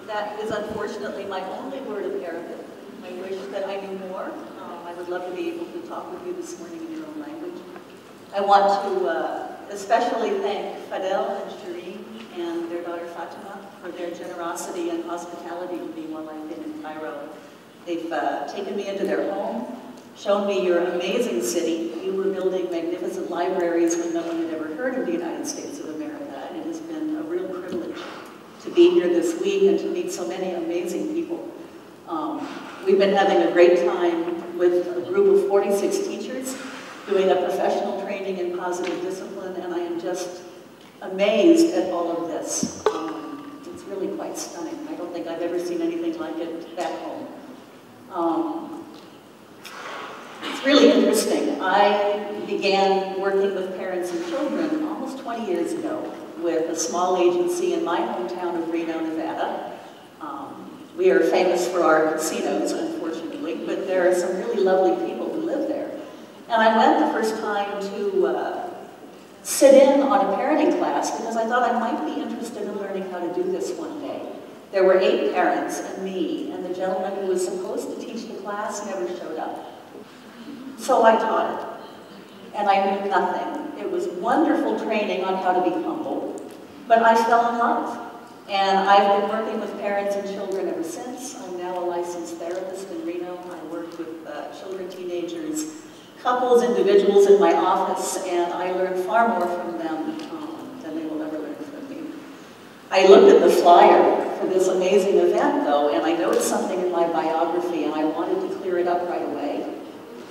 That is unfortunately my only word of Arabic. I wish that I knew more. I would love to be able to talk with you this morning in your own language. I want to especially thank Fadel and Shireen and their daughter Fatima for their generosity and hospitality to me while I've been in Cairo. They've taken me into their home, shown me your amazing city. You were building magnificent libraries when no one had ever heard of the United States of America, and it has been a real privilege to be here this week and to meet so many amazing people. We've been having a great time with a group of 46 teachers doing a professional training in positive discipline, and I am just amazed at all of this. It's really quite stunning. I don't think I've ever seen anything like it back home. It's really interesting. I began working with parents and children almost 20 years ago with a small agency in my hometown of Reno, Nevada. We are famous for our casinos, unfortunately, but there are some really lovely people who live there. And I went the first time to sit in on a parenting class because I thought I might be interested in learning how to do this one day. There were 8 parents and me, and the gentleman who was supposed to teach the class never showed up. So I taught it, and I knew nothing. It was wonderful training on how to be humble, but I fell in love. And I've been working with parents and children ever since. I'm now a licensed therapist in Reno. I work with children, teenagers, couples, individuals in my office, and I learn far more from them than they will ever learn from me. I looked at the flyer for this amazing event, though, and I noticed something in my biography, and I wanted to clear it up right away.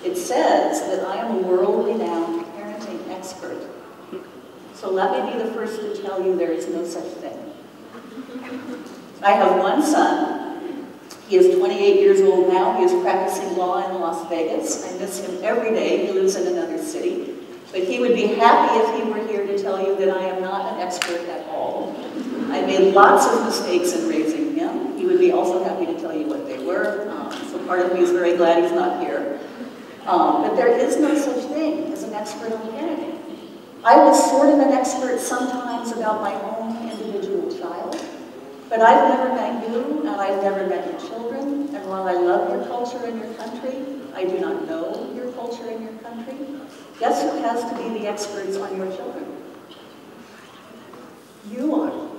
It says that I am a world-renowned parenting expert. So let me be the first to tell you there is no such thing. I have one son. He is 28 years old now. He is practicing law in Las Vegas. I miss him every day. He lives in another city. But he would be happy if he were here to tell you that I am not an expert at all. I made lots of mistakes in raising him. He would be also happy to tell you what they were. So part of me is very glad he's not here. But there is no such thing as an expert on parenting. I was sort of an expert sometimes about my own individual child. But I've never met you, and I've never met your children, and while I love your culture and your country, I do not know your culture and your country. Guess who has to be the experts on your children? You are.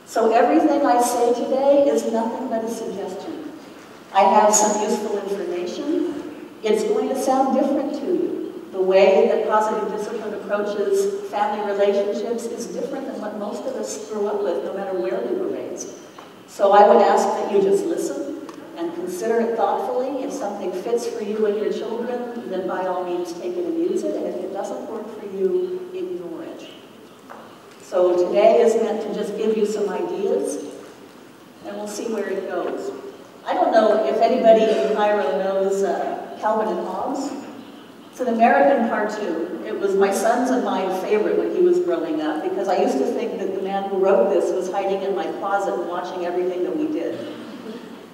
So everything I say today is nothing but a suggestion. I have some useful information. It's going to sound different to you. The way that positive discipline approaches family relationships is different than what most of us grew up with, no matter where we were raised. So I would ask that you just listen and consider it thoughtfully. If something fits for you and your children, then by all means take it and use it. And if it doesn't work for you, ignore it. So today is meant to just give you some ideas, and we'll see where it goes. I don't know if anybody in Cairo knows Calvin and Hobbes. It's an American cartoon. It was my son's and my favorite when he was growing up because I used to think that the man who wrote this was hiding in my closet and watching everything that we did.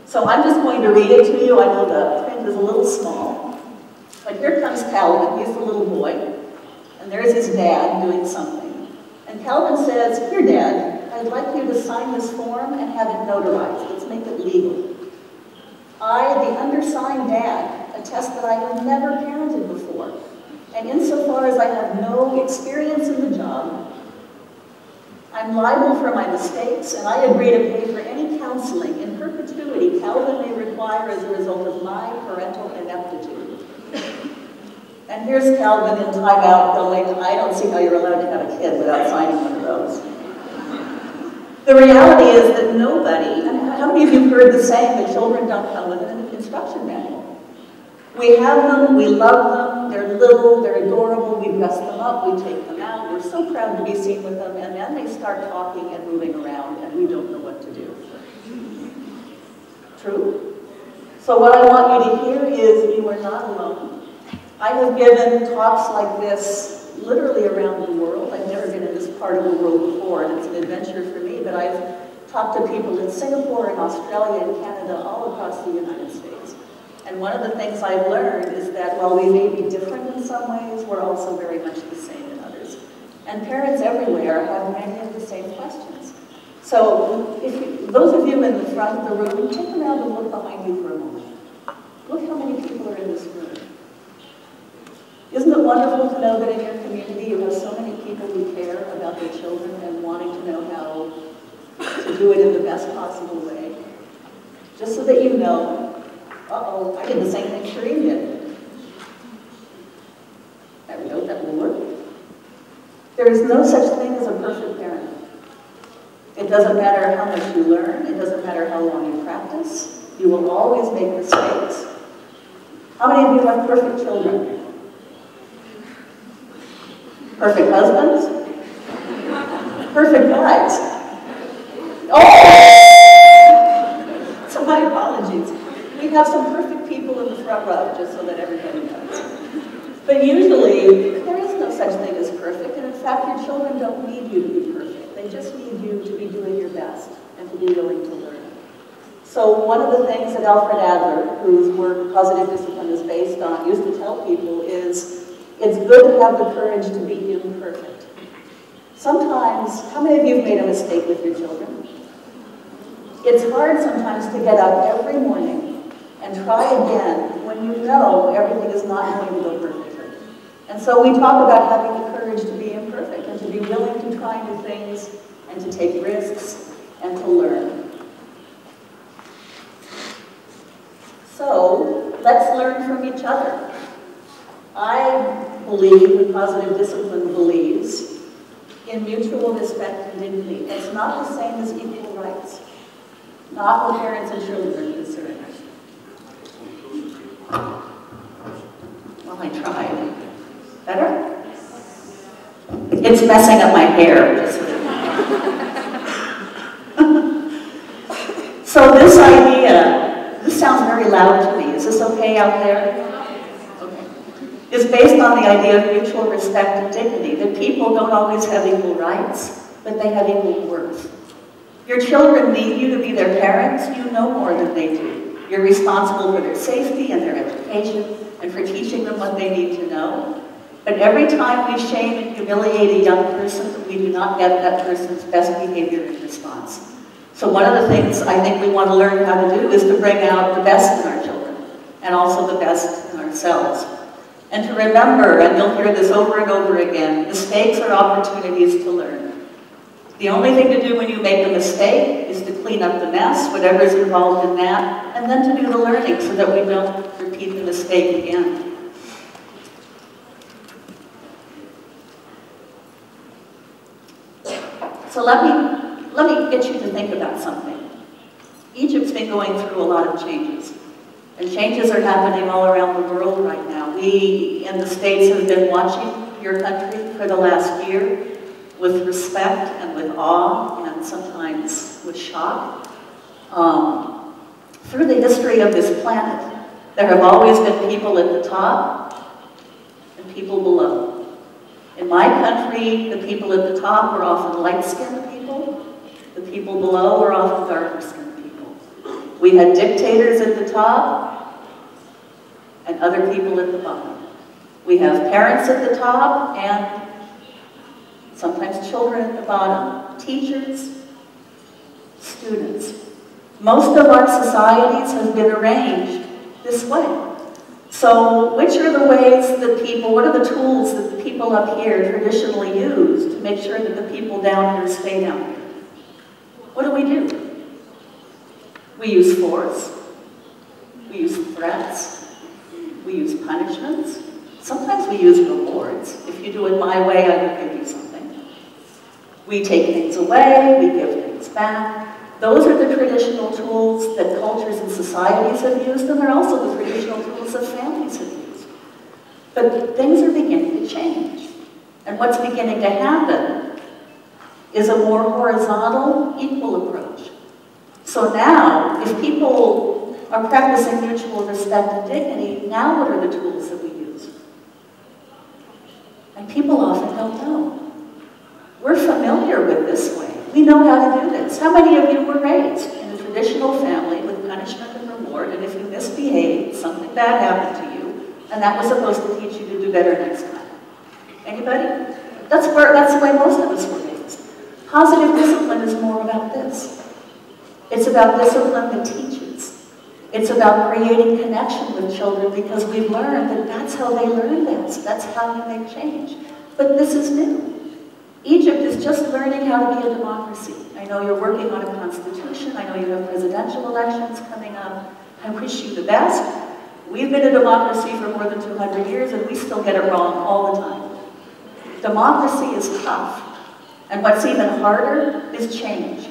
So I'm just going to read it to you. I know the print is a little small. But here comes Calvin. He's the little boy. And there's his dad doing something. And Calvin says, "Here, Dad, I'd like you to sign this form and have it notarized. Let's make it legal. I, the undersigned dad, attest that I have never parented before, and insofar as I have no experience in the job, I'm liable for my mistakes, and I agree to pay for any counseling in perpetuity Calvin may require as a result of my parental ineptitude." And here's Calvin in timeout going, "I don't see how you're allowed to have a kid without signing one of those." The reality is that nobody, and how many of you have heard the saying that children don't come with an instruction manual? We have them, we love them, they're little, they're adorable, we dress them up, we take them out, we're so proud to be seen with them, and then they start talking and moving around, and we don't know what to do. True? So what I want you to hear is you are not alone. I have given talks like this literally around the world. I've never been in this part of the world before, and it's an adventure for me, but I've talked to people in Singapore and Australia and Canada, all across the United States. And one of the things I've learned is that while we may be different in some ways, we're also very much the same in others. And parents everywhere have many of the same questions. So those of you in the front of the room, take around and look behind you for a moment. Look how many people are in this room. Isn't it wonderful to know that in your community you have so many people who care about their children and wanting to know how to do it in the best possible way? Just so that you know, uh-oh, I did the same thing Shireen did. There we go, that will work. There is no such thing as a perfect parent. It doesn't matter how much you learn, it doesn't matter how long you practice, you will always make mistakes. How many of you have perfect children? Perfect husbands? Perfect wives? Oh! So my apologies. We have some perfect people in the front row, just so that everybody knows. But usually, there is no such thing as perfect, and in fact, your children don't need you to be perfect. They just need you to be doing your best and to be willing to learn. So one of the things that Alfred Adler, whose work Positive Discipline is based on, used to tell people is, it's good to have the courage to be imperfect. Sometimes, how many of you have made a mistake with your children? It's hard sometimes to get up every morning and try again when you know everything is not going to go perfectly. And so we talk about having the courage to be imperfect and to be willing to try new things and to take risks and to learn. So let's learn from each other. I believe that Positive Discipline believes in mutual respect and dignity. It's not the same as equal rights. Not when parents and children are concerned. Well, I tried. Better? It's messing up my hair. So this idea, this sounds very loud to me. Is this okay out there? Okay. It's based on the idea of mutual respect and dignity, that people don't always have equal rights, but they have equal worth. Your children need you to be their parents. You know more than they do. You're responsible for their safety and their education and for teaching them what they need to know. But every time we shame and humiliate a young person, we do not get that person's best behavior in response. So one of the things I think we want to learn how to do is to bring out the best in our children and also the best in ourselves. And to remember, and you'll hear this over and over again, mistakes are opportunities to learn. The only thing to do when you make a mistake is to clean up the mess, whatever's involved in that, and then to do the learning so that we don't repeat the mistake again. So let me get you to think about something. Egypt's been going through a lot of changes. And changes are happening all around the world right now. We in the States have been watching your country for the last year with respect and with awe and sometimes with shock. Through the history of this planet, there have always been people at the top and people below. In my country, the people at the top were often light-skinned people. The people below were often darker-skinned people. We had dictators at the top and other people at the bottom. We have parents at the top and sometimes children at the bottom, teachers, students. Most of our societies have been arranged this way. So which are the ways that people, what are the tools that the people up here traditionally use to make sure that the people down here stay down here? What do? We use force. We use threats. We use punishments. Sometimes we use rewards. If you do it my way, I will give you something. We take things away, we give things back. Those are the traditional tools that cultures and societies have used, and they're also the traditional tools that families have used. But things are beginning to change. And what's beginning to happen is a more horizontal, equal approach. So now, if people are practicing mutual respect and dignity, now what are the tools that we use? And people often don't know. We're familiar with this way. We know how to do this. How many of you were raised in a traditional family with punishment and reward, and if you misbehaved, something bad happened to you, and that was supposed to teach you to do better next time? Anybody? That's the way most of us were raised. Positive discipline is more about this. It's about discipline that teaches. It's about creating connection with children because we've learned that that's how they learn best. That's how you make change. But this is new. Egypt is just learning how to be a democracy. I know you're working on a constitution. I know you have presidential elections coming up. I wish you the best. We've been a democracy for more than 200 years and we still get it wrong all the time. Democracy is tough. And what's even harder is change.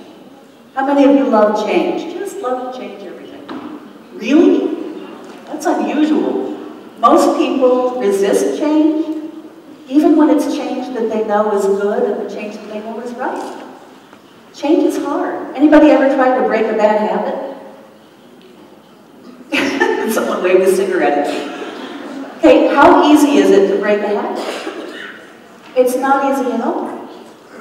How many of you love change? Just love to change everything. Really? That's unusual. Most people resist change, even when it's change that they know is good and the change that they know is right. Change is hard. Anybody ever tried to break a bad habit? Someone waved a cigarette at me. Okay, how easy is it to break a habit? It's not easy at all.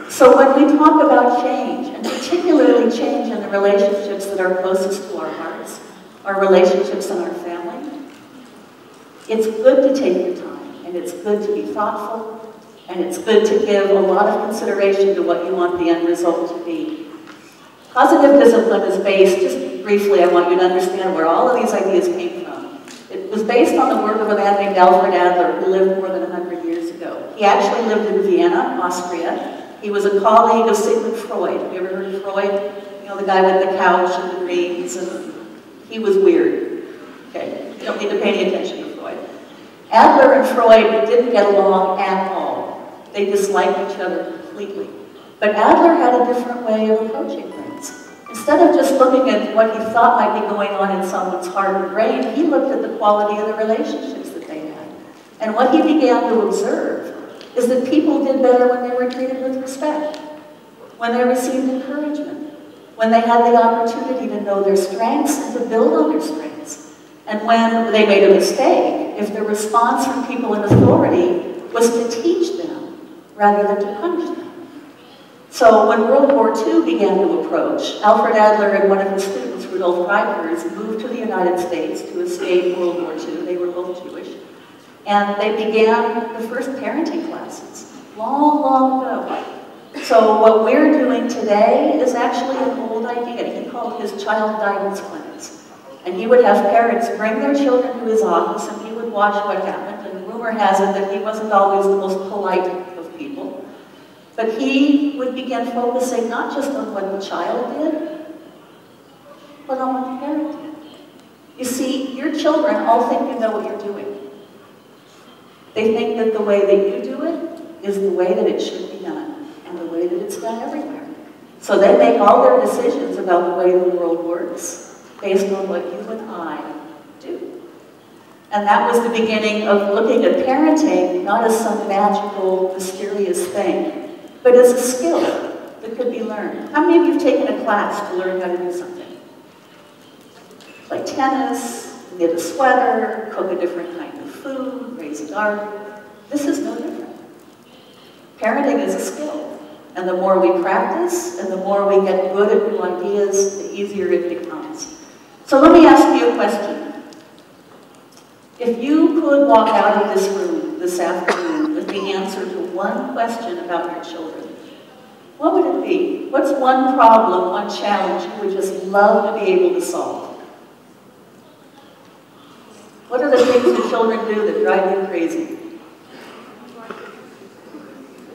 So when we talk about change, and particularly change in the relationships that are closest to our hearts, our relationships in our family, it's good to take your time, and it's good to be thoughtful, and it's good to give a lot of consideration to what you want the end result to be. Positive discipline is based, just briefly, I want you to understand where all of these ideas came from. It was based on the work of a man named Alfred Adler, who lived more than 100 years ago. He actually lived in Vienna, Austria. He was a colleague of Sigmund Freud. Have you ever heard of Freud? You know, the guy with the couch and the rings, and he was weird. Okay, you don't need to pay any attention to Freud. Adler and Freud didn't get along at all. They disliked each other completely. But Adler had a different way of approaching things. Instead of just looking at what he thought might be going on in someone's heart and brain, he looked at the quality of the relationships that they had. And what he began to observe is that people did better when they were treated with respect, when they received encouragement, when they had the opportunity to know their strengths and to build on their strengths. And when they made a mistake, if the response from people in authority was to teach them rather than to punish them. So when World War II began to approach, Alfred Adler and one of his students, Rudolf Reipers, moved to the United States to escape World War II. They were both Jewish. And they began the first parenting classes, long, long ago. So what we're doing today is actually an old idea. He called his child guidance clinics. And he would have parents bring their children to his office and he would watch what happened. And rumor has it that he wasn't always the most polite of people. But he would begin focusing not just on what the child did, but on what the parent did. You see, your children all think you know what you're doing. They think that the way that you do it is the way that it should be done, and the way that it's done everywhere. So they make all their decisions about the way the world works based on what you and I do. And that was the beginning of looking at parenting not as some magical, mysterious thing, but as a skill that could be learned. How many of you have taken a class to learn how to do something? Play tennis, knit a sweater, cook a different kind of food, raise a garden. This is no different. Parenting is a skill. And the more we practice and the more we get good at new ideas, the easier it becomes. So let me ask you a question. If you could walk out of this room this afternoon with the answer to one question about your children, what would it be? What's one problem, one challenge you would just love to be able to solve? What are the things that children do that drive you crazy?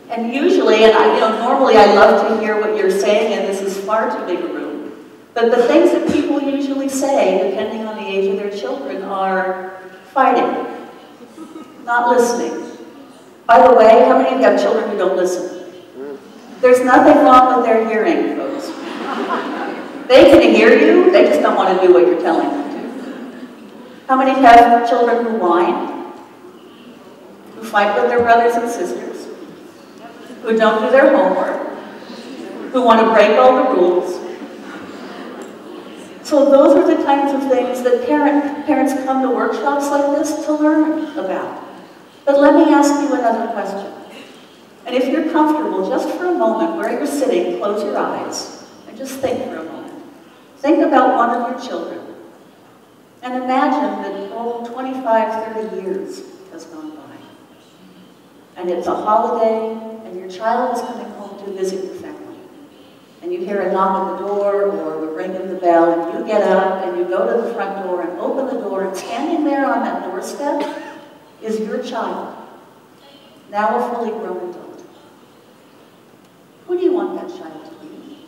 And usually, normally I love to hear what you're saying, and this is far too big a room. But the things that people usually say, depending on the age of their children, are fighting, not listening. By the way, how many of you have children who don't listen? There's nothing wrong with their hearing, folks. They can hear you, they just don't want to do what you're telling them. How many have children who whine, who fight with their brothers and sisters, who don't do their homework, who want to break all the rules? So those are the kinds of things that parents come to workshops like this to learn about. But let me ask you another question. And if you're comfortable, just for a moment, where you're sitting, close your eyes and just think for a moment. Think about one of your children. And imagine that 25, 30 years has gone by. And it's a holiday, and your child is coming home to visit your family. and you hear a knock at the door or the ring of the bell, and you get up and you go to the front door and open the door, and standing there on that doorstep is your child, now a fully grown adult. Who do you want that child to be?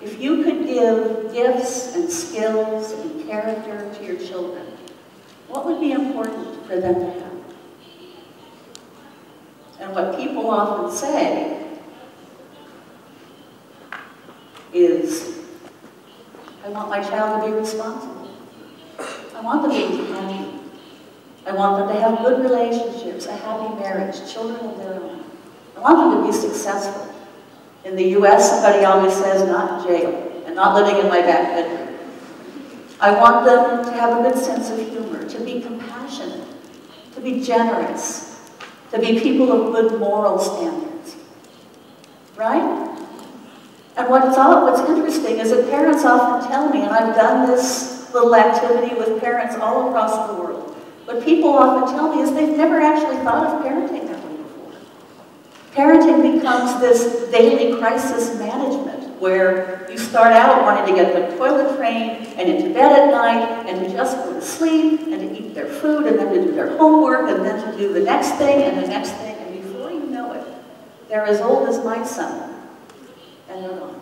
If you could give gifts and skills and character to your children, what would be important for them to have? And what people often say is, I want my child to be responsible. I want them to be happy. I want them to have good relationships, a happy marriage, children of their own. I want them to be successful. In the US, somebody always says, not in jail, and not living in my back bedroom. I want them to have a good sense of humor, to be compassionate, to be generous, to be people of good moral standards. Right? And what's interesting is that parents often tell me, and I've done this little activity with parents all across the world, what people often tell me is they've never actually thought of parenting that way before. Parenting becomes this daily crisis management where you start out wanting to get them toilet trained and into bed at night and to just go to sleep and to eat their food and then to do their homework and then to do the next thing and the next thing, and before you know it, they're as old as my son and they're gone.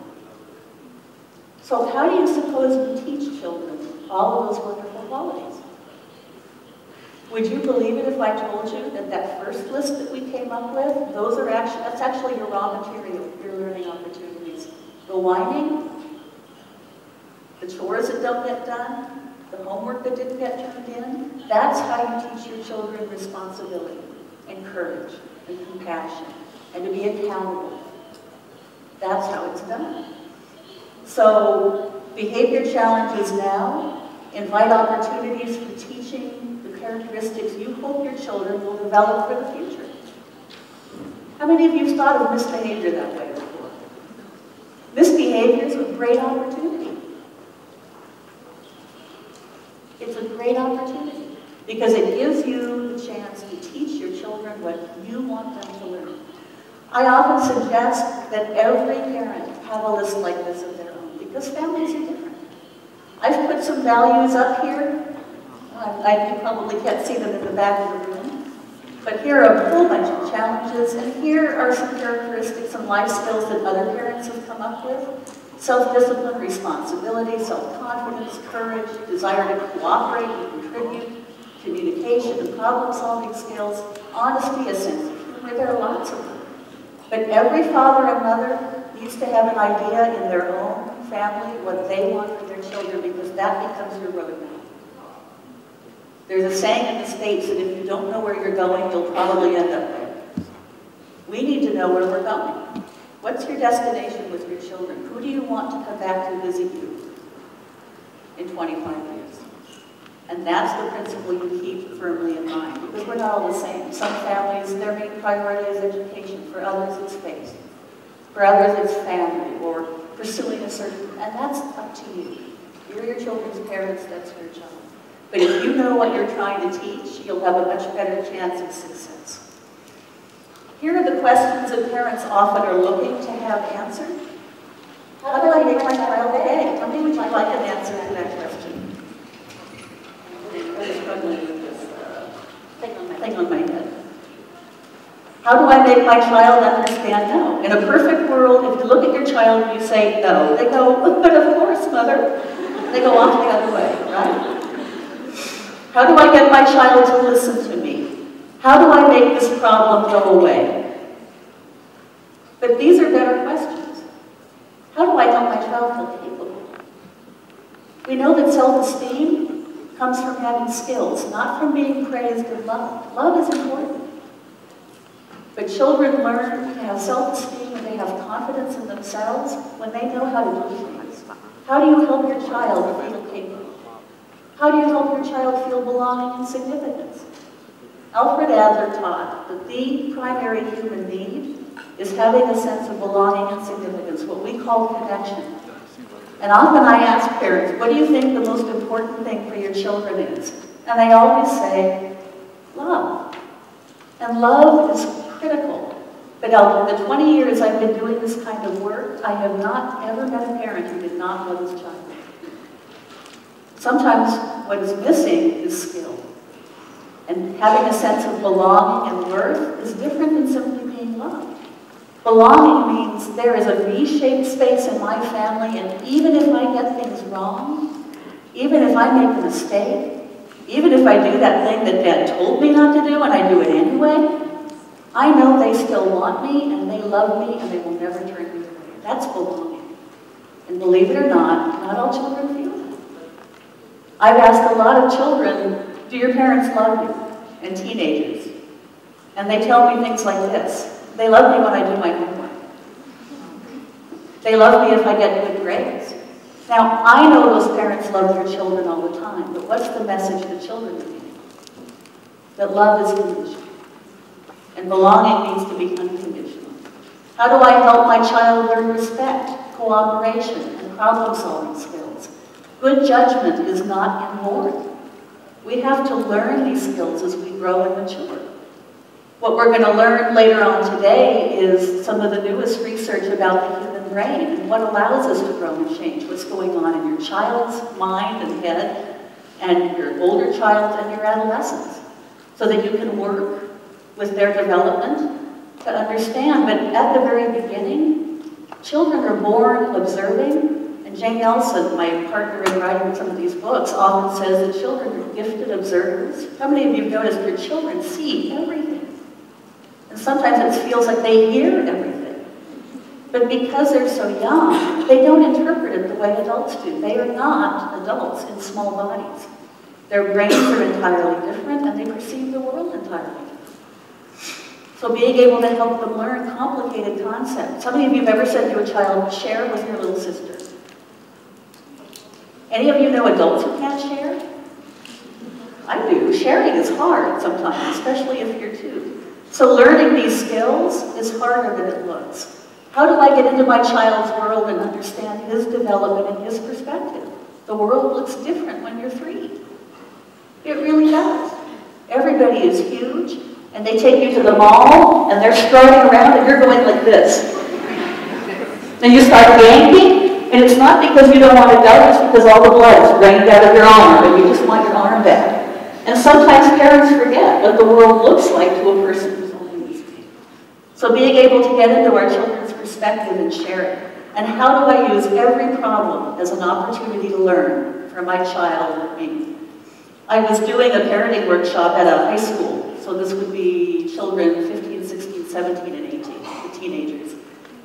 So how do you suppose we teach children all of those wonderful qualities? Would you believe it if I told you that that first list that we came up with, that's actually your raw material, your learning opportunities. The whining, the chores that don't get done, the homework that didn't get turned in, that's how you teach your children responsibility and courage and compassion and to be accountable. That's how it's done. So behavior challenges now invite opportunities for teaching the characteristics you hope your children will develop for the future. How many of you have thought of misbehavior that way before? Misbehavior is a great opportunity. It's a great opportunity because it gives you the chance to teach your children what you want them to learn. I often suggest that every parent have a list like this of their own because families are different. I've put some values up here. You probably can't see them in the back of the room. But here are a whole bunch of challenges, and here are some characteristics and life skills that other parents have come up with. Self-discipline, responsibility, self-confidence, courage, desire to cooperate and contribute, communication and problem-solving skills, honesty, a sense of humor. There are lots of them. But every father and mother needs to have an idea in their own family what they want for their children because that becomes your roadmap. There's a saying in the States that if you don't know where you're going, you'll probably end up there. We need to know where we're going. What's your destination with your children? Who do you want to come back to visit you in 25 years? And that's the principle you keep firmly in mind, because we're not all the same. Some families, their main priority is education. For others, it's faith. For others, it's family or pursuing a certain, and that's up to you. You're your children's parents, that's your job. But if you know what you're trying to teach, you'll have a much better chance of success. Here are the questions that parents often are looking to have answered. How do I make my child obey? How many would you like an answer to that question? I'm struggling with this thing on my head. How do I make my child understand no? In a perfect world, if you look at your child and you say no, they go, but of course, mother. They go off the other way, right? How do I get my child to listen to me? How do I make this problem go away? But these are better questions. How do I help my child feel capable? We know that self-esteem comes from having skills, not from being praised and loved. Love is important. But children learn to have self-esteem and they have confidence in themselves when they know how to do things. How do you help your child feel capable? How do you help your child feel belonging and significance? Alfred Adler taught that the primary human need is having a sense of belonging and significance, what we call connection. And often I ask parents, what do you think the most important thing for your children is? And they always say, love. And love is critical But out of the 20 years I've been doing this kind of work, I have not ever met a parent who did not love his child. Sometimes what is missing is skill. And having a sense of belonging and worth is different than simply being loved. Belonging means there is a V-shaped space in my family, and even if I get things wrong, even if I make a mistake, even if I do that thing that Dad told me not to do and I do it anyway, I know they still want me and they love me and they will never turn me away. That's belonging. And believe it or not all children feel that. I've asked a lot of children, do your parents love you? And teenagers. And they tell me things like this. They love me when I do my homework. They love me if I get good grades. Now, I know those parents love their children all the time, but what's the message the children are getting? That love is conditional. And belonging needs to be unconditional. How do I help my child learn respect, cooperation, and problem-solving skills? Good judgment is not inborn. We have to learn these skills as we grow and mature. What we're going to learn later on today is some of the newest research about the human brain and what allows us to grow and change, what's going on in your child's mind and head, and your older child and your adolescents, so that you can work with their development to understand. But at the very beginning, children are born observing. And Jane Nelson, my partner in writing some of these books, often says that children are gifted observers. How many of you have noticed your children see everything? And sometimes it feels like they hear everything. But because they're so young, they don't interpret it the way adults do. They are not adults in small bodies. Their brains are entirely different, and they perceive the world entirely different. So being able to help them learn complicated concepts. How many of you have ever said to a child, share with your little sister? Any of you know adults who can't share? I do. Sharing is hard sometimes, especially if you're two. So learning these skills is harder than it looks. How do I get into my child's world and understand his development and his perspective? The world looks different when you're 3. It really does. Everybody is huge, and they take you to the mall, and they're striding around, and you're going like this. And you start yanking, and it's not because you don't want to go, it's because all the blood's drained out of your arm, and you just want your arm back. And sometimes parents forget what the world looks like to a person who's only this big. So being able to get into our children's perspective and share it. And how do I use every problem as an opportunity to learn for my child and me? I was doing a parenting workshop at a high school. So this would be children 15, 16, 17, and 18, the teenagers,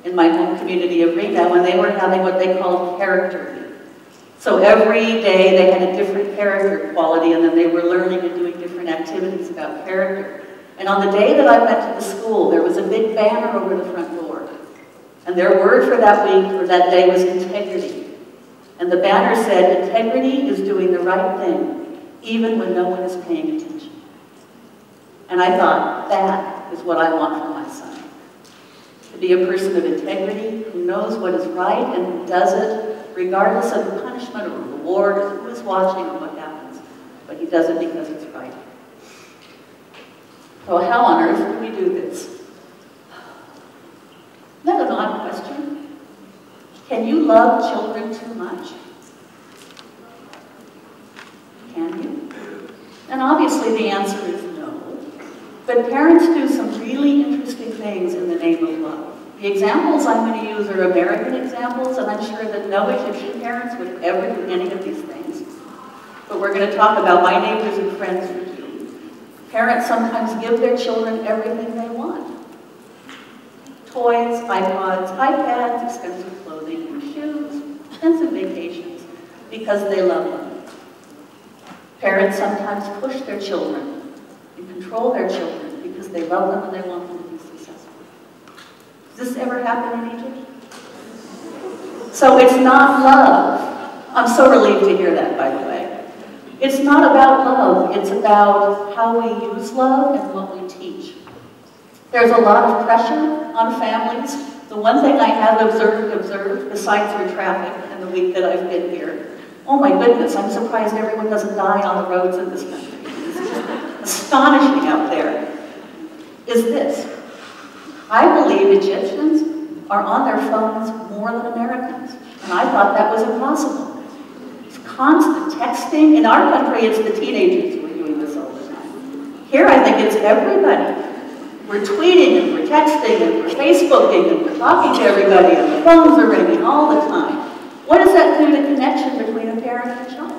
in my home community of Reno, when they were having what they called character week. So every day they had a different character quality, and then they were learning and doing different activities about character. And on the day that I went to the school, there was a big banner over the front door. And their word for that week, or that day, was integrity. And the banner said, integrity is doing the right thing, even when no one is paying attention. And I thought, that is what I want for my son. To be a person of integrity, who knows what is right and who does it, regardless of the punishment or reward, or who is watching or what happens. But he does it because it's right. So how on earth do we do this? Isn't that an odd question? Can you love children too much? Can you? And obviously the answer is no. But parents do some really interesting things in the name of love. The examples I'm going to use are American examples, and I'm sure that no Egyptian parents would ever do any of these things. But we're going to talk about my neighbors and friends with you. Parents sometimes give their children everything they want. Toys, iPods, iPads, expensive clothing and shoes, expensive vacations, because they love them. Parents sometimes push their children and control their children because they love them and they want them to be successful. Does this ever happen in Egypt? So it's not love. I'm so relieved to hear that, by the way. It's not about love. It's about how we use love and what we teach. There's a lot of pressure on families. The one thing I have observed, besides your traffic and the week that I've been here, oh my goodness, I'm surprised everyone doesn't die on the roads in this country. It's just astonishing out there, is this. I believe Egyptians are on their phones more than Americans, and I thought that was impossible. It's constant texting. In our country, it's the teenagers who are doing this all the time. Here, I think it's everybody. We're tweeting, and we're texting, and we're Facebooking, and we're talking to everybody, and the phones are ringing all the time. What does that do to connection between a parent and a child?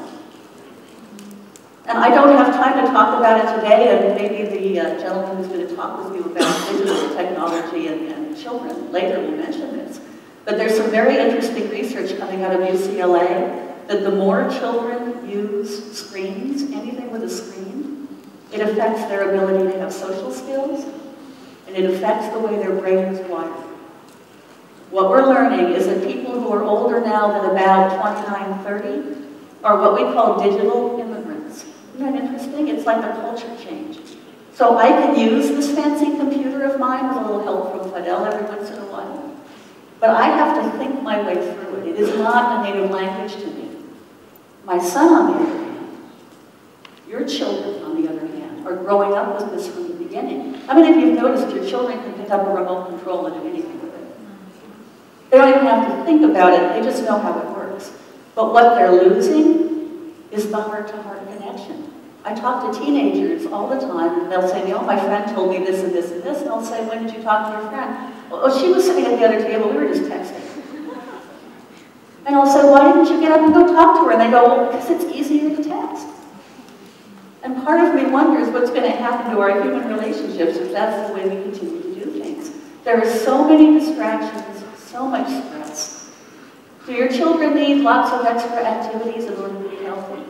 And I don't have time to talk about it today, and maybe the gentleman who's going to talk with you about digital technology and children later will mention this. But there's some very interesting research coming out of UCLA that the more children use screens, anything with a screen, it affects their ability to have social skills, and it affects the way their brain is wired. What we're learning is that people who are older now than about 29, 30 are what we call digital immigrants. Isn't that interesting? It's like a culture change. So I can use this fancy computer of mine with a little help from Fidel every once in a while, but I have to think my way through it. It is not a native language to me. My son, on the other hand, your children, on the other hand, are growing up with this from the beginning. How many of you have noticed your children can pick up a remote control and do anything with it? They don't even have to think about it, they just know how it works. But what they're losing is the heart-to-heart connection. I talk to teenagers all the time, and they'll say, my friend told me this and this and this, and I'll say, when did you talk to your friend? Oh, she was sitting at the other table, we were just texting. And I'll say, why didn't you get up and go talk to her? And they go, well, because it's easier to text. And part of me wonders what's going to happen to our human relationships if that's the way we continue to do things. There are so many distractions, so much stress. Do your children need lots of extra activities in order to be healthy?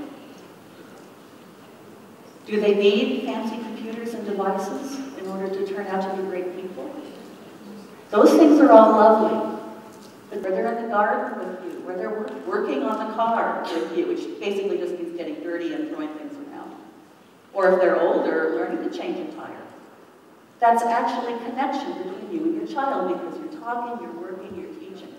Do they need fancy computers and devices in order to turn out to be great people? Those things are all lovely. But where they're in the garden with you, where they're working on the car with you, which basically just means getting dirty and throwing things around. Or if they're older, learning to change a tire. That's actually connection between you and your child because you're talking, you're working, you're teaching.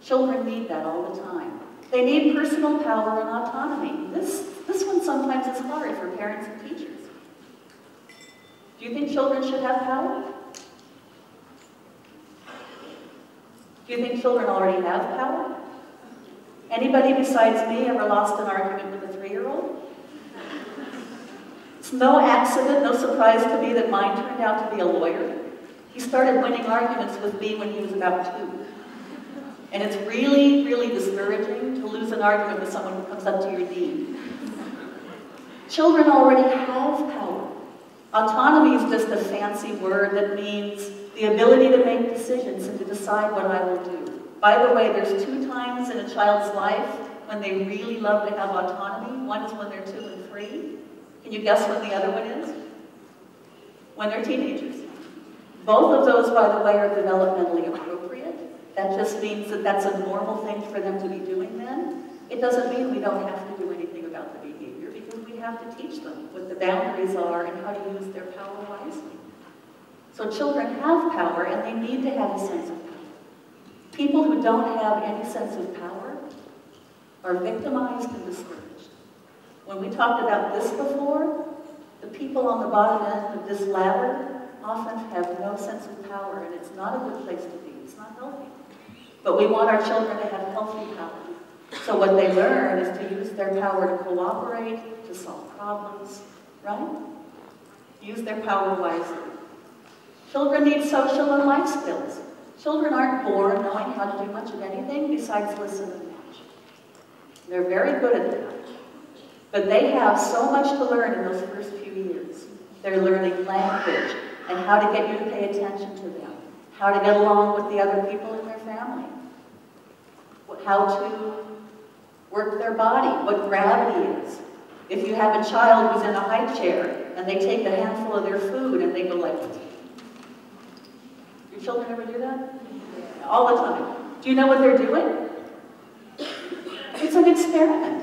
Children need that all the time. They need personal power and autonomy. This one sometimes is hard for parents and teachers. Do you think children should have power? Do you think children already have power? Anybody besides me ever lost an argument with a 3-year-old? It's no accident, no surprise to me that mine turned out to be a lawyer. He started winning arguments with me when he was about 2. And it's really, really discouraging to lose an argument with someone who comes up to your dean. Children already have power. Autonomy is just a fancy word that means the ability to make decisions and to decide what I will do. By the way, there's 2 times in a child's life when they really love to have autonomy. One is when they're 2 and 3. Can you guess when the other one is? When they're teenagers. Both of those, by the way, are developmentally appropriate. That just means that that's a normal thing for them to be doing then. It doesn't mean we don't have to do anything about the behavior because we have to teach them what the boundaries are and how to use their power wisely. So children have power and they need to have a sense of power. People who don't have any sense of power are victimized and discouraged. When we talked about this before, the people on the bottom end of this ladder often have no sense of power, and it's not a good place to be. It's not healthy. But we want our children to have healthy power. So what they learn is to use their power to cooperate, to solve problems, right? Use their power wisely. Children need social and life skills. Children aren't born knowing how to do much of anything besides listen and watch. They're very good at that. But they have so much to learn in those first few years. They're learning language and how to get you to pay attention to them, how to get along with the other people in their family, how to work their body, what gravity is. If you have a child who's in a high chair and they take a handful of their food and they go like this. Your children ever do that? All the time. Do you know what they're doing? It's an experiment.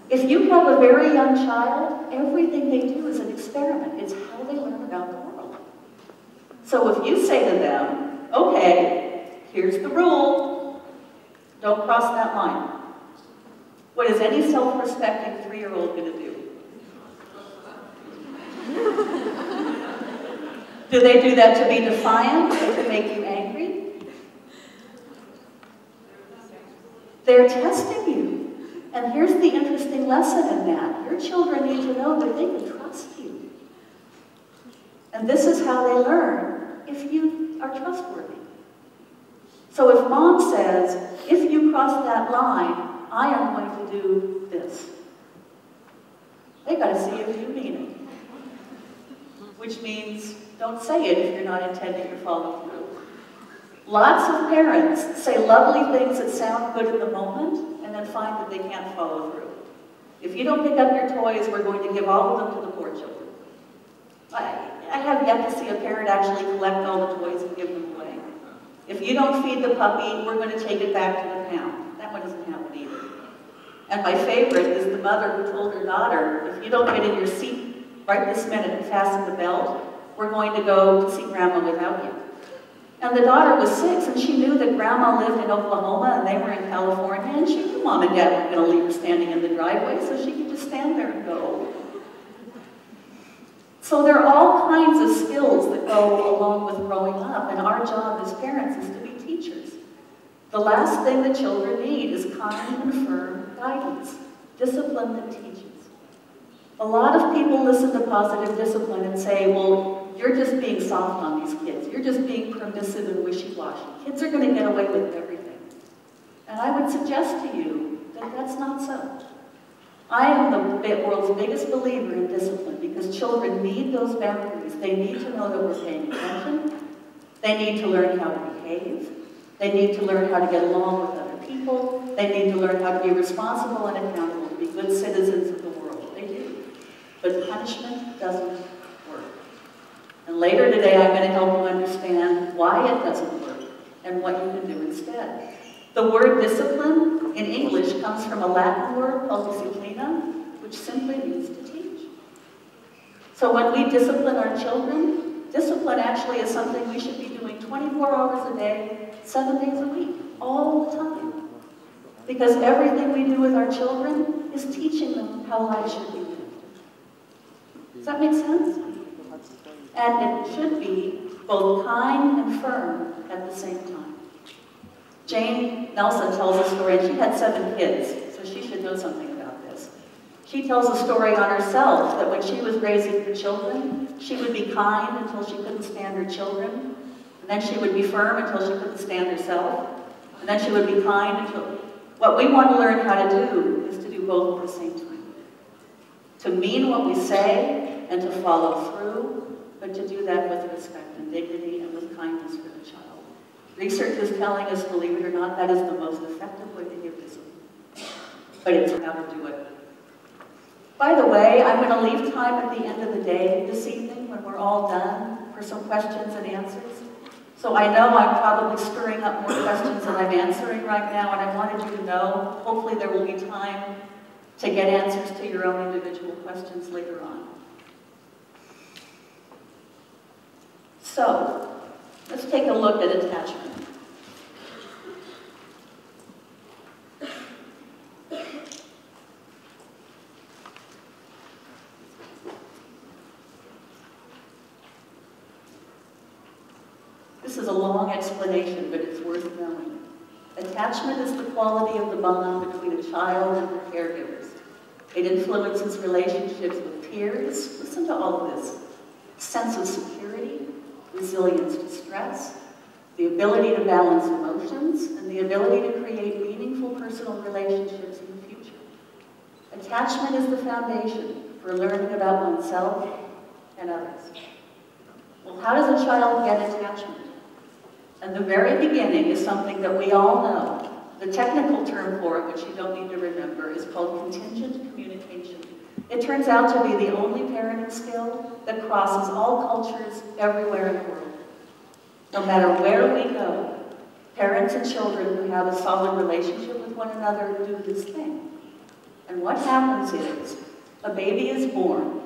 If you have a very young child, everything they do is an experiment. It's how they learn about the world. So if you say to them, okay, here's the rule, don't cross that line. What is any self-respecting 3-year-old going to do? Do they do that to be defiant or to make you angry? They're testing you. And here's the interesting lesson in that. Your children need to know that they can trust you. And this is how they learn if you are trustworthy. So if mom says, if you cross that line, I am going to do this. They got to see if you mean it. Which means, don't say it if you're not intending to follow through. Lots of parents say lovely things that sound good in the moment, and then find that they can't follow through. If you don't pick up your toys, we're going to give all of them to the poor children. I have yet to see a parent actually collect all the toys and give them away. If you don't feed the puppy, we're going to take it back to the pound. That one doesn't happen either. And my favorite is the mother who told her daughter, if you don't get in your seat right this minute and fasten the belt, we're going to go to see Grandma without you. And the daughter was 6, and she knew that Grandma lived in Oklahoma and they were in California, and she knew Mom and Dad weren't going to leave her standing in the driveway, so she could just stand there and go. So there are all kinds of skills that go along with growing up, and our job as parents is to be teachers. The last thing the children need is kind and firm guidance, discipline that teaches. A lot of people listen to positive discipline and say, well, you're just being soft on these kids. You're just being permissive and wishy-washy. Kids are going to get away with everything. And I would suggest to you that that's not so. I am the world's biggest believer in discipline because children need those boundaries. They need to know that we're paying attention. They need to learn how to behave. They need to learn how to get along with other people. They need to learn how to be responsible and accountable, to be good citizens of the world. They do. But punishment doesn't work. And later today, I'm going to help you understand why it doesn't work and what you can do instead. The word discipline in English comes from a Latin word called disciplina, which simply means to teach. So when we discipline our children, discipline actually is something we should be doing 24 hours a day, 7 days a week, all the time. Because everything we do with our children is teaching them how life should be lived. Does that make sense? And it should be both kind and firm at the same time. Jane Nelson tells a story, and she had 7 kids, so she should know something about this. She tells a story on herself that when she was raising her children, she would be kind until she couldn't stand her children, and then she would be firm until she couldn't stand herself, and then she would be kind until... What we want to learn how to do is to do both at the same time. To mean what we say and to follow through, but to do that with respect and dignity and with kindness for the child. Research is telling us, believe it or not, that is the most effective way to give discipline. But it's how to do it. By the way, I'm going to leave time at the end of the day this evening when we're all done for some questions and answers. So I know I'm probably stirring up more questions than I'm answering right now, and I wanted you to know, hopefully there will be time to get answers to your own individual questions later on. So, let's take a look at attachment. This is a long explanation, but it's worth knowing. Attachment is the quality of the bond between a child and their caregivers. It influences relationships with peers. Listen to all of this. Sense of security, resilience to stress, the ability to balance emotions, and the ability to create meaningful personal relationships in the future. Attachment is the foundation for learning about oneself and others. Well, how does a child get attachment? And the very beginning is something that we all know. The technical term for it, which you don't need to remember, is called contingent communication. It turns out to be the only parenting skill that crosses all cultures everywhere in the world. No matter where we go, parents and children who have a solid relationship with one another do this thing. And what happens is, a baby is born,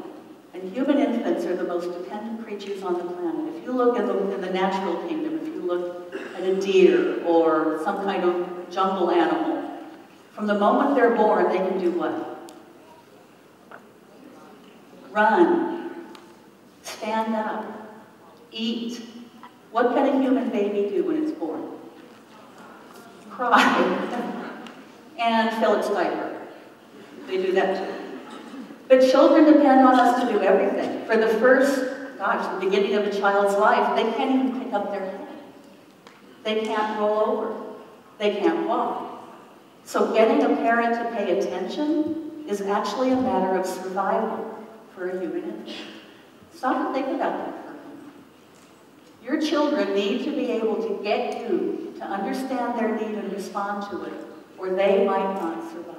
and human infants are the most dependent creatures on the planet. If you look in the natural kingdom, if you look at a deer or some kind of jungle animal, from the moment they're born, they can do what? Run, stand up, eat. What can a human baby do when it's born? Cry. And fill its diaper. They do that too. But children depend on us to do everything. For the first, the beginning of a child's life, they can't even pick up their head. They can't roll over. They can't walk. So getting a parent to pay attention is actually a matter of survival for a human infant. Stop and think about that for a moment. Your children need to be able to get you to understand their need and respond to it, or they might not survive.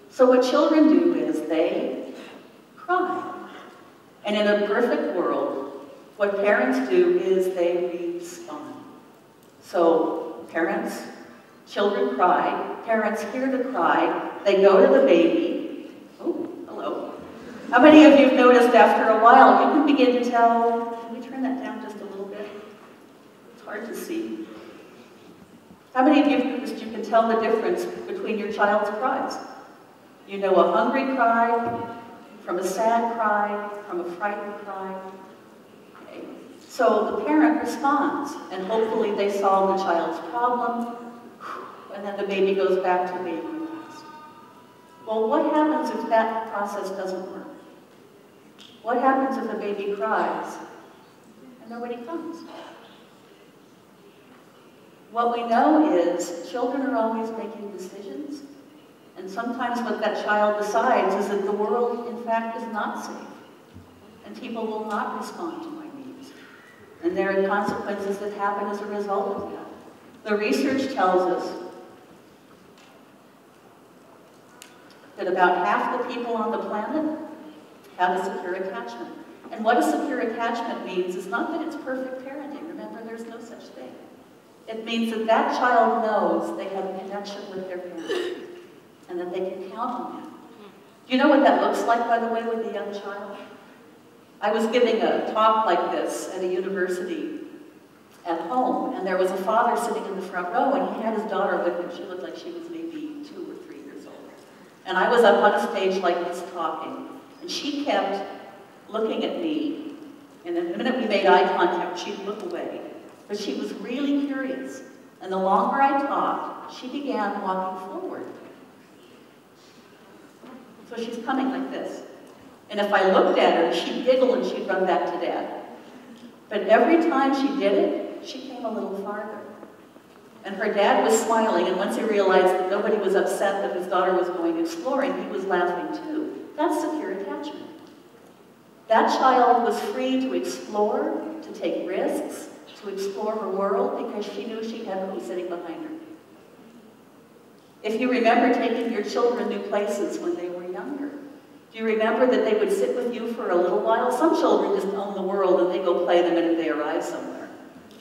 So what children do is they cry. And in a perfect world, what parents do is they respond. So parents, children cry, parents hear the cry, they go to the baby. Oh, hello. How many of you have noticed after a while, you can begin to tell, can we turn that down just a little bit? It's hard to see. How many of you have noticed you can tell the difference between your child's cries? You know a hungry cry from a sad cry, from a frightened cry. Okay. So the parent responds, and hopefully they solve the child's problem, and then the baby goes back to baby fast. Well, what happens if that process doesn't work? What happens if a baby cries and nobody comes? What we know is children are always making decisions, and sometimes what that child decides is that the world, in fact, is not safe, and people will not respond to my needs. And there are consequences that happen as a result of that. The research tells us that about half the people on the planet have a secure attachment. And what a secure attachment means is not that it's perfect parenting. Remember, there's no such thing. It means that that child knows they have a connection with their parents and that they can count on them. Do you know what that looks like, by the way, with a young child? I was giving a talk like this at a university at home, and there was a father sitting in the front row, and he had his daughter with him. She looked like she was maybe 2 or 3 years old. And I was up on a stage like this talking, and she kept looking at me, and the minute we made eye contact, she'd look away. But she was really curious, and the longer I talked, she began walking forward. So she's coming like this. And if I looked at her, she'd giggle and she'd run back to Dad. But every time she did it, she came a little farther. And her dad was smiling, and once he realized that nobody was upset that his daughter was going exploring, he was laughing too. That's secure attachment. That child was free to explore, to take risks, to explore her world, because she knew she had who sitting behind her. If you remember taking your children new places when they were younger, do you remember that they would sit with you for a little while? Some children just own the world and they go play the minute they arrive somewhere.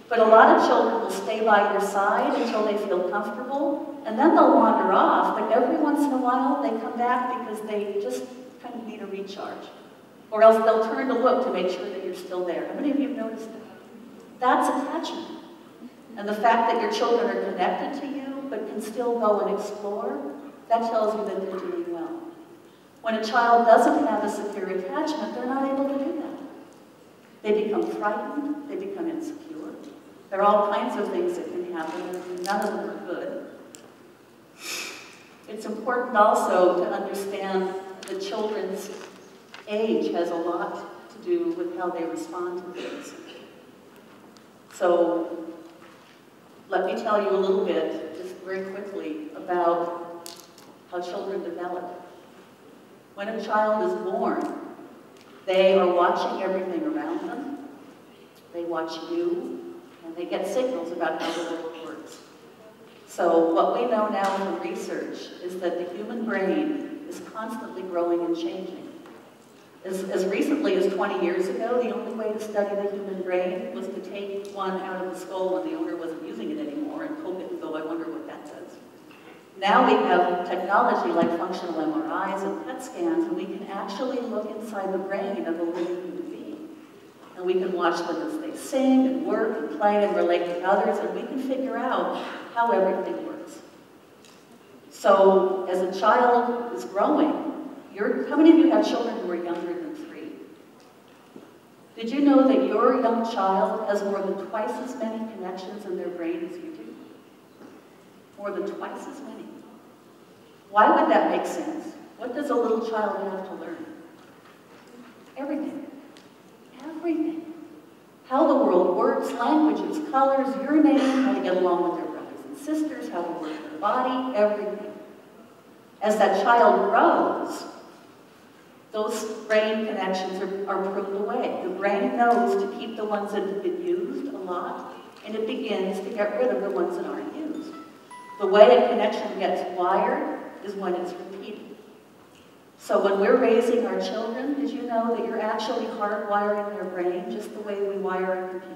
But a lot of children will stay by your side until they feel comfortable, and then they'll wander off, but every once in a while they come back because they just kind of need a recharge. Or else they'll turn to look to make sure that you're still there. How many of you have noticed that? That's attachment. And the fact that your children are connected to you, but can still go and explore, that tells you that they're doing well. When a child doesn't have a secure attachment, they're not able to do that. They become frightened, they become insecure. There are all kinds of things that can happen, and none of them are good. It's important also to understand that children's age has a lot to do with how they respond to things. So, let me tell you a little bit, just very quickly, about how children develop. When a child is born, they are watching everything around them. They watch you, and they get signals about how the world works. So what we know now from research is that the human brain is constantly growing and changing. As recently as 20 years ago, the only way to study the human brain was to take one out of the skull when the owner wasn't using it anymore and poke it and go, I wonder what that does. Now we have technology like functional MRIs and PET scans, and we can actually look inside the brain of a living human being. And we can watch them as they sing and work and play and relate to others, and we can figure out how everything works. So as a child is growing, how many of you have children who are younger than 3? Did you know that your young child has more than twice as many connections in their brain as you do? More than twice as many. Why would that make sense? What does a little child have to learn? Everything. Everything. How the world works, languages, colors, your name, how to get along with their brothers and sisters, how to work their body, everything. As that child grows, those brain connections are pruned away. The brain knows to keep the ones that have been used a lot, and it begins to get rid of the ones that aren't used. The way a connection gets wired is when it's repeated. So when we're raising our children, did you know that you're actually hardwiring their brain just the way we wire a computer?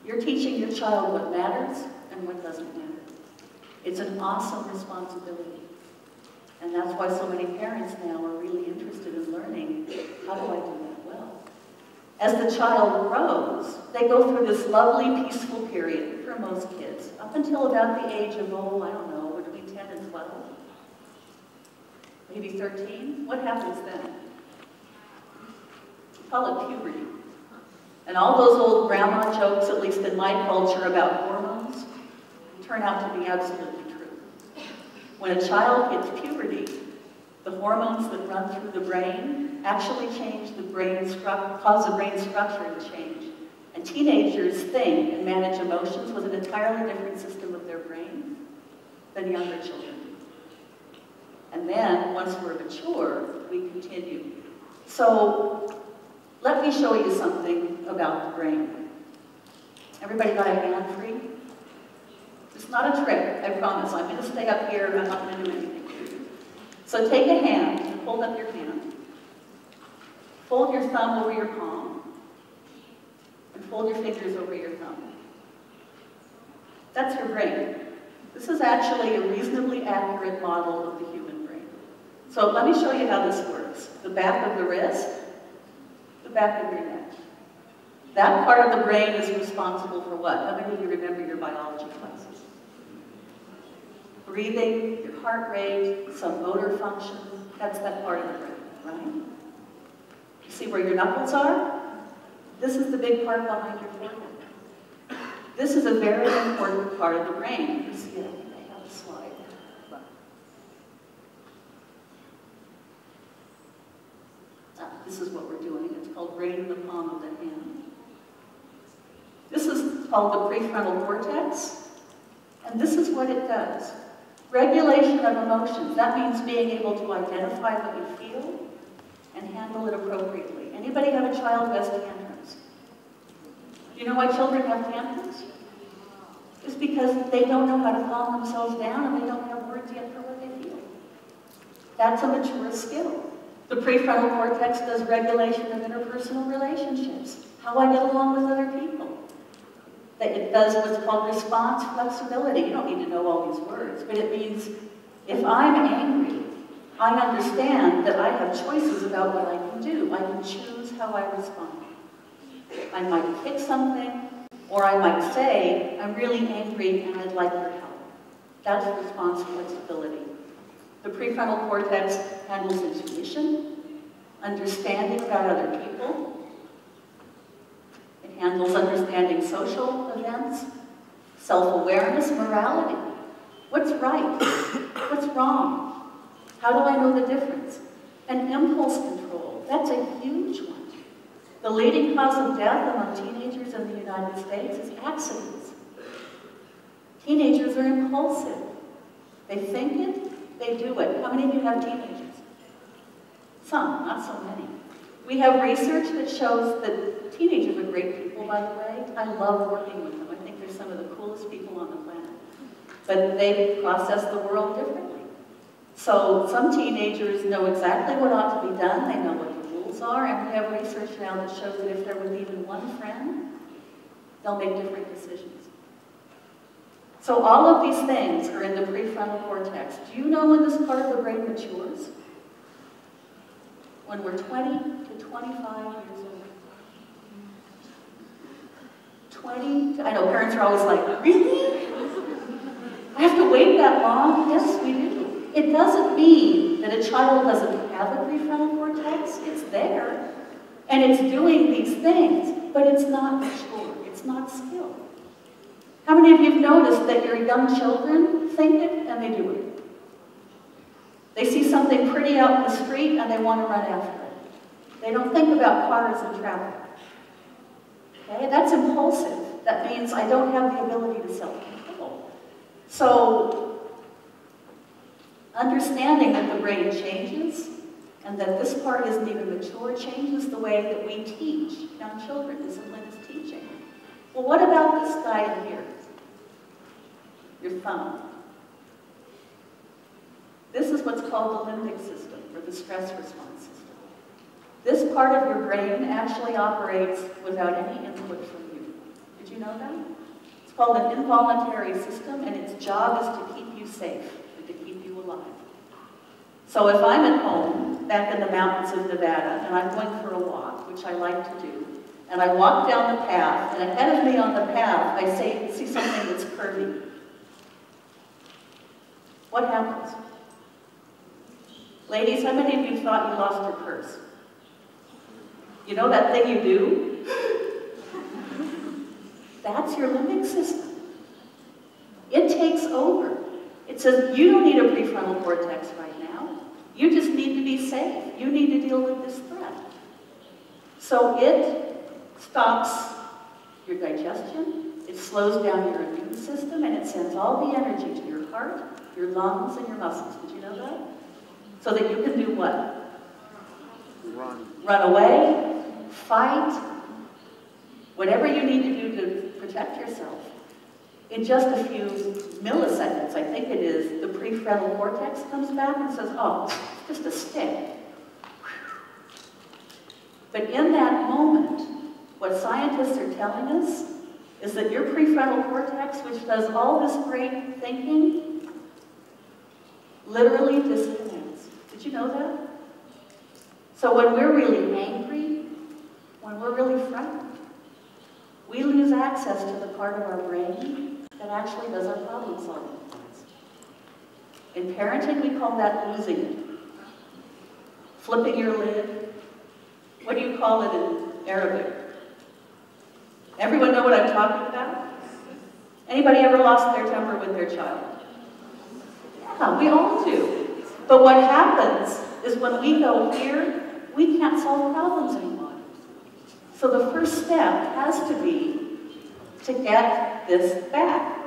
You're teaching your child what matters and what doesn't matter. It's an awesome responsibility. And that's why so many parents now are really interested in learning, how do I do that well? As the child grows, they go through this lovely, peaceful period for most kids, up until about the age of, oh, I don't know, between 10 and 12. Maybe 13. What happens then? We call it puberty. And all those old grandma jokes, at least in my culture, about hormones, turn out to be absolutely true. When a child hits puberty, the hormones that run through the brain actually change the brain structure, cause the brain structure to change. And teenagers think and manage emotions with an entirely different system of their brain than younger children. And then, once we're mature, we continue. So, let me show you something about the brain. Everybody got a hand free? It's not a trick, I promise. I'm going to stay up here and I'm not going to do anything to you. So take a hand and hold up your hand. Fold your thumb over your palm. And fold your fingers over your thumb. That's your brain. This is actually a reasonably accurate model of the human brain. So let me show you how this works. The back of the wrist, the back of your neck. That part of the brain is responsible for what? How many of you remember your biology classes? Breathing, your heart rate, some motor function, that's that part of the brain, right? You see where your knuckles are? This is the big part behind your forehead. This is a very important part of the brain. You see it? I have a slide. This is what we're doing. It's called brain in the palm of the hand. This is called the prefrontal cortex, and this is what it does. Regulation of emotions. That means being able to identify what you feel and handle it appropriately. Anybody have a child who has tantrums? Do you know why children have tantrums? It's because they don't know how to calm themselves down and they don't have words yet for what they feel. That's a mature skill. The prefrontal cortex does regulation of interpersonal relationships, how I get along with other people. It does what's called response flexibility. You don't need to know all these words, but it means if I'm angry, I understand that I have choices about what I can do. I can choose how I respond. I might pick something, or I might say, I'm really angry and I'd like your help. That's response flexibility. The prefrontal cortex handles intuition, understanding about other people. It handles understanding social events, self-awareness, morality. What's right? What's wrong? How do I know the difference? And impulse control. That's a huge one. The leading cause of death among teenagers in the United States is accidents. Teenagers are impulsive. They think it, they do it. How many of you have teenagers? Some, not so many. We have research that shows that teenagers are great people, by the way. I love working with them. I think they're some of the coolest people on the planet. But they process the world differently. So some teenagers know exactly what ought to be done. They know what the rules are. And we have research now that shows that if they're with even one friend, they'll make different decisions. So all of these things are in the prefrontal cortex. Do you know when this part of the brain matures? When we're 20 to 25 years old. 20, I know parents are always like, really? I have to wait that long? Yes, we do. It doesn't mean that a child doesn't have a prefrontal cortex. It's there. And it's doing these things, but it's not mature, it's not skilled. How many of you have noticed that your young children think it and they do it? They see something pretty out in the street and they want to run after it. They don't think about cars and traffic. Okay, that's impulsive. That means I don't have the ability to self-control. So, understanding that the brain changes and that this part isn't even mature changes the way that we teach young children. Discipline is teaching. Well, what about this guy in here? Your thumb. This is what's called the limbic system, or the stress response system. This part of your brain actually operates without any input from you. Did you know that? It's called an involuntary system, and its job is to keep you safe and to keep you alive. So if I'm at home, back in the mountains of Nevada, and I'm going for a walk, which I like to do, and I walk down the path, and ahead of me on the path, I see something that's curvy. What happens? Ladies, how many of you thought you lost your purse? You know that thing you do? That's your limbic system. It takes over. It says, you don't need a prefrontal cortex right now. You just need to be safe. You need to deal with this threat. So it stops your digestion, it slows down your immune system, and it sends all the energy to your heart, your lungs, and your muscles. Did you know that? So that you can do what? Run away, fight, whatever you need to do to protect yourself. In just a few milliseconds, I think it is, the prefrontal cortex comes back and says, oh, it's just a stick. But in that moment, what scientists are telling us is that your prefrontal cortex, which does all this great thinking, literally disconnects. Did you know that? So when we're really angry, when we're really frightened, we lose access to the part of our brain that actually does our problem solving. In parenting, we call that losing it. Flipping your lid. What do you call it in Arabic? Everyone know what I'm talking about? Anybody ever lost their temper with their child? Yeah, we all do. But what happens is when we go here, we can't solve problems anymore. So the first step has to be to get this back.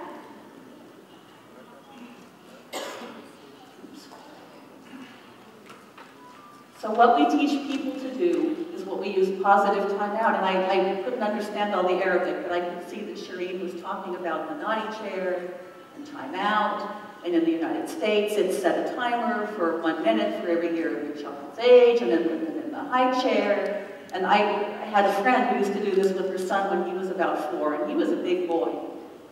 So what we teach people to do is what we use positive time out. And I couldn't understand all the Arabic, but I could see that Shireen was talking about the naughty chair and time out. And in the United States, it's set a timer for 1 minute for every year of your child's age, and then put them in the high chair. And I had a friend who used to do this with her son when he was about 4, and he was a big boy.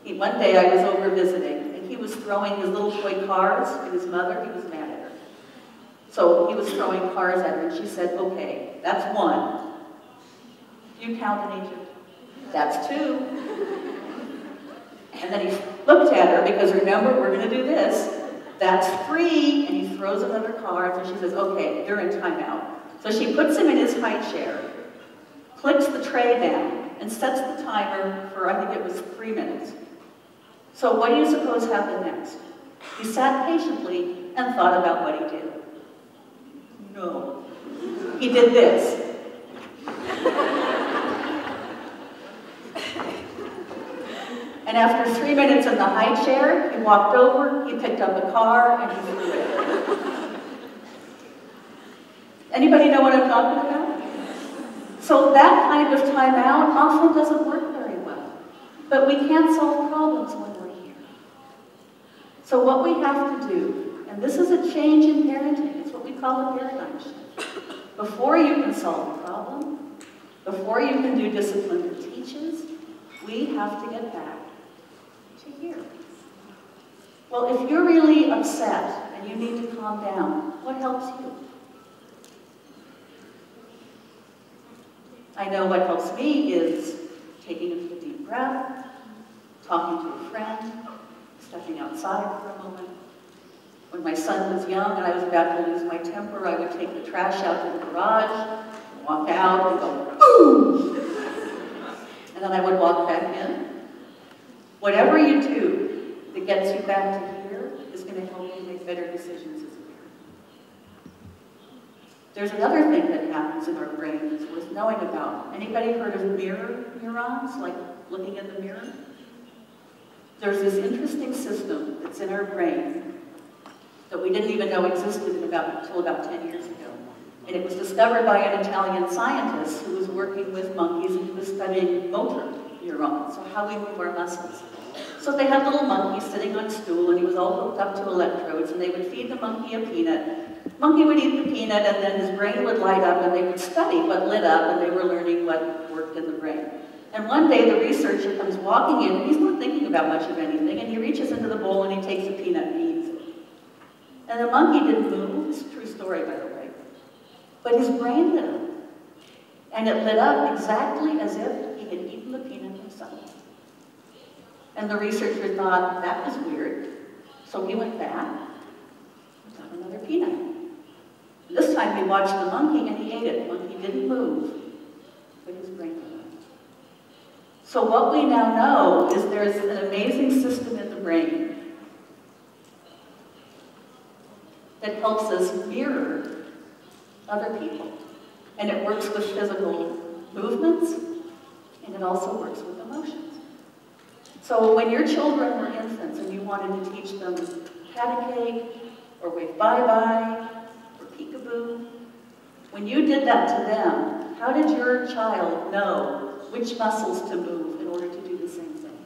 One day I was over visiting, and he was throwing his little toy cars at his mother. He was mad at her. So he was throwing cars at her, and she said, okay, that's 1. Do you count in Egypt? That's 2. And then he looked at her, because remember, we're going to do this. That's 3, and he throws another card, and she says, okay, you're in timeout. So she puts him in his high chair, clicks the tray down, and sets the timer for, I think it was 3 minutes. So what do you suppose happened next? He sat patiently and thought about what he did. No. He did this. And after 3 minutes in the high chair, he walked over, he picked up a car, and he threw it. Anybody know what I'm talking about? So that kind of timeout often doesn't work very well. But we can't solve problems when we're here. So what we have to do, and this is a change in parenting, it's what we call a paradigm shift. Before you can solve a problem, before you can do discipline that teaches, we have to get back to here. Well, if you're really upset and you need to calm down, what helps you? I know what helps me is taking a deep breath, talking to a friend, stepping outside for a moment. When my son was young and I was about to lose my temper, I would take the trash out to the garage, walk out and go, boom! And then I would walk back in. Whatever you do that gets you back to here is going to help you make better decisions as a parent. There's another thing that happens in our brain that's worth knowing about. Anybody heard of mirror neurons, like looking in the mirror? There's this interesting system that's in our brain that we didn't even know existed until about 10 years ago. And it was discovered by an Italian scientist who was working with monkeys and who was studying motor neurons, so how we move our muscles. So they had little monkeys sitting on a stool, and he was all hooked up to electrodes, and they would feed the monkey a peanut. Monkey would eat the peanut, and then his brain would light up, and they would study what lit up, and they were learning what worked in the brain. And one day the researcher comes walking in, and he's not thinking about much of anything, and he reaches into the bowl and he takes a peanut and he eats it. And the monkey didn't move. It's a true story, by the way. But his brain lit up. And it lit up exactly as if he had eaten the peanut himself. And the researcher thought, that was weird. So he went back and got another peanut. This time he watched the monkey and he ate it. The monkey didn't move, but his brain lit up. So what we now know is there's an amazing system in the brain that helps us mirror other people. And it works with physical movements, and it also works with emotions. So when your children were infants and you wanted to teach them pat a cake, or wave bye-bye, or peekaboo, when you did that to them, how did your child know which muscles to move in order to do the same thing?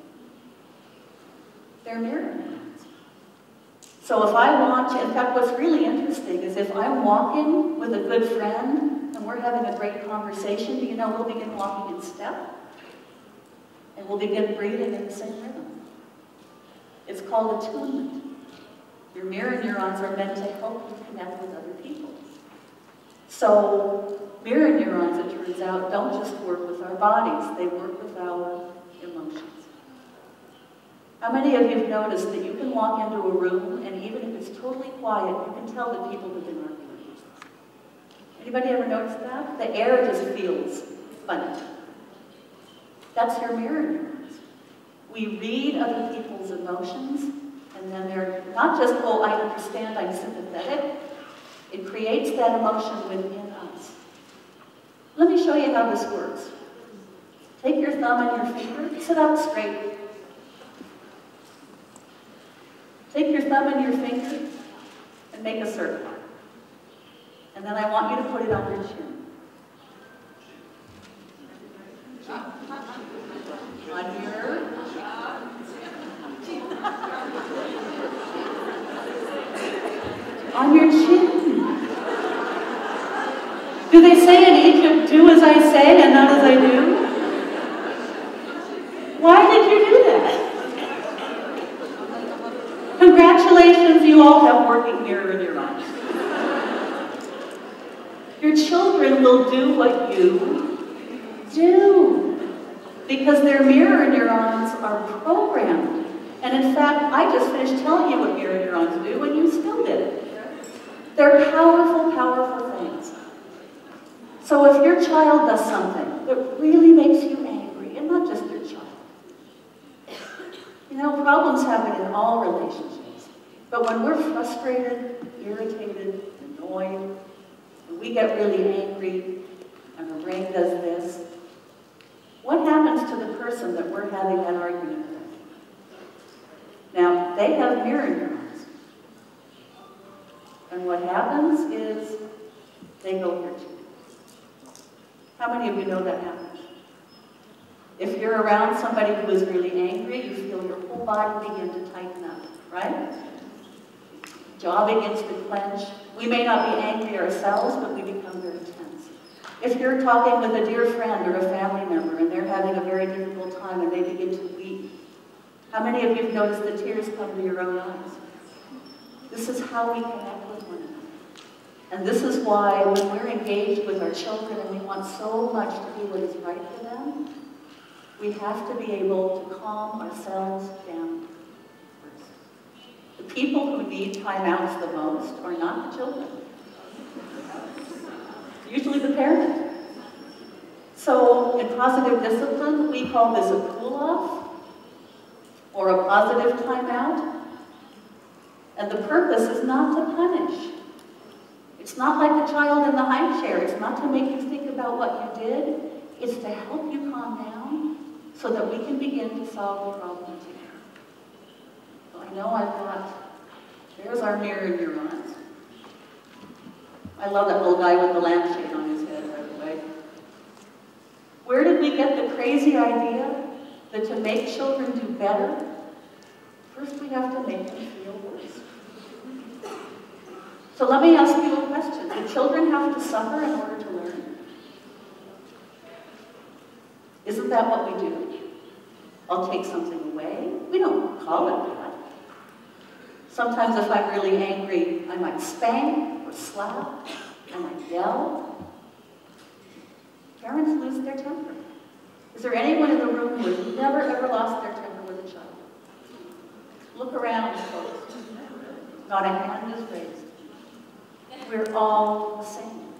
They're mirror neurons. So if I want to, in fact, what's really interesting is if I'm walking with a good friend and we're having a great conversation, do you know we'll begin walking in step? And we'll begin breathing in the same rhythm. It's called attunement. Your mirror neurons are meant to help you connect with other people. So mirror neurons, it turns out, don't just work with our bodies, they work with our emotions. How many of you have noticed that you can walk into a room and even if it's totally quiet, you can tell that people have been arguing? Anybody ever noticed that? The air just feels funny. That's your mirror neurons. We read other people's emotions, and then they're not just, oh, I understand, I'm sympathetic. It creates that emotion within us. Let me show you how this works. Take your thumb and your finger, sit up straight. Take your thumb and your finger and make a circle. And then I want you to put it on your chin. On your on your chin. Do they say in Egypt, do as I say and not as I do? Why did you do that? Congratulations, you all have working mirror neurons. Your children will do what you do because their mirror neurons are programmed. And in fact, I just finished telling you what mirror neurons do and you still did it. They're powerful, powerful things. So if your child does something that really makes you angry, and not just your child, you know, problems happen in all relationships. But when we're frustrated, irritated, annoyed, and we get really angry, and our brain does this, what happens to the person that we're having that argument with? Now, they have mirror neurons. And what happens is they go here too. How many of you know that happens? If you're around somebody who is really angry, you feel your whole body begin to tighten up, right? Jaw begins to clench. We may not be angry ourselves, but we become very tense. If you're talking with a dear friend or a family member and they're having a very difficult time and they begin to weep, how many of you have noticed the tears come to your own eyes? This is how we connect with one another. And this is why when we're engaged with our children and we want so much to be what is right for them, we have to be able to calm ourselves down first. The people who need timeouts the most are not the children. Usually the parent. So in positive discipline, we call this a cool-off or a positive timeout. And the purpose is not to punish. It's not like the child in the high chair. It's not to make you think about what you did. It's to help you calm down so that we can begin to solve the problem together. So I know I've got, there's our mirror neurons. I love that little guy with the lampshade on his head, by the way. Where did we get the crazy idea that to make children do better, first we have to make them feel worse? So let me ask you a question. Do children have to suffer in order to learn? Isn't that what we do? I'll take something away. We don't call it that. Sometimes if I'm really angry, I might spank or slap, I might yell. Parents lose their temper. Is there anyone in the room who has never ever lost their temper with a child? Look around, folks. Not a hand is raised. We're all the same.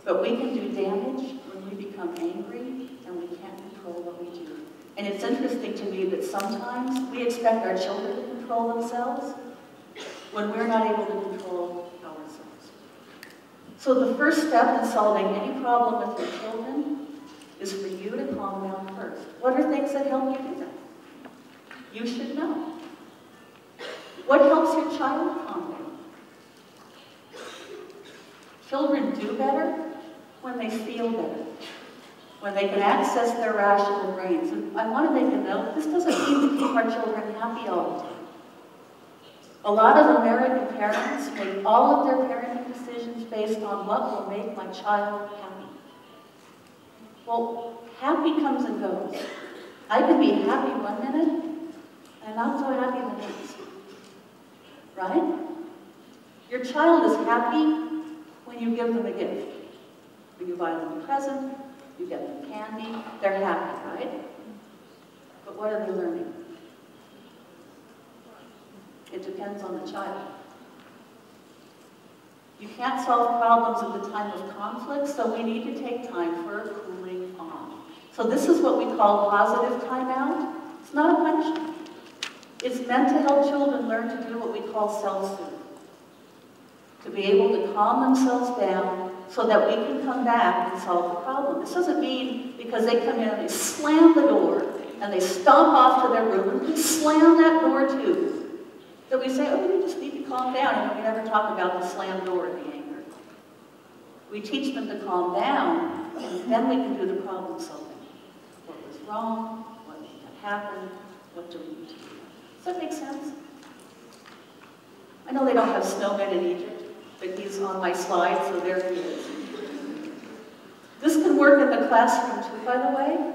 But we can do damage when we become angry and we can't control what we do. And it's interesting to me that sometimes we expect our children to control themselves when we're not able to control ourselves. So the first step in solving any problem with your children is for you to calm down first. What are things that help you do that? You should know. What helps your child calm down? Children do better when they feel better, when they can access their rational brains. And I want to make a note, this doesn't mean to keep our children happy all the time. A lot of American parents make all of their parenting decisions based on what will make my child happy. Well, happy comes and goes. I can be happy one minute and not so happy the next. Right? Your child is happy when you give them a gift. When you buy them a present, you get them candy, they're happy, right? But what are they learning? It depends on the child. You can't solve problems at the time of conflict, so we need to take time for cooling off. So this is what we call positive timeout. It's not a punishment. It's meant to help children learn to do what we call self-soothe. To be able to calm themselves down so that we can come back and solve the problem. This doesn't mean because they come in and they slam the door and they stomp off to their room and we slam that door too, that we say, oh, you just need to calm down, and we never talk about the slam door and the anger. We teach them to calm down, and then we can do the problem solving. What was wrong? What happened? What do we need to do? Does that make sense? I know they don't have snowmen in Egypt, but he's on my slide, so there he is. This can work in the classroom too, by the way.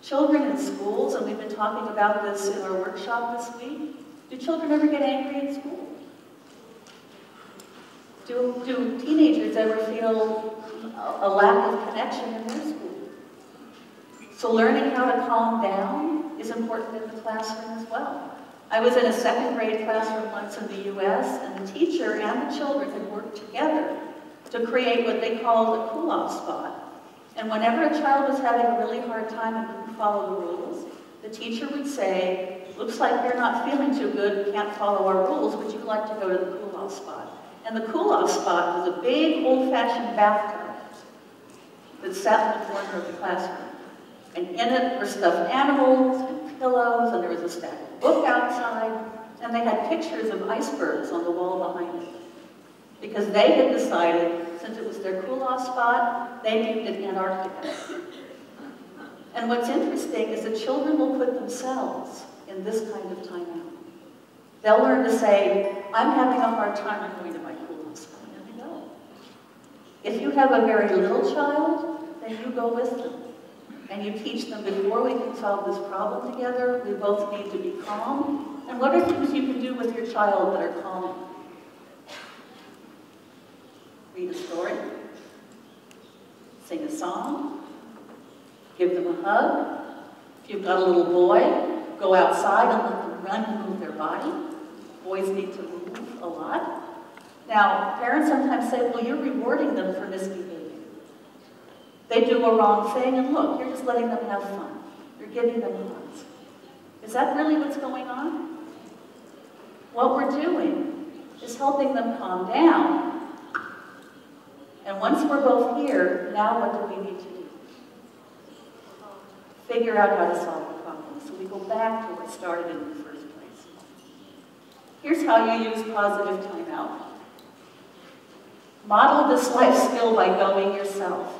Children in schools, and we've been talking about this in our workshop this week, do children ever get angry in school? Do teenagers ever feel a lack of connection in their school? So learning how to calm down is important in the classroom as well. I was in a second grade classroom once in the US, and the teacher and the children had worked together to create what they called a cool-off spot. And whenever a child was having a really hard time and couldn't follow the rules, the teacher would say, looks like you're not feeling too good, can't follow our rules, would you like to go to the cool-off spot? And the cool-off spot was a big old-fashioned bathtub that sat in the corner of the classroom. And in it were stuffed animals and pillows, and there was a stack of book outside, and they had pictures of icebergs on the wall behind it. Because they had decided, since it was their cool-off spot, they named it Antarctica. And what's interesting is that children will put themselves in this kind of timeout. They'll learn to say, I'm having a hard time going to my cool-off spot, and they go. If you have a very little child, then you go with them. And you teach them, before we can solve this problem together, we both need to be calm. And what are things you can do with your child that are calming? Read a story, sing a song, give them a hug. If you've got a little boy, go outside and let them run and move their body. Boys need to move a lot. Now, parents sometimes say, well, you're rewarding them for misbehaving. They do a wrong thing, and look, you're just letting them have fun. You're giving them hugs. Is that really what's going on? What we're doing is helping them calm down. And once we're both here, now what do we need to do? Figure out how to solve the problem. So we go back to what started in the first place. Here's how you use positive timeout. Model this life skill by going yourself.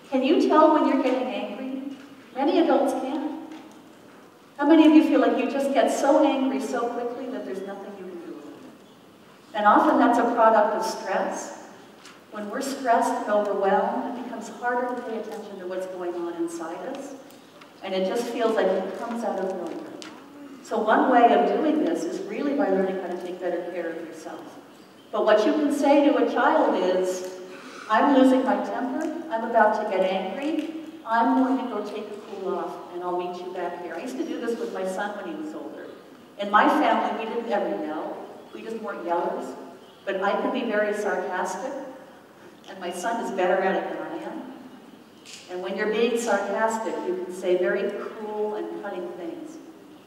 Can you tell when you're getting angry? Many adults can. How many of you feel like you just get so angry so quickly that there's nothing you can do? And often that's a product of stress. When we're stressed and overwhelmed, it becomes harder to pay attention to what's going on inside us. And it just feels like it comes out of nowhere. So one way of doing this is really by learning how to take better care of yourself. But what you can say to a child is, I'm losing my temper, I'm about to get angry, I'm going to go take a cool off, and I'll meet you back here. I used to do this with my son when he was older. In my family, we didn't ever yell. We just weren't yellers. But I could be very sarcastic, and my son is better at it than I am. And when you're being sarcastic, you can say very cruel and cutting things.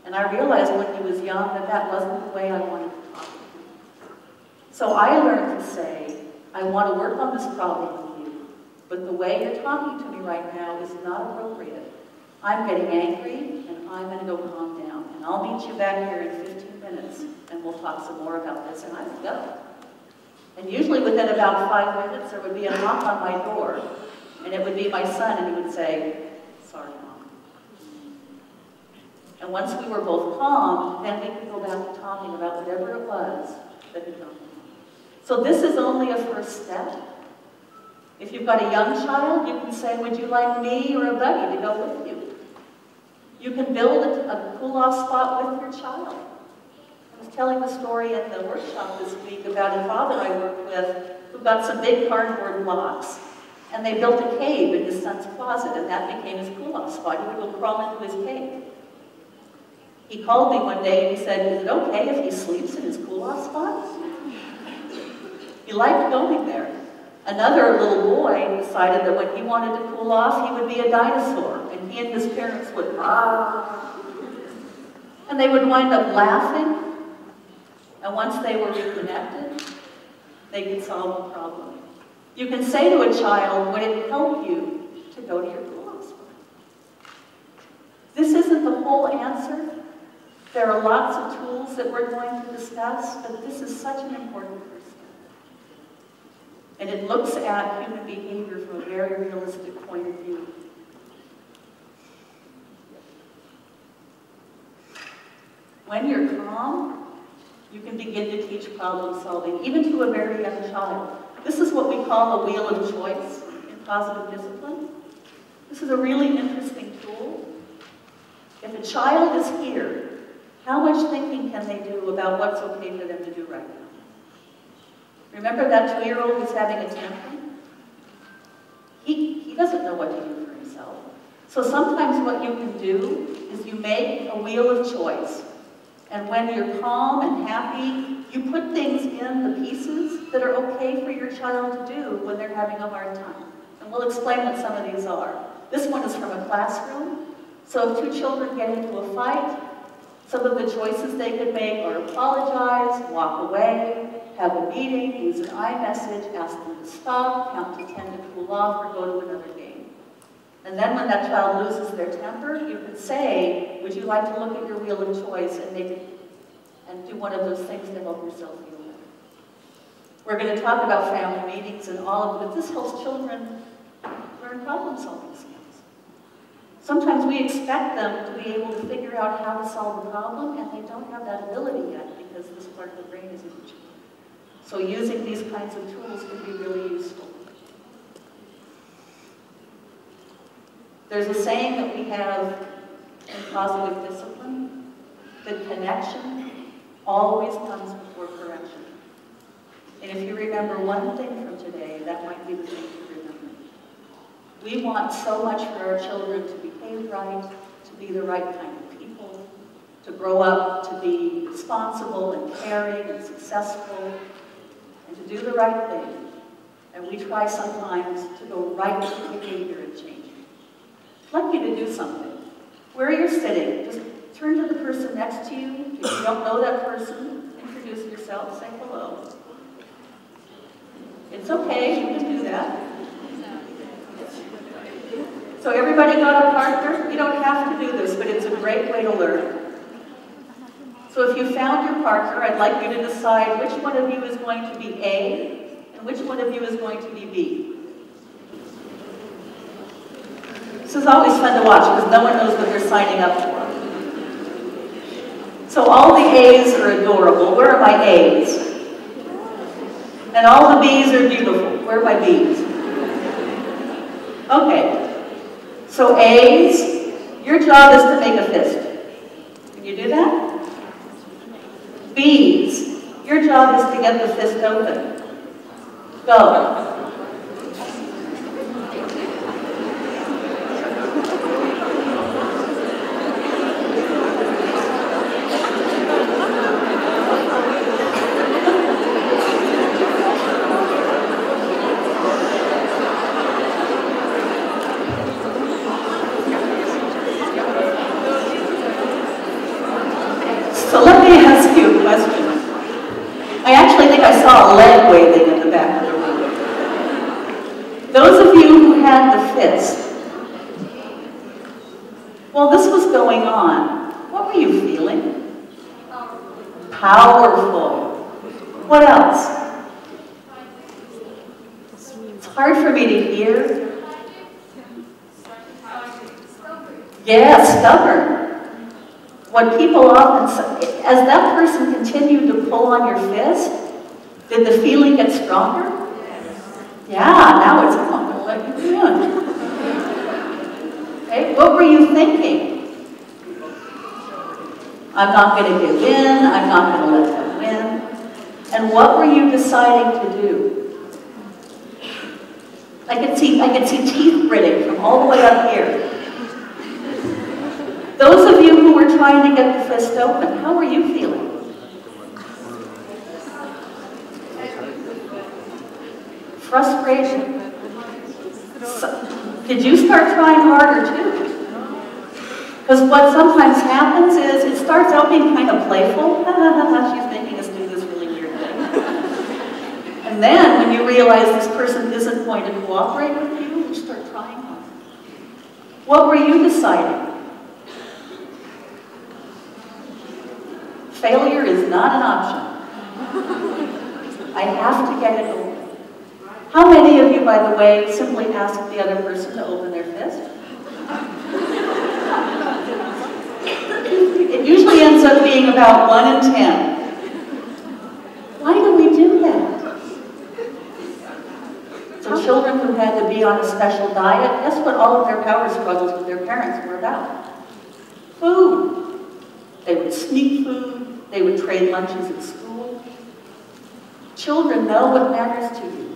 And I realized when he was young that that wasn't the way I wanted to talk to him. So I learned to say, I want to work on this problem with you, but the way you're talking to me right now is not appropriate. I'm getting angry, and I'm going to go calm down. And I'll meet you back here in 15 minutes, and we'll talk some more about this, and I would go. And usually within about 5 minutes, there would be a knock on my door, and it would be my son, and he would say, sorry, Mom. And once we were both calm, then we could go back to talking about whatever it was that had gone on. So this is only a first step. If you've got a young child, you can say, would you like me or a buddy to go with you? You can build a cool-off spot with your child. I was telling the story in the workshop this week about a father I worked with who got some big cardboard blocks, and they built a cave in his son's closet, and that became his cool-off spot. He would go crawl into his cave. He called me one day and he said, is it okay if he sleeps in his cool-off spot? He liked going there. Another little boy decided that when he wanted to cool off, he would be a dinosaur, and he and his parents would, and they would wind up laughing, and once they were reconnected, they could solve the problem. You can say to a child, would it help you to go to your cool-off spot? This isn't the whole answer. There are lots of tools that we're going to discuss, but this is such an important first step. And it looks at human behavior from a very realistic point of view. When you're calm, you can begin to teach problem solving, even to a very young child. This is what we call a wheel of choice in positive discipline. This is a really interesting tool. If a child is here, how much thinking can they do about what's okay for them to do right now? Remember that 2-year-old who's having a tantrum? He doesn't know what to do for himself. So sometimes what you can do is you make a wheel of choice. And when you're calm and happy, you put things in the pieces that are okay for your child to do when they're having a hard time. And we'll explain what some of these are. This one is from a classroom. So if 2 children get into a fight, some of the choices they could make are apologize, walk away, have a meeting, use an iMessage, ask them to stop, count to 10 to cool off, or go to another game. And then when that child loses their temper, you can say, would you like to look at your wheel of choice and make it, and do one of those things to help yourself feel better. We're going to talk about family meetings and all of it, but this helps children learn problem solving skills. Sometimes we expect them to be able to figure out how to solve a problem, and they don't have that ability yet because this part of the brain is immature. So using these kinds of tools can be really useful. There's a saying that we have in positive discipline, that connection always comes before correction. And if you remember one thing from today, that might be the thing to remember. We want so much for our children to behave right, to be the right kind of people, to grow up to be responsible and caring and successful, and to do the right thing. And we try sometimes to go right to behavior and change it. I'd like you to do something. Where you're sitting, just turn to the person next to you. If you don't know that person, introduce yourself, say hello. It's okay, you can do that. So everybody got a partner? You don't have to do this, but it's a great way to learn. So if you found your partner, I'd like you to decide which one of you is going to be A and which one of you is going to be B. This is always fun to watch because no one knows what they're signing up for. So all the A's are adorable. Where are my A's? And all the B's are beautiful. Where are my B's? Okay. So A's, your job is to make a fist. Can you do that? B's, your job is to get the fist open. Go. So let me ask you a question. I actually think I saw a leg waving in the back of the room. Those of you who had the fist, while this was going on, what were you feeling? Powerful. What else? It's hard for me to hear. Yeah, stubborn. What people often say, as that person continued to pull on your fist, did the feeling get stronger? Yeah, now it's, I'm going to let you in. Okay, what were you thinking? I'm not going to give in, I'm not going to let them win. And what were you deciding to do? I could see teeth gritting from all the way up here. Those of you who were trying to get the fist open, how were you feeling? Frustration. So, did you start trying harder too? Because what sometimes happens is it starts out being kind of playful. She's making us do this really weird thing. And then when you realize this person isn't going to cooperate with you, you start trying harder. What were you deciding? Failure is not an option. I have to get it open. How many of you, by the way, simply ask the other person to open their fist? It usually ends up being about 1 in 10. Why do we do that? So children who had to be on a special diet, guess what all of their power struggles with their parents were about? Food. They would sneak food. They would trade lunches at school. Children know what matters to you.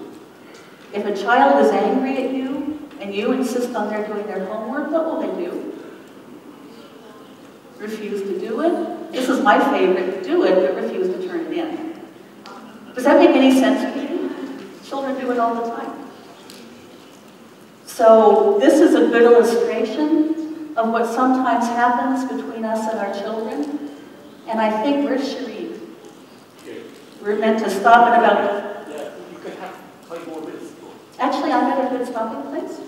If a child is angry at you and you insist on their doing their homework, what will they do? Refuse to do it? This is my favorite, do it, but refuse to turn it in. Does that make any sense to you? Children do it all the time. So this is a good illustration of what sometimes happens between us and our children. And I think, where's Shireen? We're meant to stop at about... Yeah, you could have 5 more minutes. Actually, I'm at a good stopping place.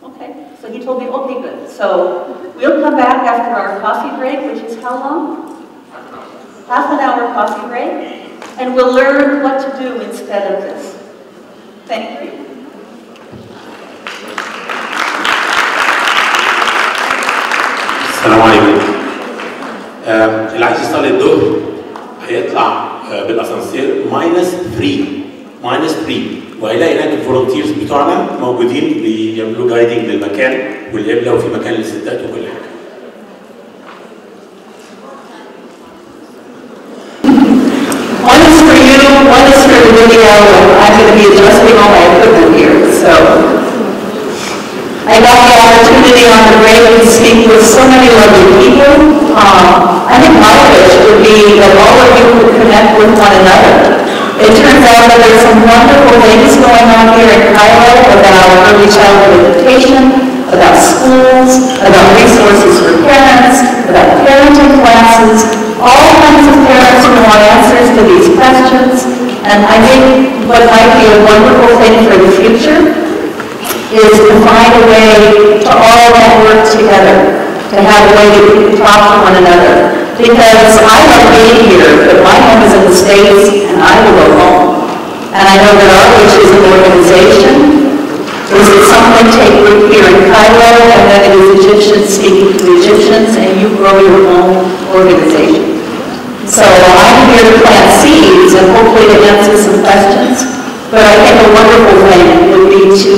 Okay, so he told me, okay, good. So we'll come back after our coffee break, which is how long? Half an hour coffee break. And we'll learn what to do instead of this. Thank you. السلام عليكم. اللي عايز يصلي الظهر هيطلع بالاسانسير -3 وهيلاقي هناك الفولunteers بتوعنا موجودين بيعملوا جايدنج للمكان والقبله وفي مكان للستات وكل حاجه. One is for you, one is for the video, and I'm going to be adjusting all my equipment here. So I got the opportunity on the break to speak with so many lovely people. I think my wish would be that all of you would connect with one another. It turns out that there's some wonderful things going going on here in Cairo about early childhood education, about schools, about resources for parents, about parenting classes, all kinds of parents who want answers to these questions. And I think what might be a wonderful thing for the future is to find a way to all network together, to have a way that we can talk to one another. Because I love being here, but my home is in the States, and I will go home. And I know that our wish as an organization is that someone take root here in Cairo, and then it is Egyptians speaking to Egyptians, and you grow your own organization. So I'm here to plant seeds and hopefully to answer some questions. But I think a wonderful thing would be to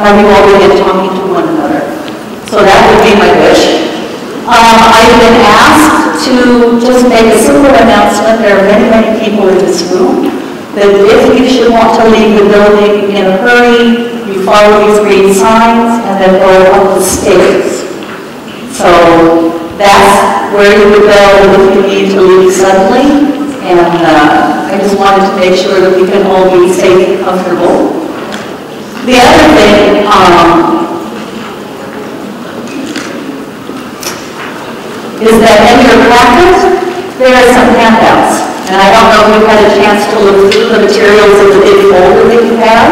have you all begin talking to one another. So that would be my wish. I've been asked to just make a simple announcement. There are many, many people in this room that if you should want to leave the building in a hurry, you follow these green signs and then go up the stairs. So that's where you would go if you need to leave suddenly. And I just wanted to make sure that we can all be safe and comfortable. The other thing, is that in your packet, there are some handouts. And I don't know if you've had a chance to look through the materials of the big folder that you have,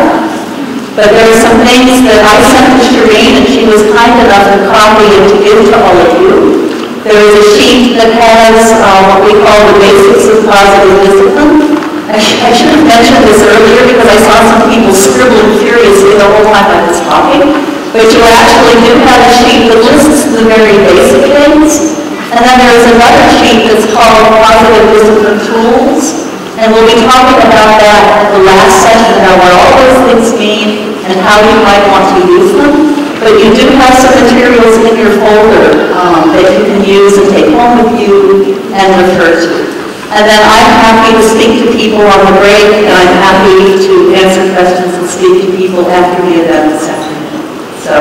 but there are some things that I sent to Shireen, and she was kind enough to copy and to give to all of you. There is a sheet that has what we call the basics of positive discipline. I should have mentioned this earlier because I saw some people scribbling furiously the whole time I was talking, but you actually do have a sheet that lists the very basic things. And then there's another sheet that's called Positive Discipline Tools, and we'll be talking about that at the last session, about what all those things mean and how you might want to use them. But you do have some materials in your folder that you can use and take home with you and refer to. And then I'm happy to speak to people on the break, and I'm happy to answer questions and speak to people after the event this afternoon. So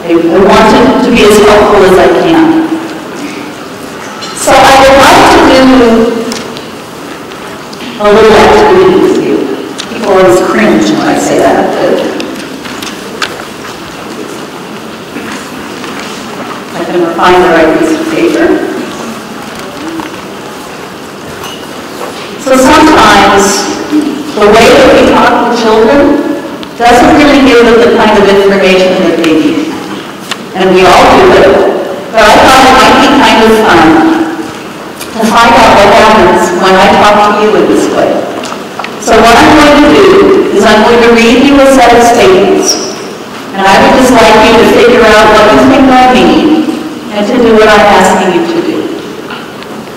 I want to be as helpful as I can. So I would like to do a little activity with you. People always cringe when I say that. I can find the right piece of paper. So sometimes the way that we talk to children doesn't really give them the kind of information that they need. And we all do it, but I thought it might be kind of fun to find out what happens when I talk to you in this way. So what I'm going to do is I'm going to read you a set of statements, and I would just like you to figure out what you think I mean and to do what I'm asking you to do.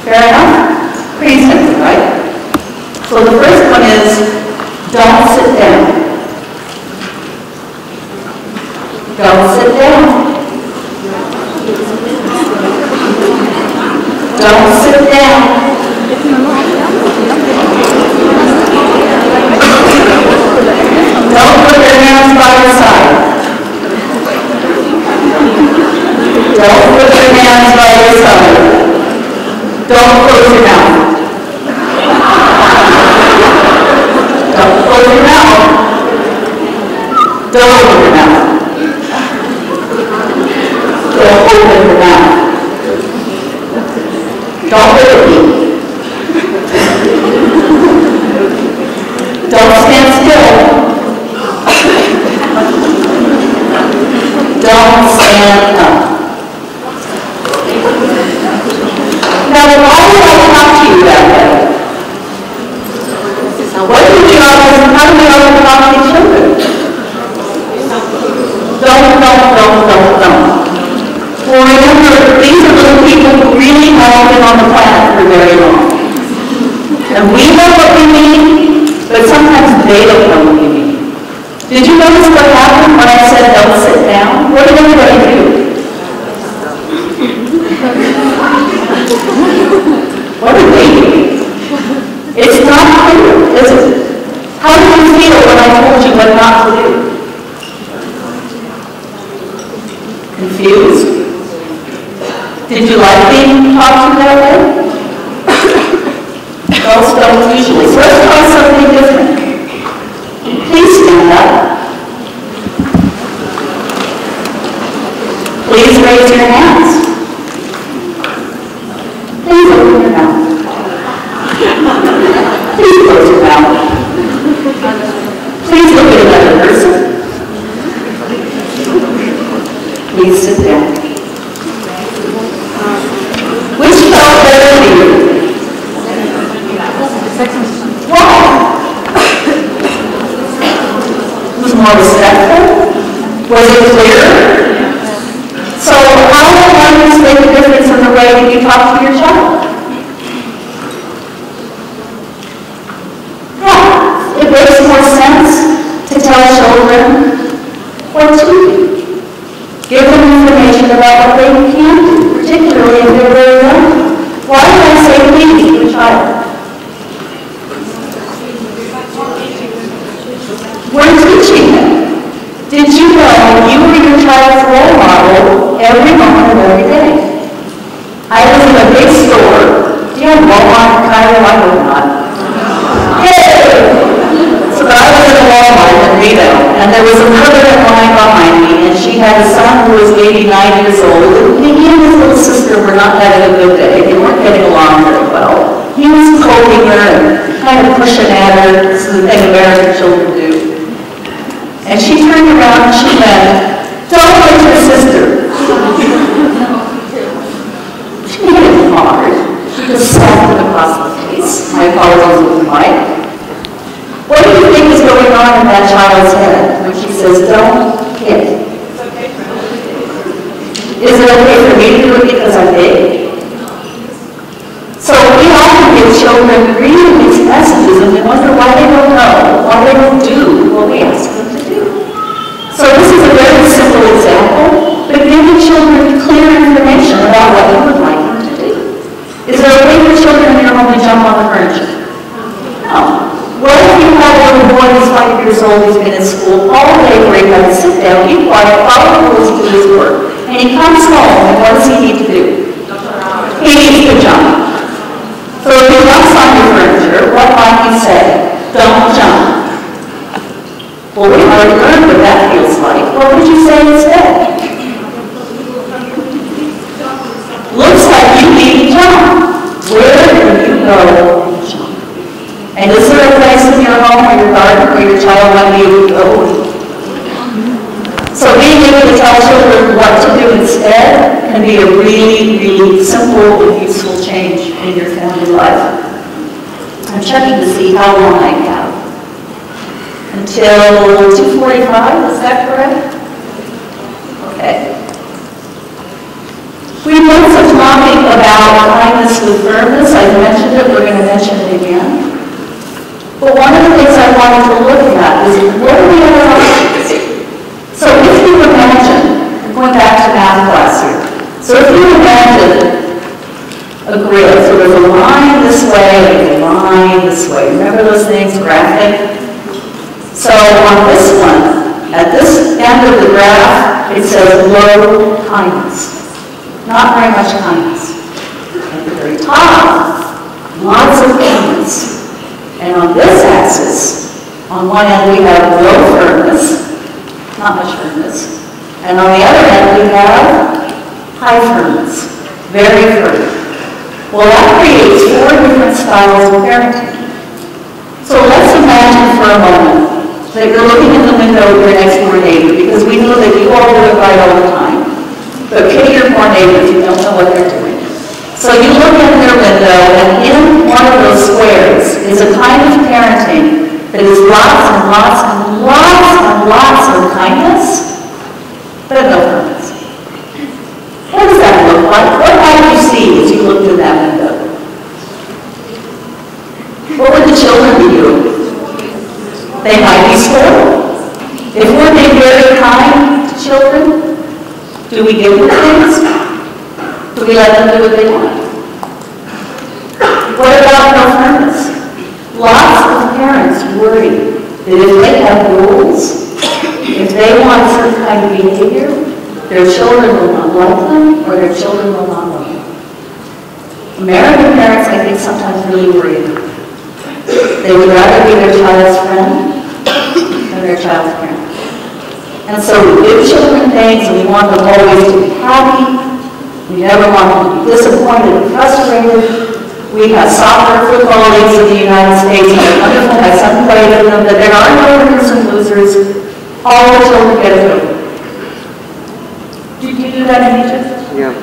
Fair enough? Pretty simple, right? So the first one is, don't sit down. Don't sit down. Don't sit down. Don't put your hands by your side. Don't put your hands by your side. Don't close your mouth. Don't close your mouth. Don't open your mouth. Don't open your mouth. Don't look at me. Don't stand still. Don't stand up. Now, why would I talk to you that way? Now, what do we always, how do we always talk to children? Don't. Well, remember, these are little people who really haven't been on the planet for very long. And we know what we mean, but sometimes they don't know what we mean. Did you notice what happened when I said don't sit down? What did everybody do? What did they do? It's not clear, is it? How did you feel when I told you what not to do? Confused? Did you like being talked to that way? Adults don't usually. So let's try something different. raise your hands. Please open your mouth. Please close your mouth. Please look at another person. Please sit down. Which felt better to you? Why? Was more respectful? Was it clearer? So how will language make a difference in the way that you talk to your child? Yeah, it makes more sense to tell children what to do. Give them information about what they can do, particularly if they're very young. Why do I say please to the child? We're teaching them. Did you know you were your child's role model every moment of every day? I was in a big store. Do you have Walmart in Cairo? I hope not. Yay! So I was in a Walmart in Reno, and there was a mother in line behind me, and she had a son who was maybe 9 years old. He and his little sister were not having a good day. They weren't getting along very well. He was poking her and kind of pushing at her. This is the thing American children do. And she turned around and she went, "Don't hit your sister." She made it hard. She just slapped him across the face. My apologies with the mic. What do you think is going on in that child's head when she says, "Don't hit"? Is it okay for me to do it because I'm big? So we often give children really mixed messages and we wonder why they don't know, why they don't do what we ask them to do. So this is a very simple example, but giving children clear information about what you would like them to do. Is it okay for children in your home to jump on the furniture? No. What if you have a little boy who's 5 years old, he's been in school all day, where he has to sit down, be quiet, follow the rules, do his work, and he comes home, and what does he need to do? He needs to jump. So if he jumps on your furniture, what might you say? Don't jump. Well, we've already learned what that feels like. What would you say instead? Looks like you need to jump. Where do you go and jump? And is there a place in your home or your garden where your child might be able to go? So being able to tell children what to do instead can be a really, really simple and useful change in your family life. I'm checking to see how long I have. Until 2:45, is that correct? Okay. We've done some talking about kindness with firmness. I've mentioned it, we're going to mention it again. But one of the things I wanted to look at is what are the other options? So if you imagine, I'm going back to math class here. So if you imagine a grid, so there's a line this way and a line this way. Remember those things, graphic? So on this one, at this end of the graph, it says low kindness. Not very much kindness. At the very top, lots of kindness. And on this axis, on one end we have low firmness, not much firmness. And on the other end we have high firmness, very firm. Well, that creates 4 different styles of parenting. So let's imagine for a moment that you're looking in the window of your next door neighbor, because we know that you all do it right all the time. But pity your poor neighbor if you don't know what they're doing. So you look in their window, and in one of those squares is a kind of parenting that is lots and lots and lots and lots of kindness, but no firmness. What does that look like? What might you see as you looked in that window? What would the children be doing? They might be spoiled. If we're being very kind to children, do we give them things? Do we let them do what they want? What about no firmness? Lots of parents worry that if they have rules, if they want a certain kind of behavior, their children will not like them or their children will not love them. American parents, I think, sometimes really worry about that. They would rather be their child's friend than their child's parent. And so we give children things and we want them always to be happy. We never want them to be disappointed and frustrated. We have soccer, football leagues in the United States, and they're wonderful. My son played in them, but there are no winners and losers. All the children get a vote. Did you do that in Egypt? Yeah.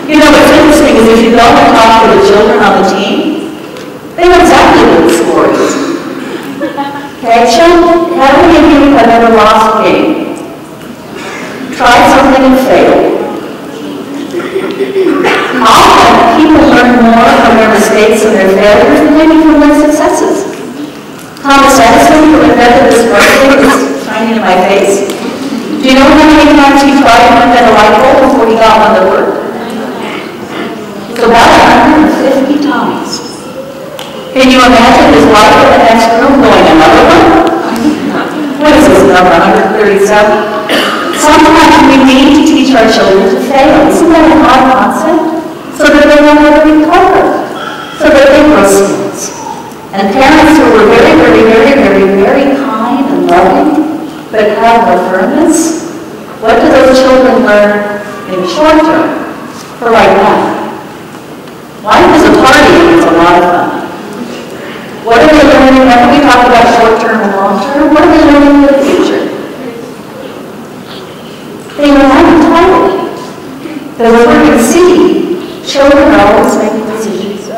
You know, what's interesting is if you go and talk to the children on the team, they know exactly what the score is. Okay, children, how many of you have ever lost a game? Tried something and failed? Often, people learn more from their mistakes and their failures than maybe from their successes. Thomas Edison, who invented this birthday, is shining in my face. Do you know how many times he tried to invent a light bulb before he got one that worked? It's about 150 times. Can you imagine his wife in the next room going, another one? What is this number, 137? Sometimes we need to teach our children to fail. Isn't that an odd concept? So that they know how to recover, so that they grow skills. And parents who were very, very, very, very, very kind and loving, but have no firmness, what do those children learn in the short term? For like that. Life is a party and it's a lot of fun. What are they learning? When we talk about short term and long term, what are they learning in the future? They are not entitled. Because we're going to see, children are always making decisions.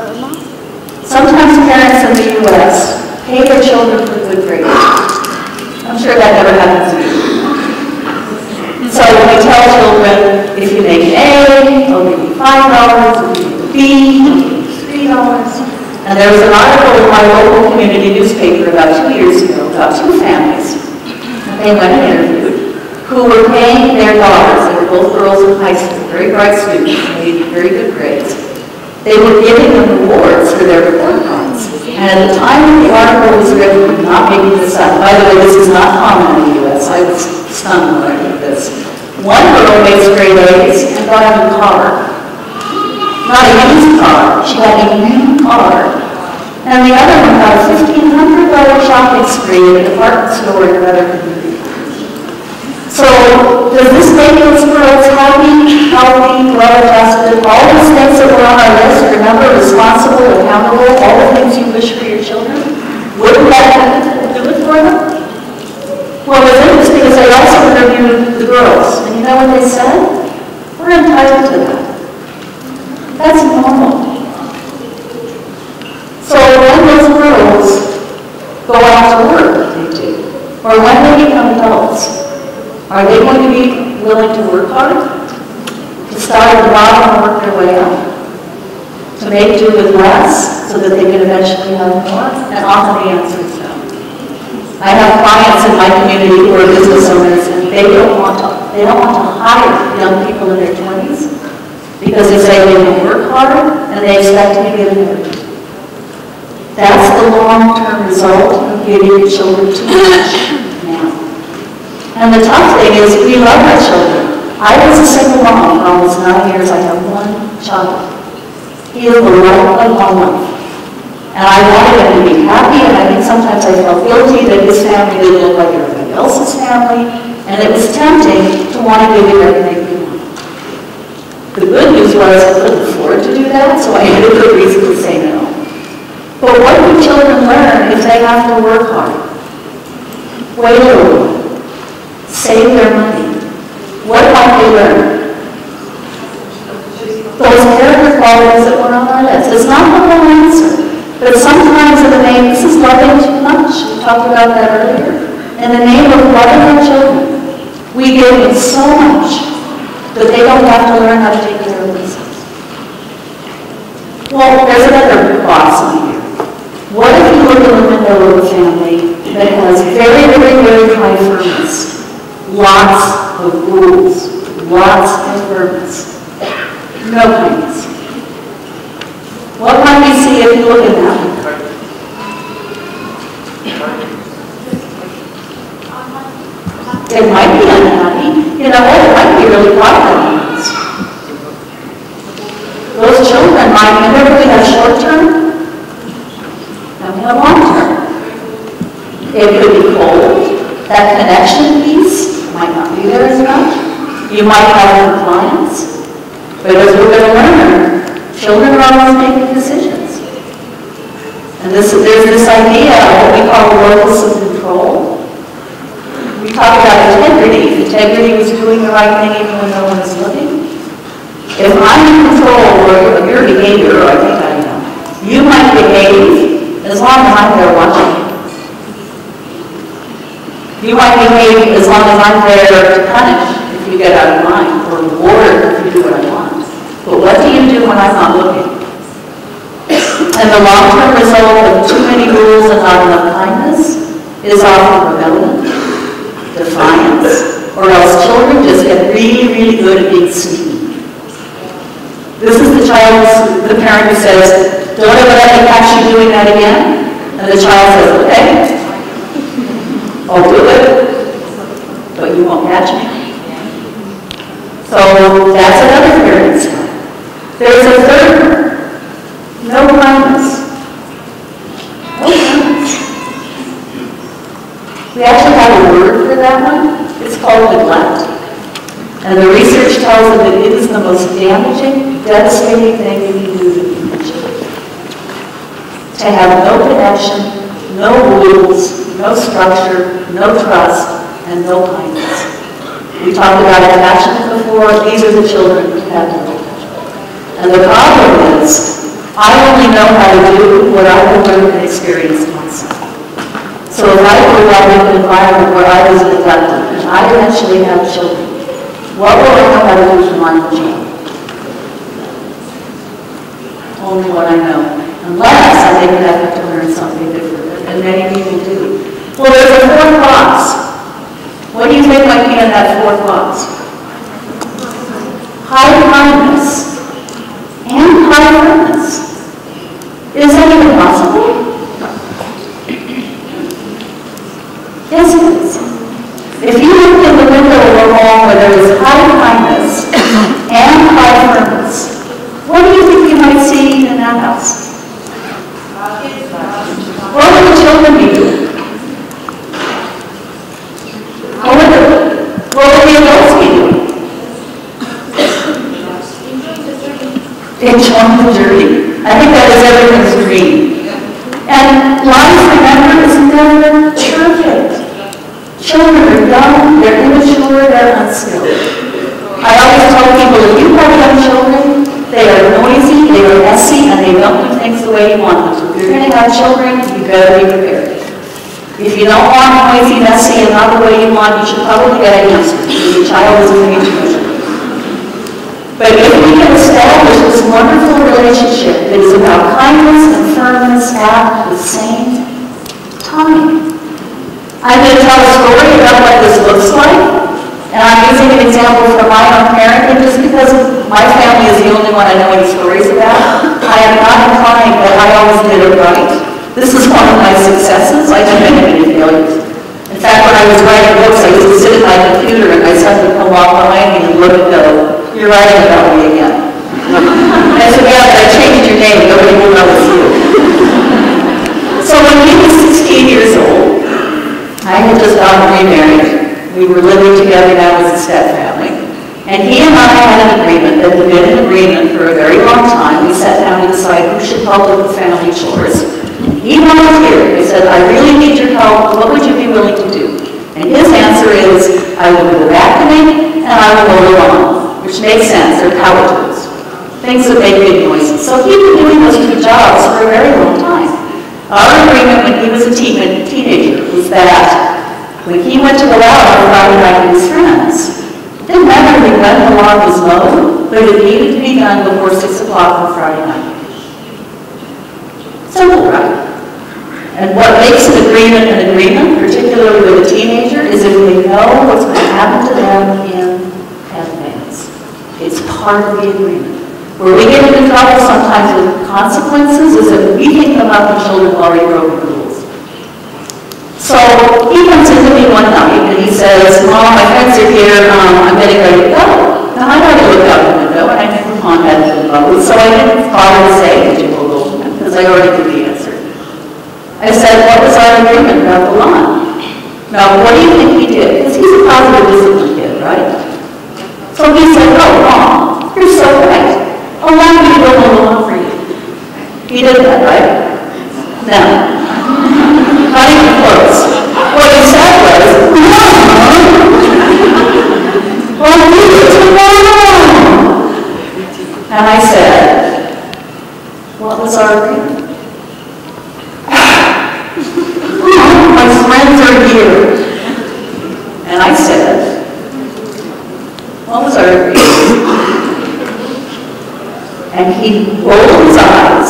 Sometimes parents in the U.S. pay their children for good grades. I'm sure that never happens to me. So when we tell children, if you make an A, I'll give you $5, if you make a B, I'll give you $3. And there was an article in my local community newspaper about 2 years ago about two families. They went and interviewed who were paying their daughters. They were both girls in high school, very bright students, made very good grades. They were giving them rewards for their report cards. And at the time that the article was written, I'm not making this up. By the way, this is not common in the U.S. I was stunned when I heard this. One girl made straight A's and got a new car. Not a used car. She had a new car. And the other one got a $1,500 shopping spree at a department store in another community. So, does this make those girls happy, healthy, well-adjusted, all these things that were on our list, remember, responsible, accountable, all the things you wish for your children? Wouldn't that do it for them? Well, it was interesting because I also interviewed the girls, and you know what they said? We're entitled to that. That's normal. So when those girls go out to work, they do, or when they become adults, are they going to be willing to work hard? To start at the bottom and work their way up? To make do with less so that they can eventually have more? And often the answer is no. I have clients in my community who are business owners and they don't want to hire young people in their 20s because they say they will work hard and they expect to be given everything. That's the long-term result of giving your children too much now. And the tough thing is, we love our children. I was a single mom for almost 9 years. I have one child. He is the light of my life. And I wanted him to be happy, and I think sometimes I felt guilty that his family didn't look like everybody else's family, and it was tempting to want to give him everything we wanted. The good news was I couldn't afford to do that, so I had a good reason to say no. But what do children learn if they have to work hard? Wait a little. Save their money. What might they learn? Those character qualities that were on our list. It's not the whole answer, but sometimes in the name, this is loving too much. We talked about that earlier. In the name of loving our children, we give them so much that they don't have to learn how to take care of themselves. Well, there's another box on here. What if you look in the window of a family that has very, very, very high firmness? Lots of rules, lots of firmness, no kindness. What might we see if you look at that? It might be unhappy. You know what? It might be really quiet on us. Those children might never really have short term, and we have long term. It could be cold. That connection piece might not be there as much. You might have compliance, but as we're going to learn, children are always making decisions. And there's this idea of what we call locus of control. We talk about integrity. Integrity was doing the right thing even when no one is looking. If I'm in control of your behavior, or I think I know, you might behave as long as I'm there watching you. You might behave as long as I'm there to punish if you get out of line, or reward if you do what I want. But what do you do when I'm not looking? And the long-term result of too many rules and not enough kindness is often rebellion, defiance, or else children just get really, really good at being sneaky. This is the parent who says, don't ever let me catch you doing that again. And the child says, okay, I'll do it, but you won't catch me. So that's another parenting style. There's a third one, no kindness. No kindness. We actually have a word for that one. It's called neglect. And the research tells us that it is the most damaging, devastating thing you can do to human children. To have no connection, no rules, no structure, no trust, and no kindness. We talked about attachment before. These are the children who have no attachment. And the problem is, I only know how to do what I've learned and experienced myself. So if I grew up in an environment where I was neglected, and I eventually have children, what will I know how to do for my child? Only what I know. Unless I make an effort to learn something different, and many people do. Well, there's a fourth box. What do you think might be in that fourth box? High kindness and high firmness. Is that even possible? Yes, it is. If you looked in the window of a home where there was high kindness and high firmness, what do you think you might see in that house? What would the children be doing? What would the adults be doing? Enjoying the journey. I think that is everyone's dream. And life, remember, is never perfect. Children are young, they're immature, they're unskilled. I always tell people, if you have young children, they are noisy, they are messy, and they don't do things the way you want them to. If you're going to have children, you better be prepared. If you don't want noisy, messy, and not the way you want, you should probably get a youngster, because your child is going to be too. But if we can establish this wonderful relationship that is about kindness and firmness at the same time. I'm going to tell a story about what this looks like, and I'm using an example from my own parenting just because my family is the only one I know any stories about. I am not implying that I always did it right. This is one of my successes. I didn't have any failures. In fact, when I was writing books, I used to sit at my computer and my son would come walk behind me and look and go, "You're writing about me again." And I said, "Yeah, but I changed your name. Nobody will know it's you." So when he was 16 years old, I had just gotten remarried. We were living together now as a step family. And he and I had an agreement that had been an agreement for a very long time. We sat down to decide who should help with the family chores. He volunteered. He said, "I really need your help. What would you be willing to do?" And his answer is, "I will do the vacuuming and I will mow the lawn," which makes sense. They're power tools. Things that make big noises. So he'd been doing those two jobs for a very long time. Our agreement when he was a teenager was that when he went to go out on Friday night with his friends, it didn't matter when the lawn was mowed, but it needed to be done before 6 o'clock on Friday night. Simple, right? And what makes an agreement, particularly with a teenager, is if they know what's going to happen to them in advance. It's part of the agreement. Where we get into trouble sometimes with consequences is if we think about the children who already broken the rules. So he comes into me one night and he says, "Mom, my friends are here, I'm getting ready to go." Now I already looked out the window and I knew Mom hadn't been mowed, so I didn't bother to say, "Did you mow the lawn?" because I already knew the answer. I said, "What was our agreement about the lawn?" Now, what do you think he did? Because he's a positive discipline kid, right? So he said, oh, Mom, you're so right. Allow me to build a lawn for you. He did that, right? Now, not even close. What he said was, well, do it tomorrow. And I said, what was our agreement? My friends are here. And I said, what was our agreement? And he rolled his eyes.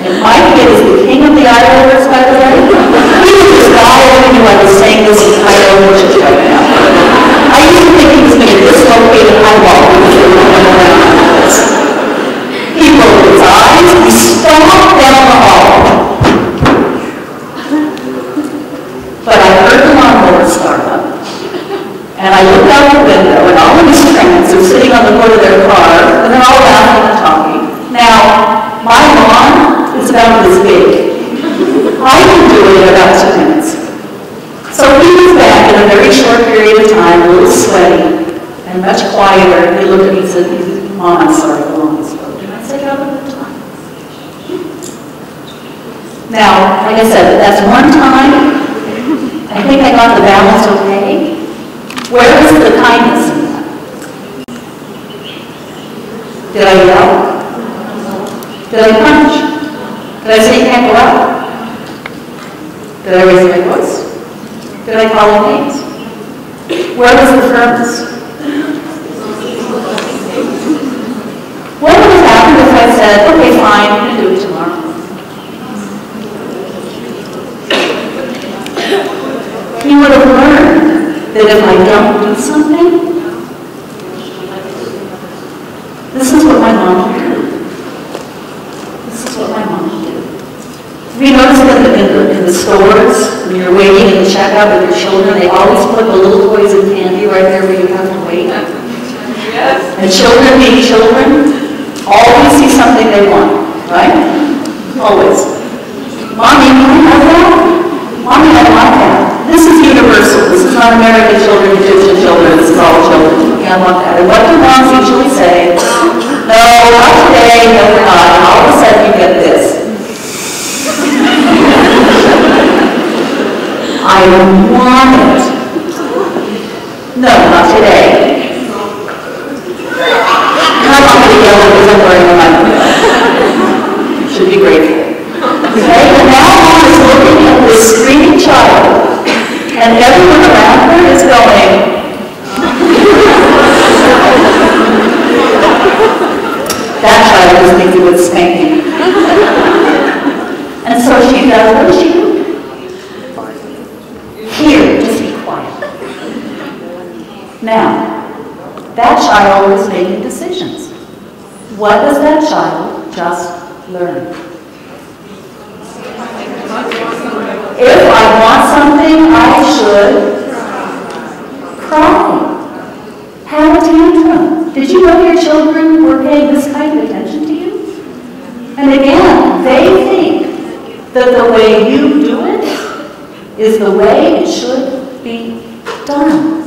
And my kid is the king of the eye rollers, by the way. He was just following you. I was saying this entire worship right now. I used to think he was going to dislocate an eyeball. He rolled his eyes. He stomped down the hall. But I heard the lawnmower start up. And I looked out the window, and all of his friends are sitting on the hood of their car, and they're all laughing and talking. Now, my lawn is about this big. I can do it in about 2 minutes. So he was back in a very short period of time, a little sweaty, and much quieter, and he looked at me and said, Mom, I'm sorry, the lawn is broken. I said, have a good time. Now, like I said, that's one time. I think I got the balance okay. Where is the kindness in that? Did I yell? Did I punch? Did I say you can't go out? Did I raise my voice? Did I call him names? Where was the firmness? What would have happened if I said, okay, fine, I'm going to do it tomorrow? He would have learned that if I don't do something, this is what my mom would do. This is what my mom would do. Have you noticed in the stores, when you're waiting in the checkout with your children, they always put the little toys and candy right there where you have to wait? Yes. And children being children, always see something they want, right? Always. Mommy, can I have that? Mommy, I want that. This is universal. This is not American children, Egyptian children. This is all children. Yeah, I want that. And what do moms usually say? No, not today. No, we're not. And all of a sudden you get this. I want it. No, not today. I'm not going to yell because I'm wearing a microphone. You should be grateful. Okay? And now mom is looking at this screaming child. And everyone around her is going, that child is thinking with spanking. And so she does, what does she do? Here, just be quiet. Now, that child is making decisions. What does that child just learn? If I want something, I should cry. Have a tantrum. Did you know your children were paying this kind of attention to you? And again, they think that the way you do it is the way it should be done.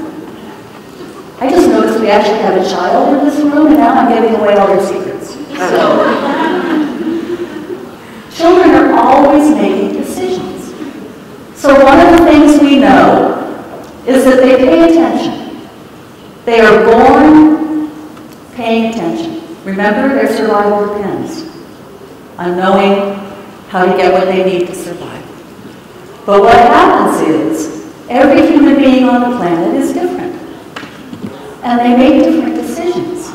I just noticed we actually have a child in this room, and now I'm giving away all their secrets. So, children are always making decisions. So one of the things we know is that they pay attention. They are born paying attention. Remember, their survival depends on knowing how to get what they need to survive. But what happens is, every human being on the planet is different. And they make different decisions.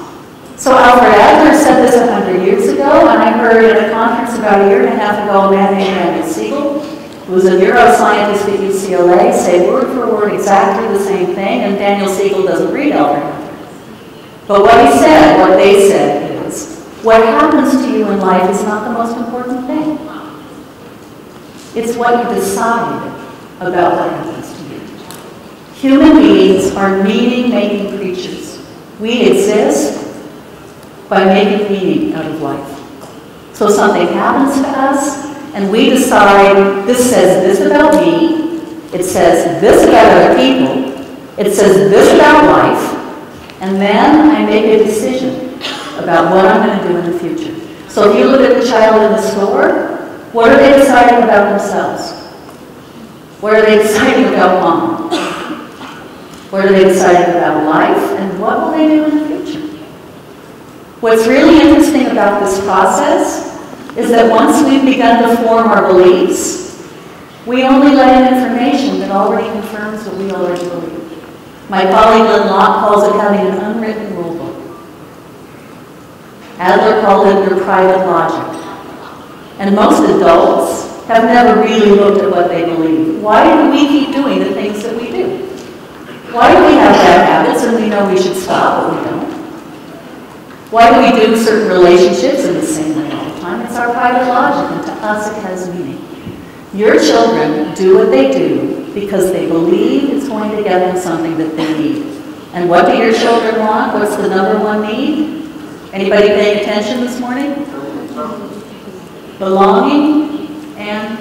So Alfred Adler said this 100 years ago, and I heard at a conference about a year and a half ago a man named Daniel Siegel, who was a neuroscientist at UCLA, say word for word exactly the same thing, and Daniel Siegel doesn't read Alfred Adler. But what he said, what they said is, what happens to you in life is not the most important thing. It's what you decide about what happens to you. Human beings are meaning-making creatures. We exist by making meaning out of life. So something happens to us, and we decide, this says this about me, It says this about other people. It says this about life. And then I make a decision about what I'm going to do in the future. So if you look at the child in the store, what are they deciding about themselves? What are they deciding about mom? What are they deciding about life? And what will they do in the future? What's really interesting about this process is that once we've begun to form our beliefs, we only let in information that already confirms what we already believe. My colleague Lynn Locke calls it having an unwritten rule book. Adler called it your private logic. And most adults have never really looked at what they believe. Why do we keep doing the things that we do? Why do we have bad habits and we know we should stop, but we don't? Why do we do certain relationships in the same way all the time? It's our private logic, and to us it has meaning. Your children do what they do because they believe it's going to get them something that they need. And what do your children want? What's the number one need? Anybody paying attention this morning? Belonging and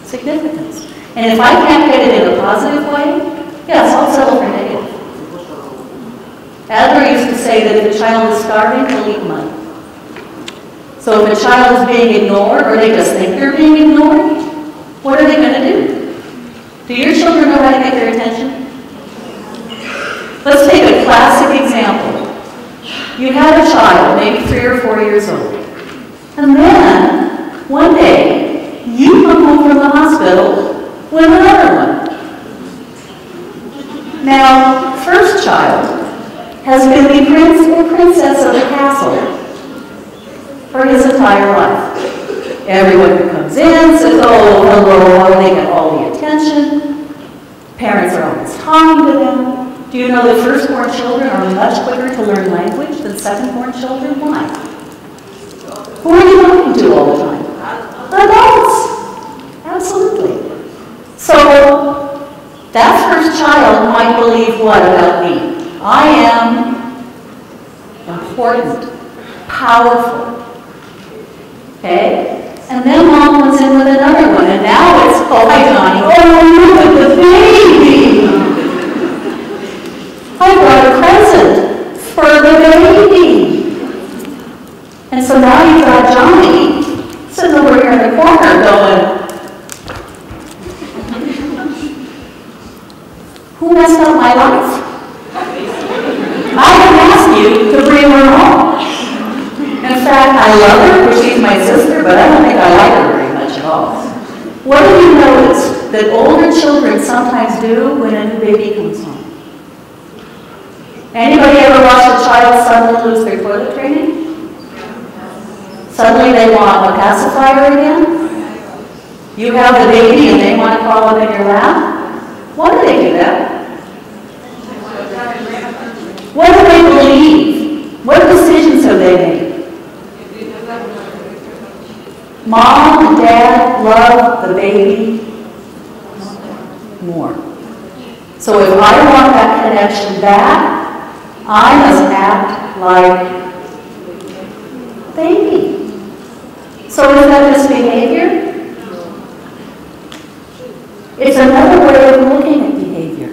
significance. And if I can't get it in a positive way, yes, I'll settle for negative. Adler used to say that if a child is starving, he'll eat mud. So if a child is being ignored, or they just think they're being ignored, what are they going to do? Do your children know how to get their attention? Let's take a classic example. You have a child, maybe 3 or 4 years old, and then one day you come home from the hospital with another one. Now, first child has been the prince or princess of the castle for his entire life. Everyone who comes in says, oh, hello, they get all the attention. Parents are always talking to them. Do you know that firstborn children are much quicker to learn language than secondborn children? Why? Who are you talking to all the time? Adults. Absolutely. So that first child might believe what about me? I am important, powerful. Okay? And then mom comes in with another one, and now it's, oh, hi, Johnny. Oh, look at the baby. I brought a present for the baby. And so now you've got Johnny sitting over here in the corner going, who messed up my life? I didn't ask you to bring her home. In fact, I love her because she's my sister, but I don't think I like her very much at all. What do you notice that older children sometimes do when a new baby comes home? Anybody ever watch a child suddenly lose their toilet training? Suddenly they want a pacifier again? You have the baby and they want to crawl up in your lap? Why do they do that? What do they believe? What decisions have they made? Mom and dad love the baby more. So if I want that connection back, I must act like baby. So is that misbehavior? It's another way of looking at behavior.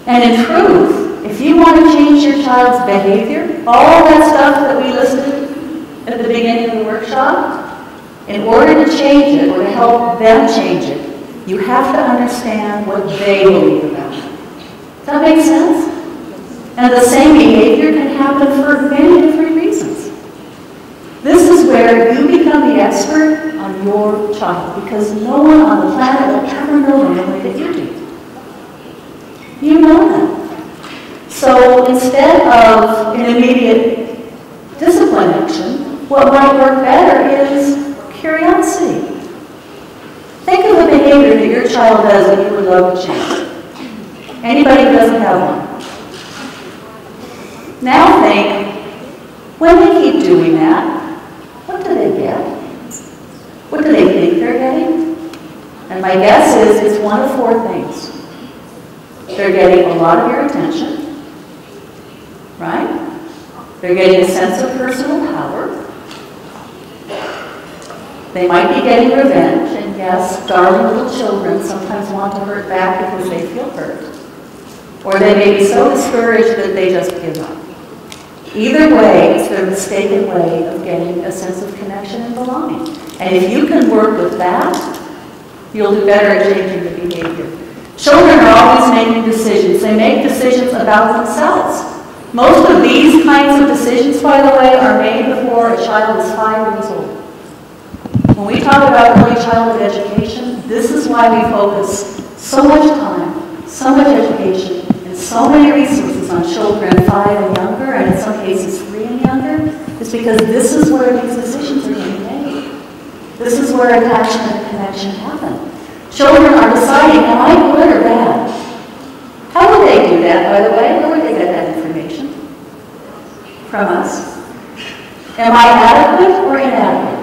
And in truth, if you want to change your child's behavior, all that stuff that we listed at the beginning of the workshop, in order to change it or to help them change it, you have to understand what they believe about it. Does that make sense? And the same behavior can happen for many different reasons. This is where you become the expert on your child, because no one on the planet will ever know them the way that you do. You know them. So instead of an immediate discipline action, what might work better is curiosity. Think of the behavior that your child does that you would love to change. Anybody who doesn't have one? Now think, when they keep doing that, what do they get? What do they think they're getting? And my guess is it's one of 4 things. They're getting a lot of your attention, right? They're getting a sense of personal power. They might be getting revenge, and yes, darling little children sometimes want to hurt back because they feel hurt. Or they may be so discouraged that they just give up. Either way, it's their mistaken way of getting a sense of connection and belonging. And if you can work with that, you'll do better at changing the behavior. Children are always making decisions. They make decisions about themselves. Most of these kinds of decisions, by the way, are made before a child is 5 years old. When we talk about early childhood education, this is why we focus so much time, so much education, and so many resources on children 5 and younger, and in some cases 3 and younger, is because this is where these decisions are being made. This is where attachment and connection happen. Children are deciding, am I good or bad? How would they do that, by the way? Where would they get that information? From us. Am I adequate or inadequate?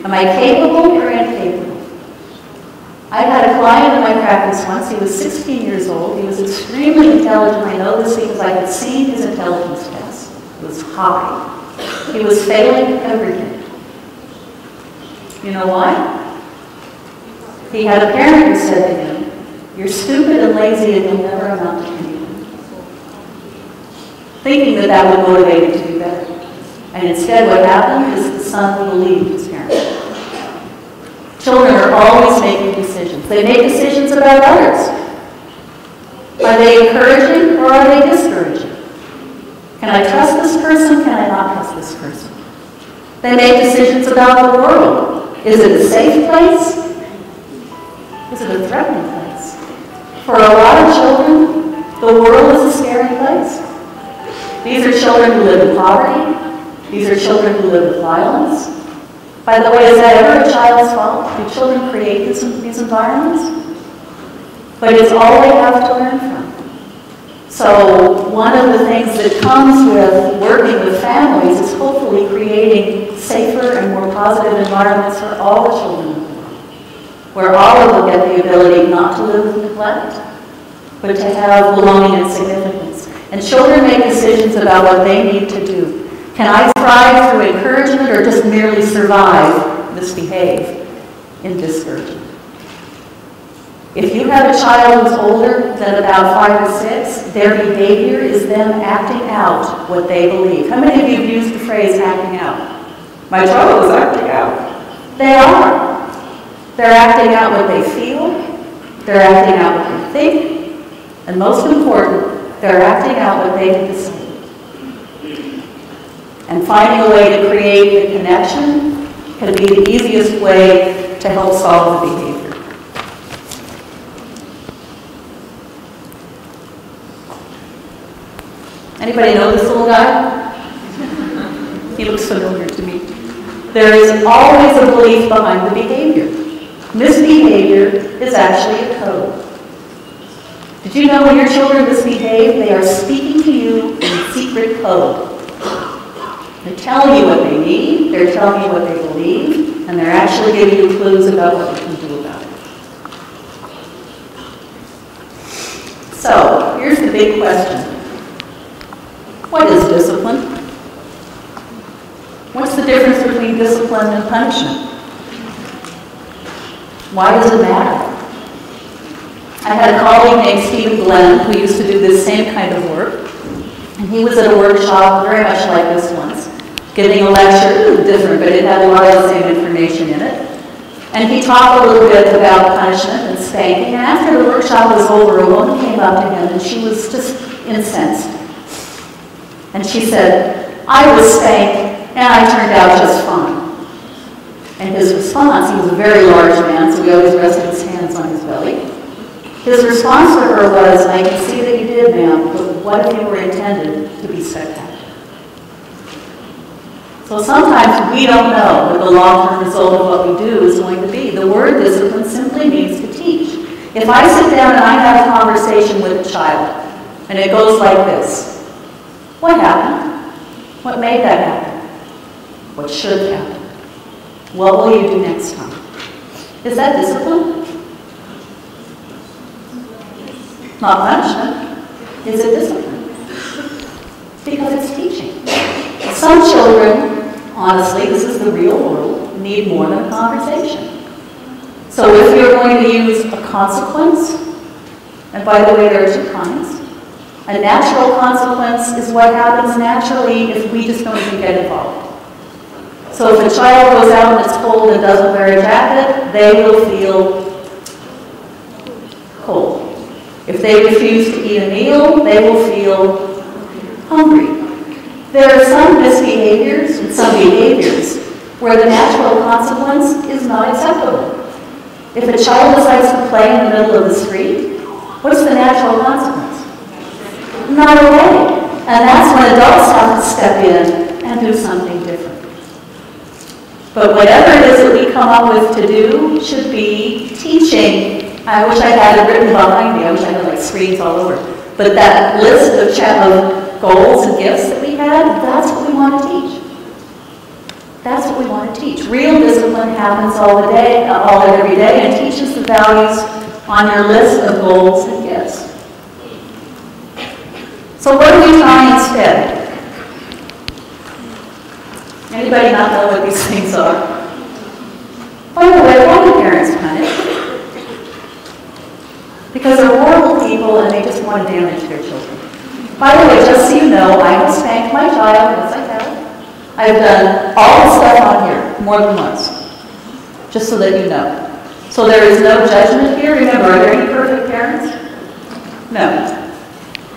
Am I capable or incapable? I had a client in my practice once. He was 16 years old. He was extremely intelligent. I know this because I had seen his intelligence test. It was high. He was failing everything. You know why? He had a parent who said to him, "You're stupid and lazy and you'll never amount to anything." Thinking that that would motivate him to do better. And instead what happened is the son believed his parents. Children are always making decisions. They make decisions about others. Are they encouraging or are they discouraging? Can I trust this person? Can I not trust this person? They make decisions about the world. Is it a safe place? Is it a threatening place? For a lot of children, the world is a scary place. These are children who live in poverty. These are children who live with violence. By the way, is that ever a child's fault? Do children create these environments? But it's all they have to learn from. So one of the things that comes with working with families is hopefully creating safer and more positive environments for all the children, where all of them get the ability not to live with neglect, but to have belonging and significance. And children make decisions about what they need to do. Can I thrive through encouragement or just merely survive, misbehave in discouragement? If you have a child who's older than about 5 or 6, their behavior is them acting out what they believe. How many of you have used the phrase acting out? My child is acting out. They are. They're acting out what they feel. They're acting out what they think. And most important, they're acting out what they decide. And finding a way to create a connection can be the easiest way to help solve the behavior. Anybody know this little guy? He looks familiar to me. There is always a belief behind the behavior. Misbehavior is actually a code. Did you know when your children misbehave, they are speaking to you in secret code? They're telling you what they need, they're telling you what they believe, and they're actually giving you clues about what you can do about it. So, here's the big question. What is discipline? What's the difference between discipline and punishment? Why does it matter? I had a colleague named Stephen Glenn who used to do this same kind of work. And he was at a workshop very much like this once, giving a lecture. It was different, but it had a lot of the same information in it. And he talked a little bit about punishment and spanking. And after the workshop was over, a woman came up to him and she was just incensed. And she said, "I was spanked and I turned out just fine." And his response, he was a very large man, so he always rested his hands on his belly. His response to her was, "I can see that you did, ma'am, but what if you were intended to be spectacular?" So sometimes we don't know what the long-term result of what we do is going to be. The word discipline simply means to teach. If I sit down and I have a conversation with a child, and it goes like this: what happened? What made that happen? What should happen? What will you do next time? Is that discipline? Not punishment. Is it discipline? Because it's teaching. Some children, honestly, this is the real world, need more than a conversation. So if you're going to use a consequence, and by the way, there are two kinds. A natural consequence is what happens naturally if we just don't even get involved. So if a child goes out and it's cold and doesn't wear a jacket, they will feel cold. If they refuse to eat a meal, they will feel hungry. There are some misbehaviors and some behaviors where the natural consequence is not acceptable. If a child decides to play in the middle of the street, what's the natural consequence? Not okay. And that's when adults have to step in and do something different. But whatever it is that we come up with to do should be teaching. I wish I had it written behind me. I wish I had like screens all over. But that list of goals and gifts that we had, that's what we want to teach. That's what we want to teach. Real discipline happens every day, and teaches the values on your list of goals and gifts. So what do we try instead? Anybody not know what these things are? By the way, why do parents punish? Because they're horrible people and they just want to damage their children. By the way, just so you know, I have spanked my child, yes I have. I've done all the stuff on here, more than once. Just so that you know. So there is no judgment here. Remember, are there any perfect parents? No.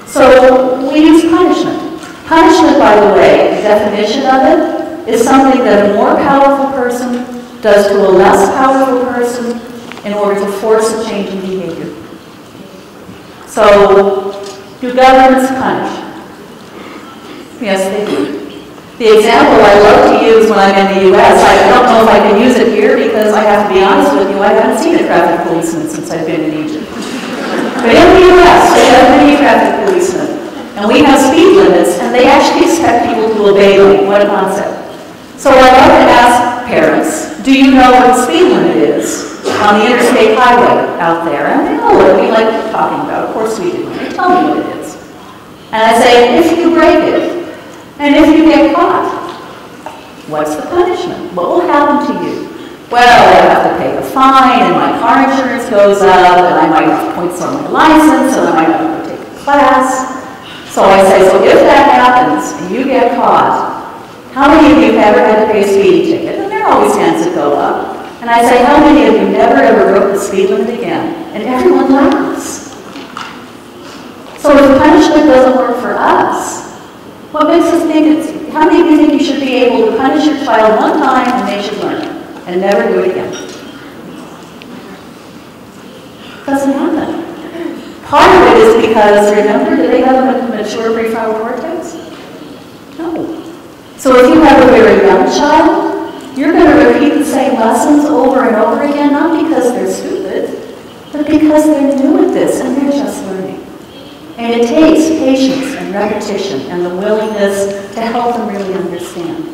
So we use punishment. Punishment, by the way, the definition of it is something that a more powerful person does to a less powerful person in order to force a change in behavior. So, do governments punish? Yes, they do. The example I love to use when I'm in the U.S., I don't know if I can use it here because I have to be honest with you, I haven't seen a traffic policeman since I've been in Egypt. But in the U.S., they have many traffic policemen. And we have speed limits, and they actually expect people to obey them. What a concept. So I love to ask parents, do you know what the speed limit is on the interstate highway out there? And they know what we like talking about. Of course we do. They tell me what it is. And I say, if you break it, and if you get caught, what's the punishment? What will happen to you? Well, I have to pay a fine, and my car insurance goes up, and I might have points on my license, and I might have to take a class. So I say, so if that happens, and you get caught, how many of you have ever had to pay a speeding ticket? And there are always hands that go up. And I say, how many of you never ever broke the speed limit again? And everyone laughs. So if punishment doesn't work for us, what makes us think how many of you think you should be able to punish your child one time and they should learn and never do it again? Doesn't happen. Part of it is because, remember, do they have a mature prefrontal cortex? No. So if you have a very young child, you're going to repeat the same lessons over and over again, not because they're stupid, but because they're new at this and they're just learning. And it takes patience and repetition and the willingness to help them really understand.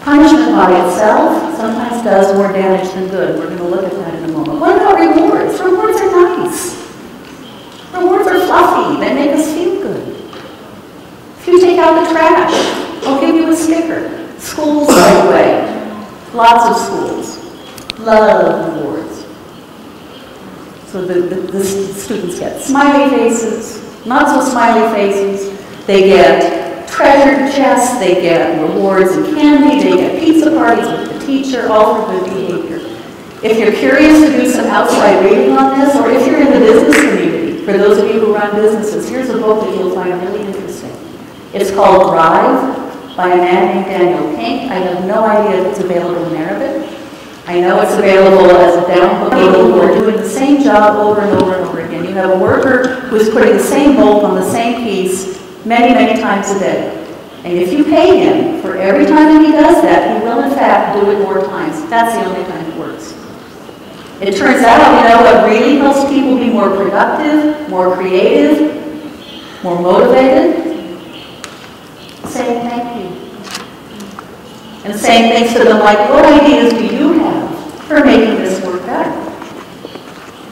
Punishment by itself sometimes does more damage than good. We're going to look at that in a moment. What about rewards? Rewards are nice. Rewards are fluffy. They make us feel good. If you take out the trash, I'll give you a sticker. Schools, by the way, lots of schools love rewards. So the students get smiley faces, not so smiley faces. They get treasure chests, they get rewards and candy, they get pizza parties with the teacher, all for good behavior. If you're curious to do some outside reading on this, or if you're in the business community, for those of you who run businesses, here's a book that you'll find really interesting. It's called Drive by a man named Daniel Pink. I have no idea if it's available in Arabic. I know it's available as a down book. People who are doing the same job over and over and over again. You have a worker who is putting the same bolt on the same piece many, many times a day. And if you pay him for every time that he does that, he will in fact do it more times. That's the only time it works. It turns out, you know, what really helps people be more productive, more creative, more motivated? Saying thank you. And saying things to them like, what ideas do you have for making this work better?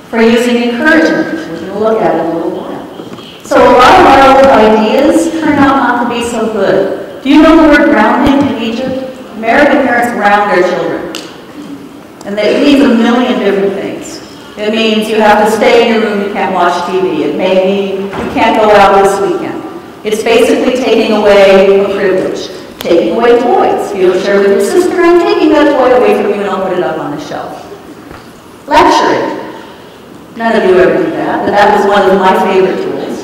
For using encouragement, which we're going to look at in a little while. So a lot of our old ideas turn out not to be so good. Do you know the word grounding in Egypt? American parents ground their children. And that means a million different things. It means you have to stay in your room, you can't watch TV. It may mean you can't go out this weekend. It's basically taking away a privilege. Taking away toys. You don't share with your sister, I'm taking that toy away from you and I'll put it up on the shelf. Lecturing. None of you ever do that, but that was one of my favorite tools.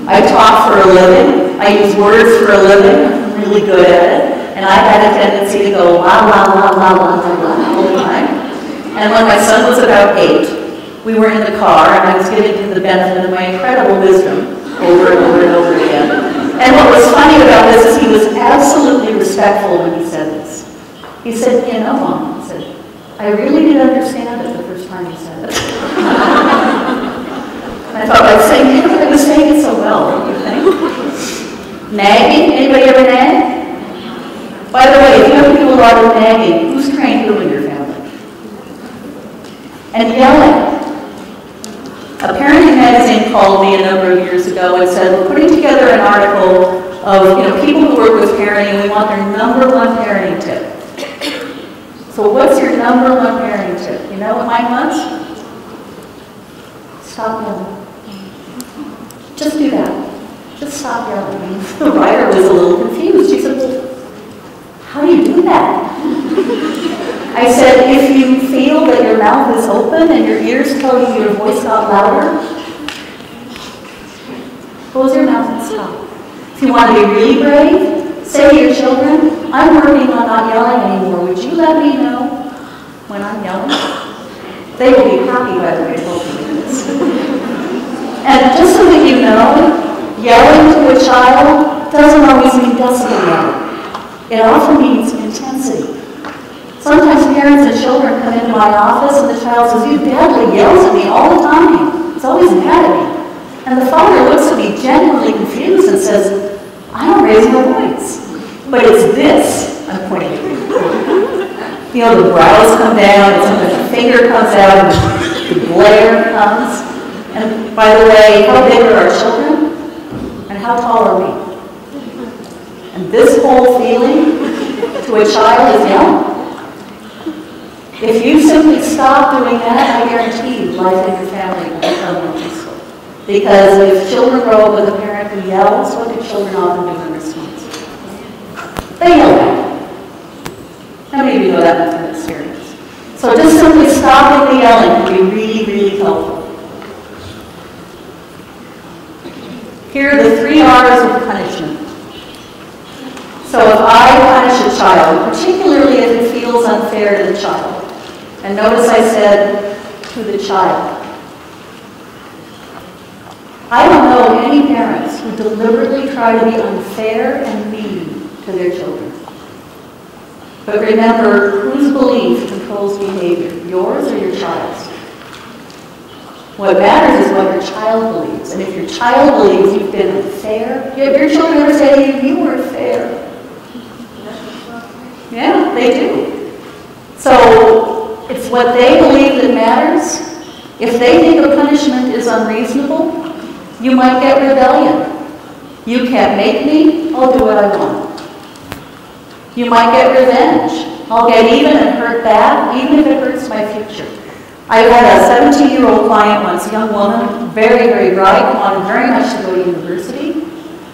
I talk for a living. I use words for a living. I'm really good at it. And I had a tendency to go la la la la la la la all the time. And when my son was about 8, we were in the car and I was giving him the benefit of my incredible wisdom over and over and over again. And what was funny about this is he was absolutely respectful when he said this. He said, you know, Mom, he said, I really didn't understand it the first time he said it. I thought I was saying it so well, don't you think? Nagging? Anybody ever nag? By the way, if you ever do a lot of nagging, who's trained who in your family? And yelling. A parenting magazine called me a number of years ago and said, we're putting together an article of people who work with parenting and we want their #1 parenting tip. So what's your #1 parenting tip? You know what mine was? Stop yelling. Just do that. Just stop yelling. The writer was a little confused. She said, well, how do you do that? I said, if you feel that your mouth is open and your ears tell you your voice got louder, close your mouth and stop. If you want to be really brave, say to your children, I'm working on not yelling anymore. Would you let me know when I'm yelling? They will be happy, by the way, hoping this. And just so that you know, yelling to a child doesn't always mean decibel yelling. It often means intensity. Sometimes parents and children come into my office and the child says, your dad yells at me all the time. He's always mad at me. And the father looks at me genuinely confused and says, I don't raise my voice. But it's this I'm pointing to. The brows come down, and sometimes the finger comes out, and the glare comes. And by the way, how big are our children? And how tall are we? And this whole feeling to a child is yelling. If you simply stop doing that, I guarantee you life in your family will become more peaceful. Because if children grow up with a parent who yells, what do children often do in response? They yell back. How many of you know that from experience? So just simply stopping the yelling can be really, really helpful. Here are the 3 R's of punishment. So if I punish a child, particularly if it feels unfair to the child, and notice I said to the child, I don't know any parents who deliberately try to be unfair and mean to their children. But remember, whose belief controls behavior, yours or your child's? What matters is what your child believes. And if your child believes you've been unfair, have your children ever say to you, you weren't fair? Yeah, they do. So it's what they believe that matters. If they think a punishment is unreasonable, you might get rebellion. You can't make me, I'll do what I want. You might get revenge. I'll get even and hurt bad, even if it hurts my future. I had a 17-year-old client once, a young woman, very, very bright, wanted very much to go to university.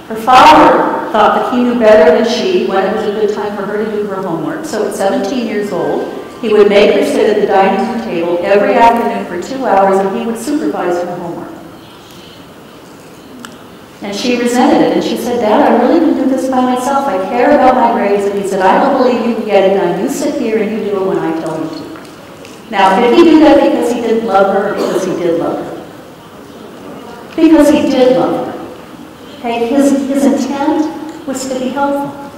Her father thought that he knew better than she when it was a good time for her to do her homework. So at 17 years old, he would make her sit at the dining room table every afternoon for 2 hours and he would supervise her homework. And she resented it, and she said, Dad, I really can do this by myself. I care about my grades. And he said, I don't believe you can get it done. You sit here and you do it when I tell you to. Now, did he do that because he didn't love her or because he did love her? Because he did love her. Okay? His intent was to be helpful.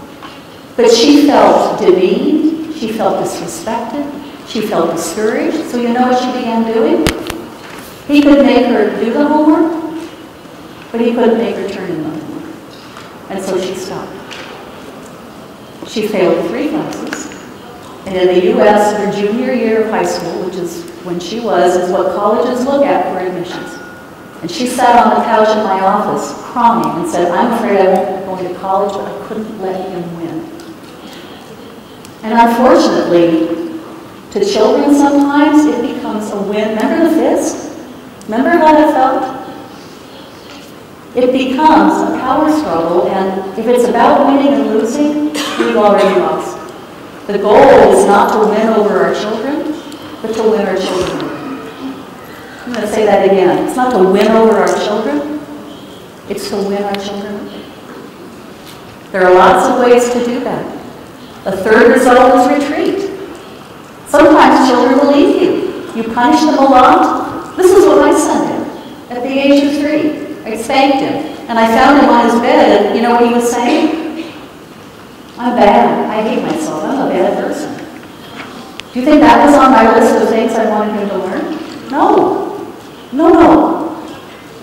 But she felt demeaned. She felt disrespected. She felt discouraged. So you know what she began doing? He could make her do the homework, but he couldn't make her turn in the homework. And so she stopped. She failed 3 classes. And in the U.S., her junior year of high school, which is when she was, is what colleges look at for admissions. And she sat on the couch in my office crying and said, I'm afraid I won't be going to college, but I couldn't let him win. And unfortunately, To children, sometimes it becomes a win. Remember the fist? Remember how that felt? It becomes a power struggle, and if it's about winning and losing, we've already lost. The goal is not to win over our children, but to win our children over. I'm going to say that again. It's not to win over our children, it's to win our children over. There are lots of ways to do that. A third result is retreat. Sometimes children will leave you. You punish them a lot. This is what my son did at the age of 3. I spanked him, and I found him on his bed, and you know what he was saying? I'm bad. I hate myself. I'm a bad person. Do you think that was on my list of things I wanted him to learn? No. No.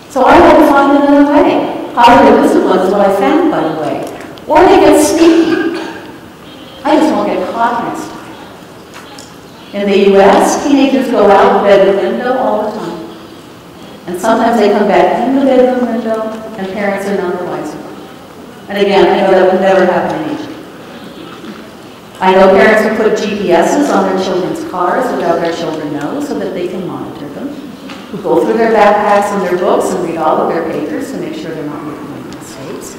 So I had to find another way. Positive discipline is what I found, by the way. Or they get sneaky. I just won't get caught next time. In the U.S., teenagers go out the bedroom window all the time. And sometimes they come back in the bedroom window, and parents are none the wiser. And again, I know that would never happen in Egypt. I know parents who put GPSs on their children's cars without their children know, so that they can monitor them. Who go through their backpacks and their books and read all of their papers to make sure they're not making any mistakes.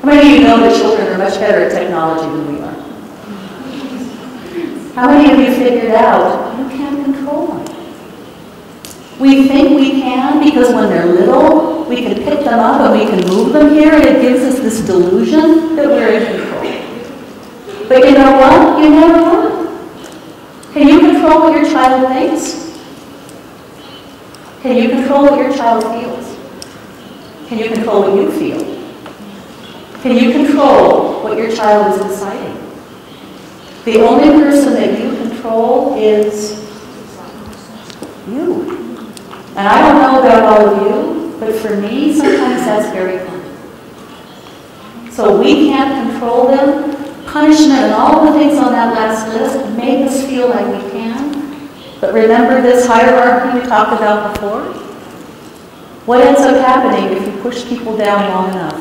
How many of you know that children are much better at technology than we are? How many of you figured out you can't control them? We think we can because when they're little, we can pick them up and we can move them here, and it gives us this delusion that we're in control. But you know what? You never will. Can you control what your child thinks? Can you control what your child feels? Can you control what you feel? Can you control what your child is deciding? The only person that you control is you. And I don't know about all of you, but for me, sometimes that's very hard. So we can't control them. Punishment and all the things on that last list make us feel like we can. But remember this hierarchy we talked about before? What ends up happening if you push people down long enough?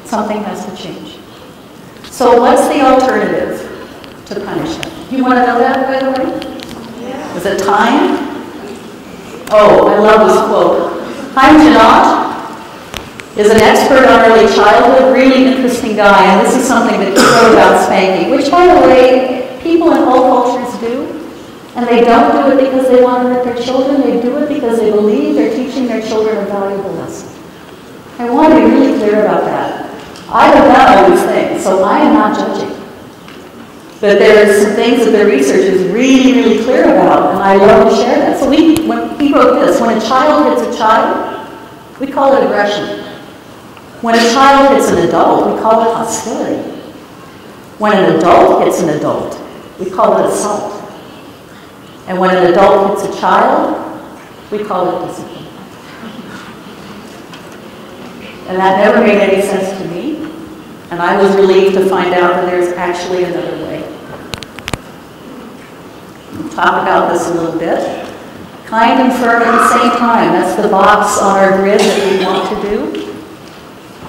Something has to change. So what's the alternative to punishment? You want to know that, by the way? Is it time? Oh, I love this quote. Chaim Janot is an expert on early childhood, really interesting guy, and this is something that he wrote about spanking, which, by the way, people in all cultures do. And they don't do it because they want to hurt their children. They do it because they believe they're teaching their children a valuable lesson. I want to be really clear about that. I have done all these things, so I am not judging. But there are some things that the research is really, really clear about, and I love to share that. So when he wrote this, when a child hits a child, we call it aggression. When a child hits an adult, we call it hostility. When an adult hits an adult, we call it assault. And when an adult hits a child, we call it discipline. And that never made any sense to me. And I was relieved to find out that there's actually another way. We'll talk about this a little bit. Kind and firm at the same time. That's the box on our grid that we want to do.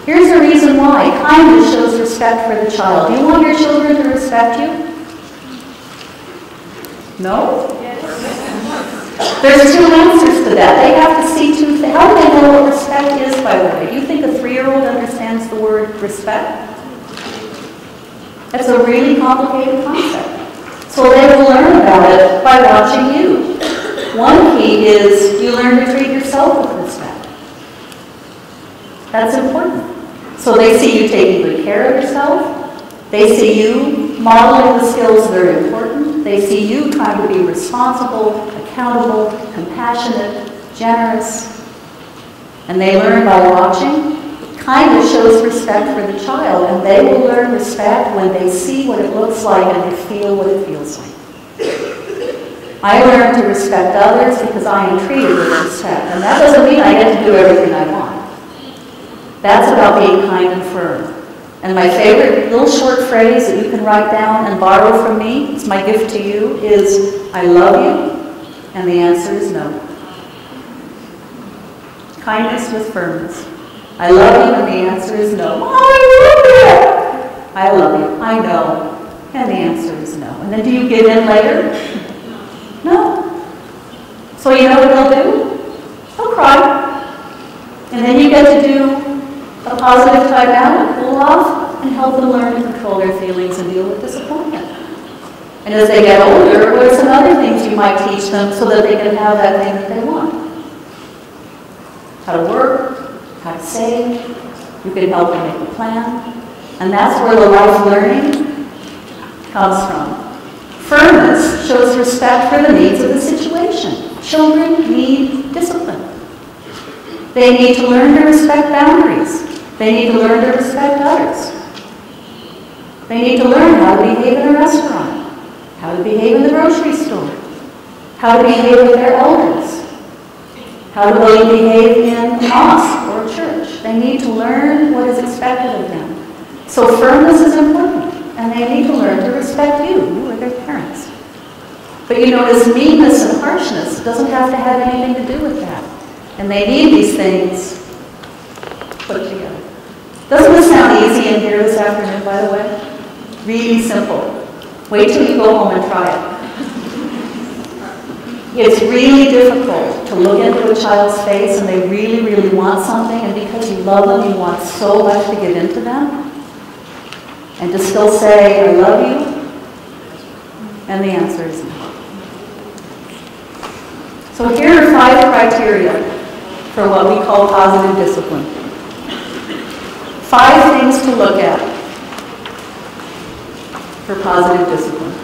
Here's the reason why. Kindness shows respect for the child. Do you want your children to respect you? No? There's two answers to that. They have to see two things. How do they know what respect is, by the way? Do you think a 3-year-old understands the word respect? That's a really complicated concept. So they will learn about it by watching you. One key is you learn to treat yourself with respect. That's important. So they see you taking good care of yourself. They see you modeling the skills that are important. They see you trying to be responsible, accountable, compassionate, generous. And they learn by watching. Kindness shows respect for the child, and they will learn respect when they see what it looks like and they feel what it feels like. I learn to respect others because I am treated with respect. And that doesn't mean I get to do everything I want. That's about being kind and firm. And my favorite little short phrase that you can write down and borrow from me, it's my gift to you, is, I love you, and the answer is no. Kindness with firmness. I love you, and the answer is no. I love you. I love you. I know. And the answer is no. And then do you give in later? No. So you know what they'll do? They'll cry. And then you get to do a positive timeout, a cool off, and help them learn to control their feelings and deal with disappointment. And as they get older, what are some other things you might teach them so that they can have that thing that they want? How to work, how to save. You can help them make a plan. And that's where the life learning comes from. Firmness shows respect for the needs of the situation. Children need discipline. They need to learn to respect boundaries. They need to learn to respect others. They need to learn how to behave in a restaurant, how to behave in the grocery store, how to behave with their elders, how to behave in a mosque or a church. They need to learn what is expected of them. So firmness is important, and they need to learn to respect you. You are their parents. But you notice meanness and harshness doesn't have to have anything to do with that. And they need these things put together. Doesn't this sound easy in here this afternoon, by the way? Really simple. Wait till you go home and try it. It's really difficult to look into a child's face and they really, really want something, and because you love them, you want so much to give into them, and to still say, I love you, and the answer is no. So here are 5 criteria for what we call positive discipline. 5 things to look at for positive discipline.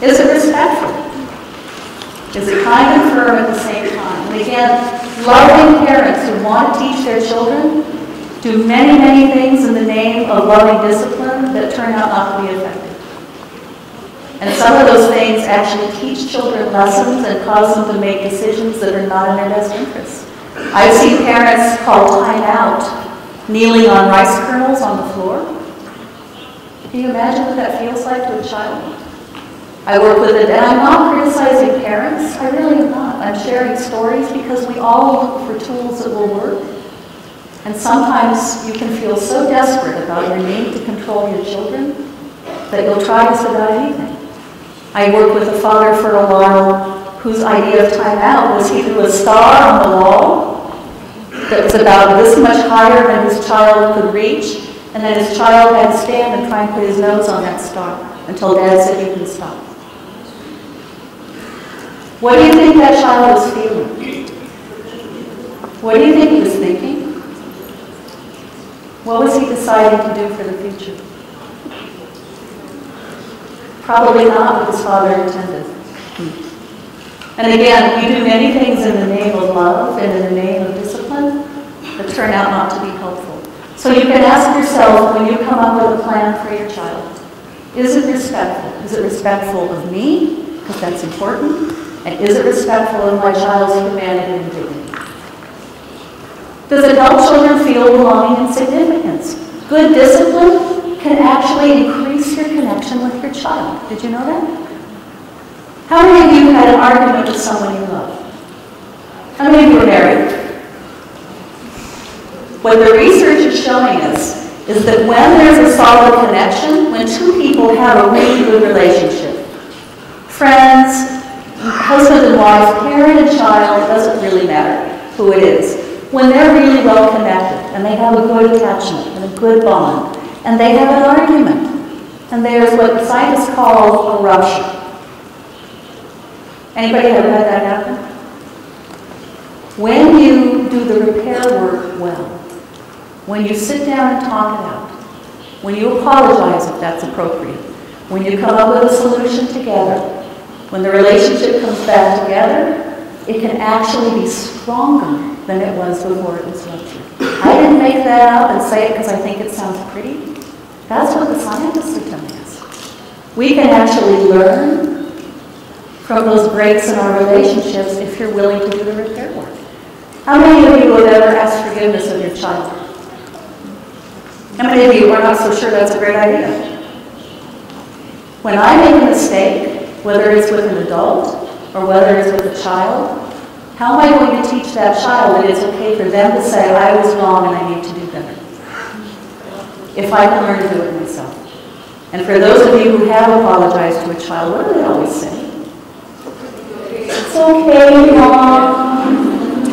Is it respectful? Is it kind and firm at the same time? And again, loving parents who want to teach their children do many, many things in the name of loving discipline that turn out not to be effective. And some of those things actually teach children lessons and cause them to make decisions that are not in their best interest. I've seen parents call time out, kneeling on rice kernels on the floor. Can you imagine what that feels like to a child? I work with it, and I'm not criticizing parents. I really am not. I'm sharing stories because we all look for tools that will work. And sometimes you can feel so desperate about your need to control your children that you'll try just about anything. I worked with a father for a while whose idea of time out was he drew a star on the wall that was about this much higher than his child could reach, and then his child had to stand and try and put his nose on that star until Dad said you can stop. What do you think that child was feeling? What do you think he was thinking? What was he deciding to do for the future? Probably not what his father intended. And again, we do many things in the name of love and in the name of discipline that turn out not to be helpful. So you can ask yourself when you come up with a plan for your child, is it respectful? Is it respectful of me? Because that's important. And is it respectful of my child's humanity and dignity? Does it help children feel belonging and significance? Good discipline can actually increase your connection with your child. Did you know that? How many of you had an argument with someone you love? How many of you are married? What the research is showing us is that when there's a solid connection, when 2 people have a really good relationship, friends, husband and wife, parent and child, it doesn't really matter who it is. When they're really well connected and they have a good attachment and a good bond and they have an argument and there's what scientists call a rupture. Anybody ever had that happen? When you do the repair work well, when you sit down and talk it out, when you apologize if that's appropriate, when you come up with a solution together, when the relationship comes back together, it can actually be stronger than it was before it was ruptured. I didn't make that up and say it because I think it sounds pretty. That's what the scientists are telling us. We can actually learn from those breaks in our relationships if you're willing to do the repair work. How many of you have ever asked forgiveness of your child? How many of you are not so sure that's a great idea? When I make a mistake, whether it's with an adult or whether it's with a child, how am I going to teach that child that it's okay for them to say, I was wrong and I need to do better? If I can learn to do it myself. And for those of you who have apologized to a child, what do they always say? It's okay, Mom.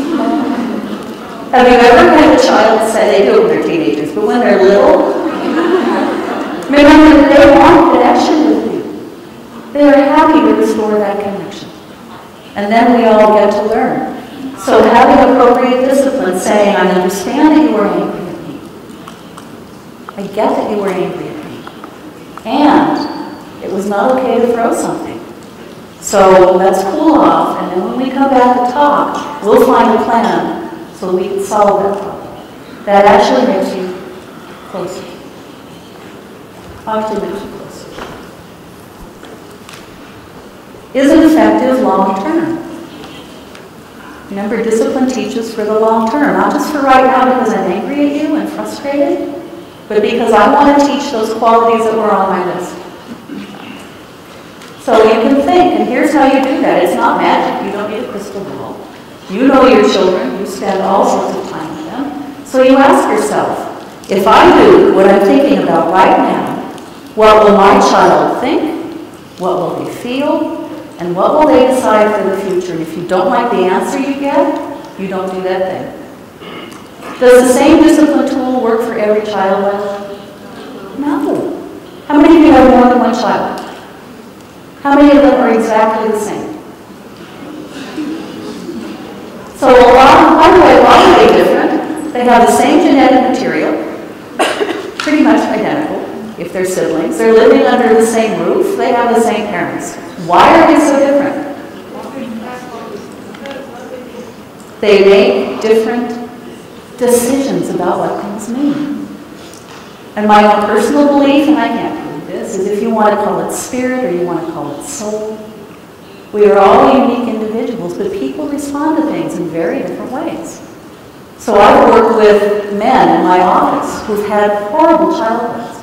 Have you ever had a child say, they do it when they're teenagers, but when they're little, remember, they want connection with you. They are happy to restore that connection. And then we all get to learn. So having appropriate discipline, saying, I understand that you were angry at me. I get that you were angry at me. And it was not okay to throw something. So let's cool off, and then when we come back to talk, we'll find a plan so we can solve that problem. That actually makes you closer. Actually makes you closer. Is it effective long term? Remember, discipline teaches for the long term, not just for right now because I'm angry at you and frustrated, but because I want to teach those qualities that were on my list. So you can think, and here's how you do that. It's not magic. You don't need a crystal ball. You know your children. You spend all sorts of time with them. So you ask yourself, if I do what I'm thinking about right now, what will my child think? What will they feel? And what will they decide for the future? And if you don't like the answer you get, you don't do that thing. Does the same discipline tool work for every child? No. How many of you have more than one child? How many of them are exactly the same? So by the way, why are they different? They have the same genetic material, pretty much identical. If they're siblings, they're living under the same roof, they have the same parents. Why are they so different? They make different decisions about what things mean. And my own personal belief, and I can't prove this, is if you want to call it spirit or you want to call it soul, we are all unique individuals, but people respond to things in very different ways. So I've worked with men in my office who've had horrible childhoods,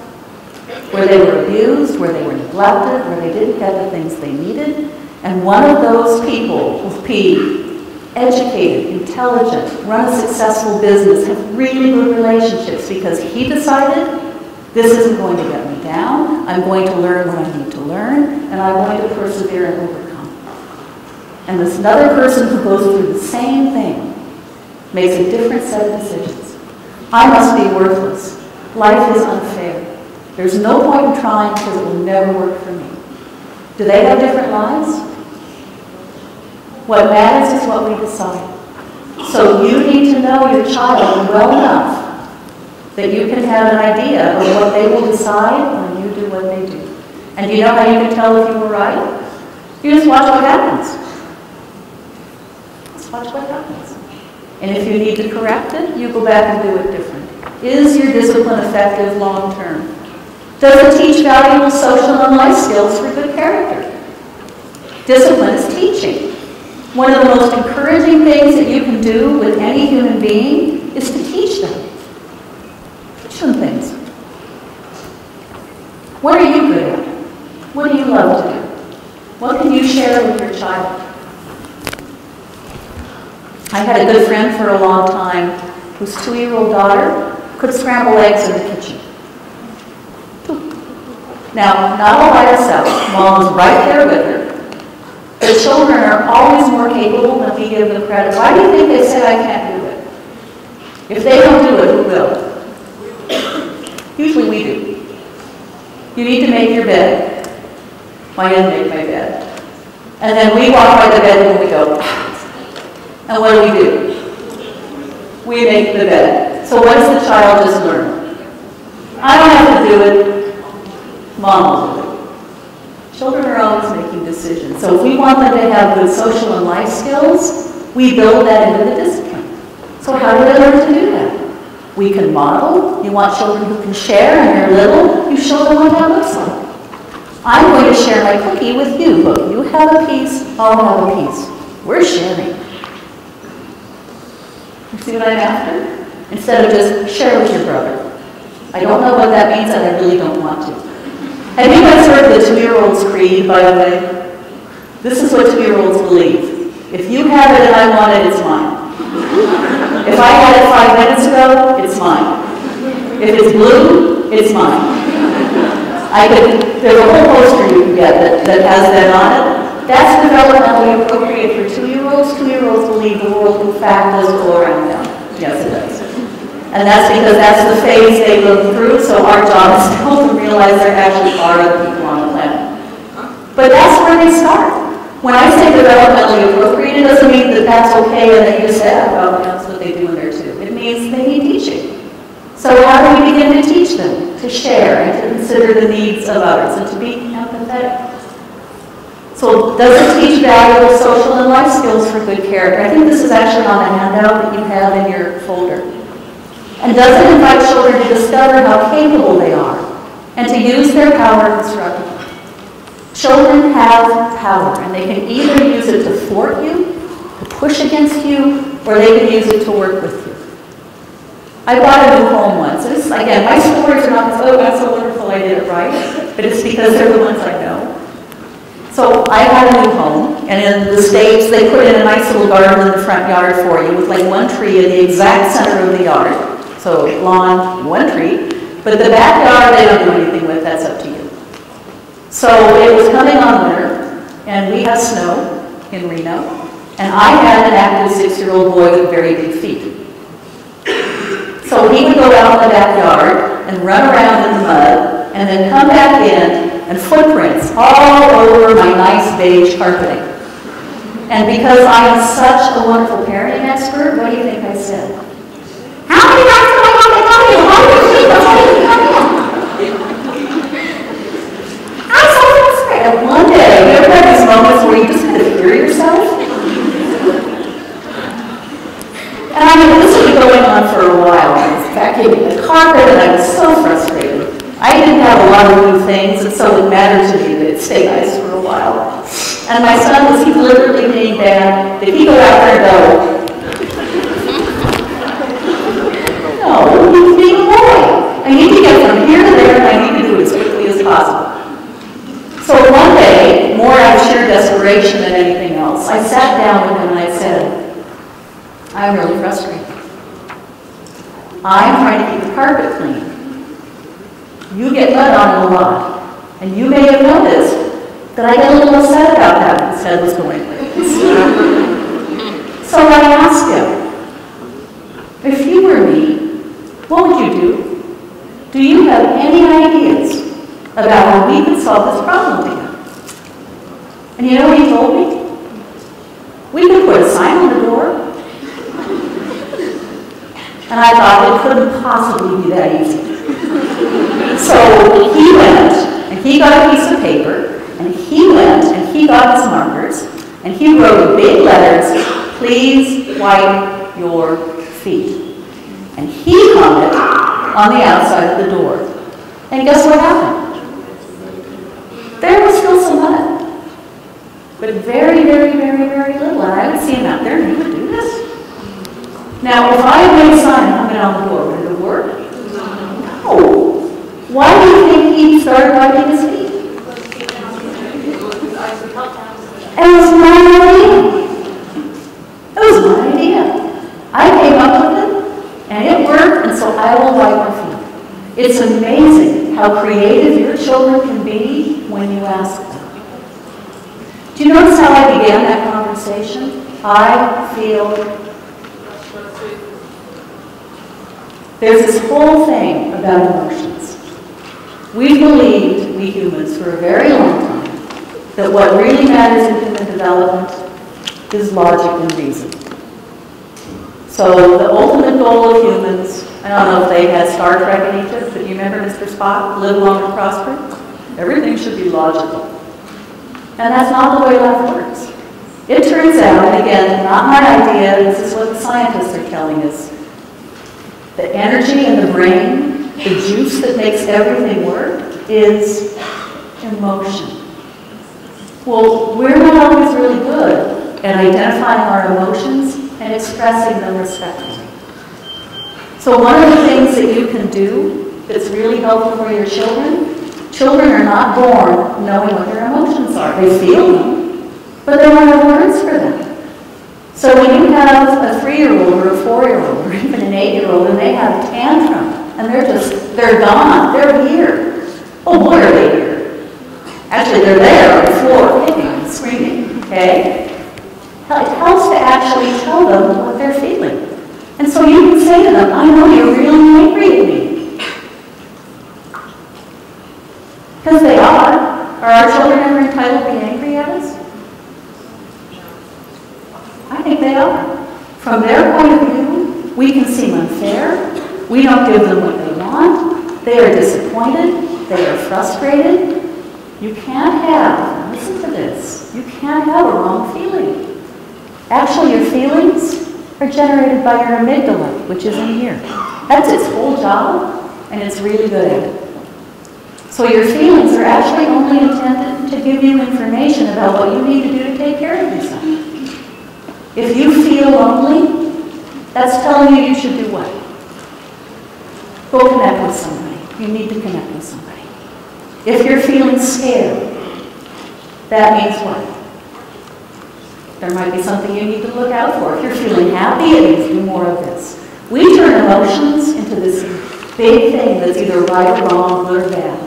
where they were abused, where they were neglected, where they didn't get the things they needed. And one of those people with P, educated, intelligent, run a successful business, have really good relationships because he decided, this isn't going to get me down, I'm going to learn what I need to learn, and I'm going to persevere and overcome. And this other person who goes through the same thing makes a different set of decisions. I must be worthless. Life is unfair. There's no point in trying because it will never work for me. Do they have different lives? What matters is what we decide. So you need to know your child well enough that you can have an idea of what they will decide when you do what they do. And do you know how you can tell if you were right? You just watch what happens. Just watch what happens. And if you need to correct it, you go back and do it different. Is your discipline effective long term? Does it teach valuable social and life skills for good character? Discipline is teaching. One of the most encouraging things that you can do with any human being is to teach them. Teach them things. What are you good at? What do you love to do? What can you share with your child? I had a good friend for a long time whose 2-year-old daughter could scramble eggs in the kitchen. Now, not all by herself. Mom was right there with her. The children are always more capable than we give them credit. Why do you think they say I can't do it? If they don't do it, who will? Usually we do. You need to make your bed. I didn't make my bed. And then we walk by the bed and we go, and what do? We make the bed. So what does the child just learn? I don't have to do it. Mom will do it. Children are always making decisions. So if we want them to have good social and life skills, we build that into the discipline. So how do they learn to do that? We can model. You want children who can share and they're little, you show them what that looks like. I'm going to share my cookie with you. Look, you have a piece, I'll have a piece. We're sharing. You see what I'm after? Instead of just share with your brother. I don't know what that means and I really don't want to. Have you guys heard the 2-year-old's creed, by the way? This is what 2-year-olds believe. If you have it and I want it, it's mine. If I had it 5 minutes ago, it's mine. If it's blue, it's mine. There's a whole poster you can get that has that on it. That's developmentally appropriate for 2-year-olds. 2-year-olds believe the world, in fact, does go around them. Yes, it does. And that's because that's the phase they go through, so our job is to help them realize there actually are other people on the planet. But that's where they start. When I say developmentally appropriate, it doesn't mean that that's okay and that you said, oh, that's what they do in there too. It means they need teaching. So how do we begin to teach them to share and to consider the needs of others and to be empathetic? So does it teach valuable social and life skills for good character? I think this is actually on a handout that you have in your folder. And does it invite children to discover how capable they are and to use their power constructively? Children have power, and they can either use it to thwart you, to push against you, or they can use it to work with you. I bought a new home once. Again, my stories are not, oh, that's so wonderful, I did it right, but it's because they're the ones I know. So I had a new home, and in the States, they put in a nice little garden in the front yard for you with like one tree in the exact center of the yard. So lawn, one tree, but the backyard they don't do anything with, that's up to you. So it was coming on winter, and we had snow in Reno, and I had an active 6-year-old boy with very big feet. So he would go out in the backyard and run around in the mud, and then come back in, and footprints all over my nice beige carpeting. And because I am such a wonderful parenting expert, what do you think I said? How many times do I have to tell you? How many people tell you to come in? I'm so frustrated. And one day, you ever have these moments where you just kind of hear yourself? And I mean, this has been going on for a while. I was vacuuming the carpet, and I was so frustrated. I didn't have a lot of new things, and so it mattered to me that it stayed nice for a while. And my son was deliberately being bad. Did he go out there and go, no, he's being a boy. I need to get from here to there, and I need to do it as quickly as possible. So one day, more out of sheer desperation than anything else, I sat down with him and I said, I'm really frustrated. I'm trying to keep the carpet clean. You get mud on it a lot. And you may have noticed that I get a little upset about that when his head was going like this. So I asked him, if you were me, what would you do? Do you have any ideas about how we could solve this problem together? And you know what he told me? We could put a sign on the door. And I thought it couldn't possibly be that easy. So he went, and he got a piece of paper, and he went, and he got his markers, and he wrote in big letters, please wipe your feet. And he hung it on the outside of the door. And guess what happened? There was still some mud. But very, very, very, very little. And I would see him out there, and he would do this. Now, if I had made a sign and hung it on the door, would it have worked? No. Why do you think he started wiping his feet? It was my idea. It was my idea. I came up with it, and it worked, and so I will wipe my feet. It's amazing how creative your children can be when you ask them. Do you notice how I began that conversation? I feel. There's this whole thing about emotions. We believed, we humans, for a very long time, that what really matters in human development is logic and reason. So the ultimate goal of humans, I don't know if they had Star Trek in Egypt, but you remember Mr. Spock, live long and prosper? Everything should be logical. And that's not the way life works. It turns out, and again, not my idea, this is what the scientists are telling us, the energy in the brain, the juice that makes everything work, is emotion. Well, we're not always really good at identifying our emotions and expressing them respectfully. So one of the things that you can do that's really helpful for your children, children are not born knowing what their emotions are. They feel them, but they don't have words for them. So when you have a 3-year-old or a 4-year-old or even an 8-year-old and they have a tantrum and they're gone, they're here. Oh boy, are they here. Actually, they're there on the floor, kicking and screaming, okay? It helps to actually tell them what they're feeling. And so you can say to them, I know you're really angry at me. Because they are. Are our children ever entitled to be angry at us? I think they are. From their point of view, we can seem unfair. We don't give them what they want. They are disappointed. They are frustrated. You can't have, listen to this, you can't have a wrong feeling. Actually, your feelings are generated by your amygdala, which is in here. That's its whole job, and it's really good at it. So your feelings are actually only intended to give you information about what you need to do to take care of yourself. If you feel lonely, that's telling you you should do what? Go connect with somebody. You need to connect with somebody. If you're feeling scared, that means what? There might be something you need to look out for. If you're feeling happy, it means do more of this. We turn emotions into this big thing that's either right or wrong, good or bad.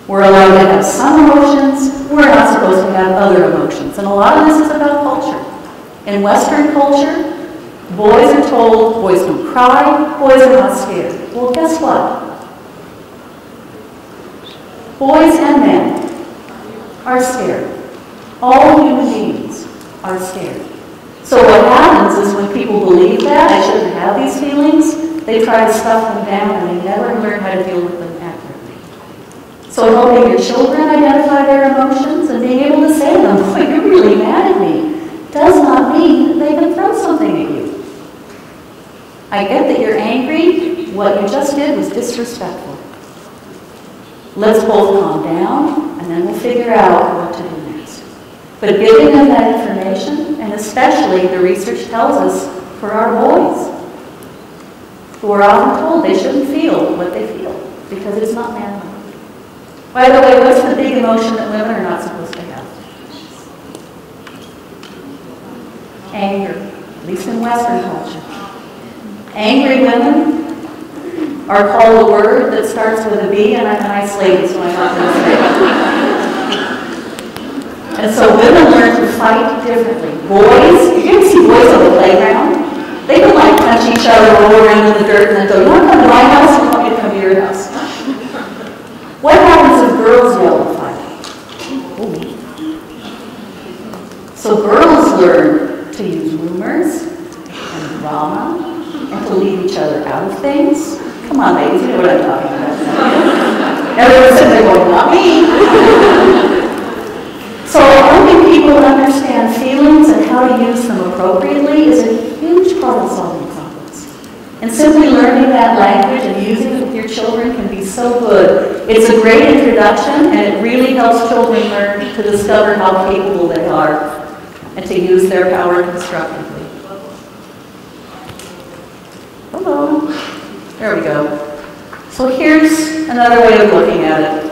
We're allowed to have some emotions. We're not supposed to have other emotions. And a lot of this is about culture. In Western culture, boys are told boys don't cry, boys are not scared. Well, guess what? Boys and men are scared. All human beings are scared. So what happens is when people believe that, I shouldn't have these feelings, they try to stuff them down and they never learn how to deal with them accurately. So helping your children identify their emotions and being able to say to them, boy, you're really mad at me, does not mean that they can throw something at you. I get that you're angry. What you just did was disrespectful. Let's both calm down, and then we'll figure out what to do next. But giving them that information, and especially the research tells us for our boys, who are often told they shouldn't feel what they feel, because it's not manly. By the way, what's the big emotion that women are not supposed to have? Anger, at least in Western culture. Angry women are called a word that starts with a B, and I'm an nice lady, so I'm not going to say it. And so women learn to fight differently. Boys, you can see boys on the playground. They can like punch each other, roll around in the dirt, and then go, you want to come to my house, or you want me to come to your house? What happens if girls yell at fight? Ooh. So girls learn to use rumors and drama and to leave each other out of things. Come on, ladies, you know what I'm talking about. Everyone's sitting there going, not me. So helping people understand feelings and how to use them appropriately is a huge part of solving problems. And simply learning that language and using it with your children can be so good. It's a great introduction, and it really helps children learn to discover how capable they are and to use their power constructively. Hello. There we go. So here's another way of looking at it.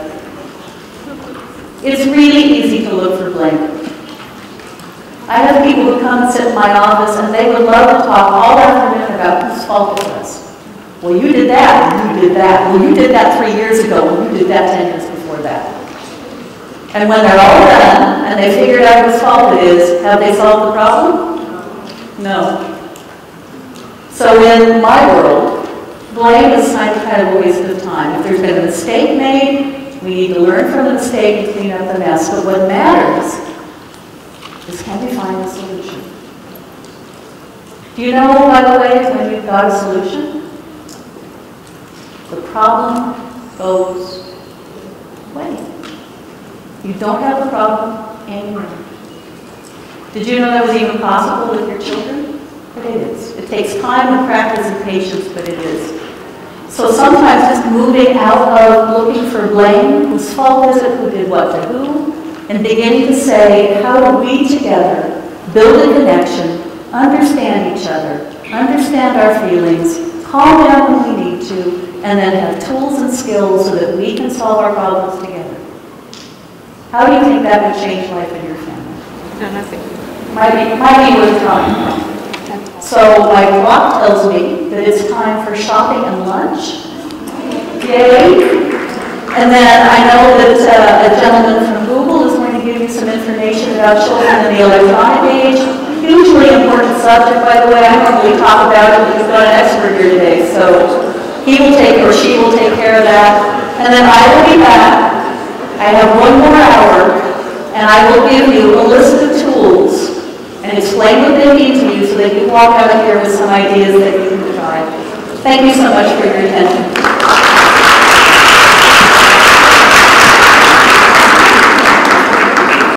It's really easy to look for blame. I have people who come and sit in my office and they would love to talk all afternoon about whose fault it was. Well, you did that, and you did that. Well, you did that 3 years ago, and you did that 10 years before that. And when they're all done and they figured out whose fault it is, have they solved the problem? No. So in my world, blame is kind of a waste of time. If there's been a mistake made, we need to learn from the mistake and clean up the mess. But what matters is, can we find a solution? Do you know, by the way, when you've got a solution, the problem goes away. You don't have the problem anymore. Did you know that was even possible with your children? But it is. It takes time and practice and patience, but it is. So sometimes just moving out of looking for blame, whose fault is it, who did what to who, and beginning to say, how do we together build a connection, understand each other, understand our feelings, calm down when we need to, and then have tools and skills so that we can solve our problems together. How do you think that would change life in your family? No, nothing. Might be worth trying. So my clock tells me that it's time for shopping and lunch. Yay! And then I know that a gentleman from Google is going to give you some information about children in the electronic age. Hugely important subject, by the way. I normally talk about it, but we've got an expert here today, so he will take, or she will take care of that. And then I will be back. I have 1 more hour, and I will give you a list of tools and explain what they mean to you so that you walk out of here with some ideas that you can try. Thank you so much for your attention.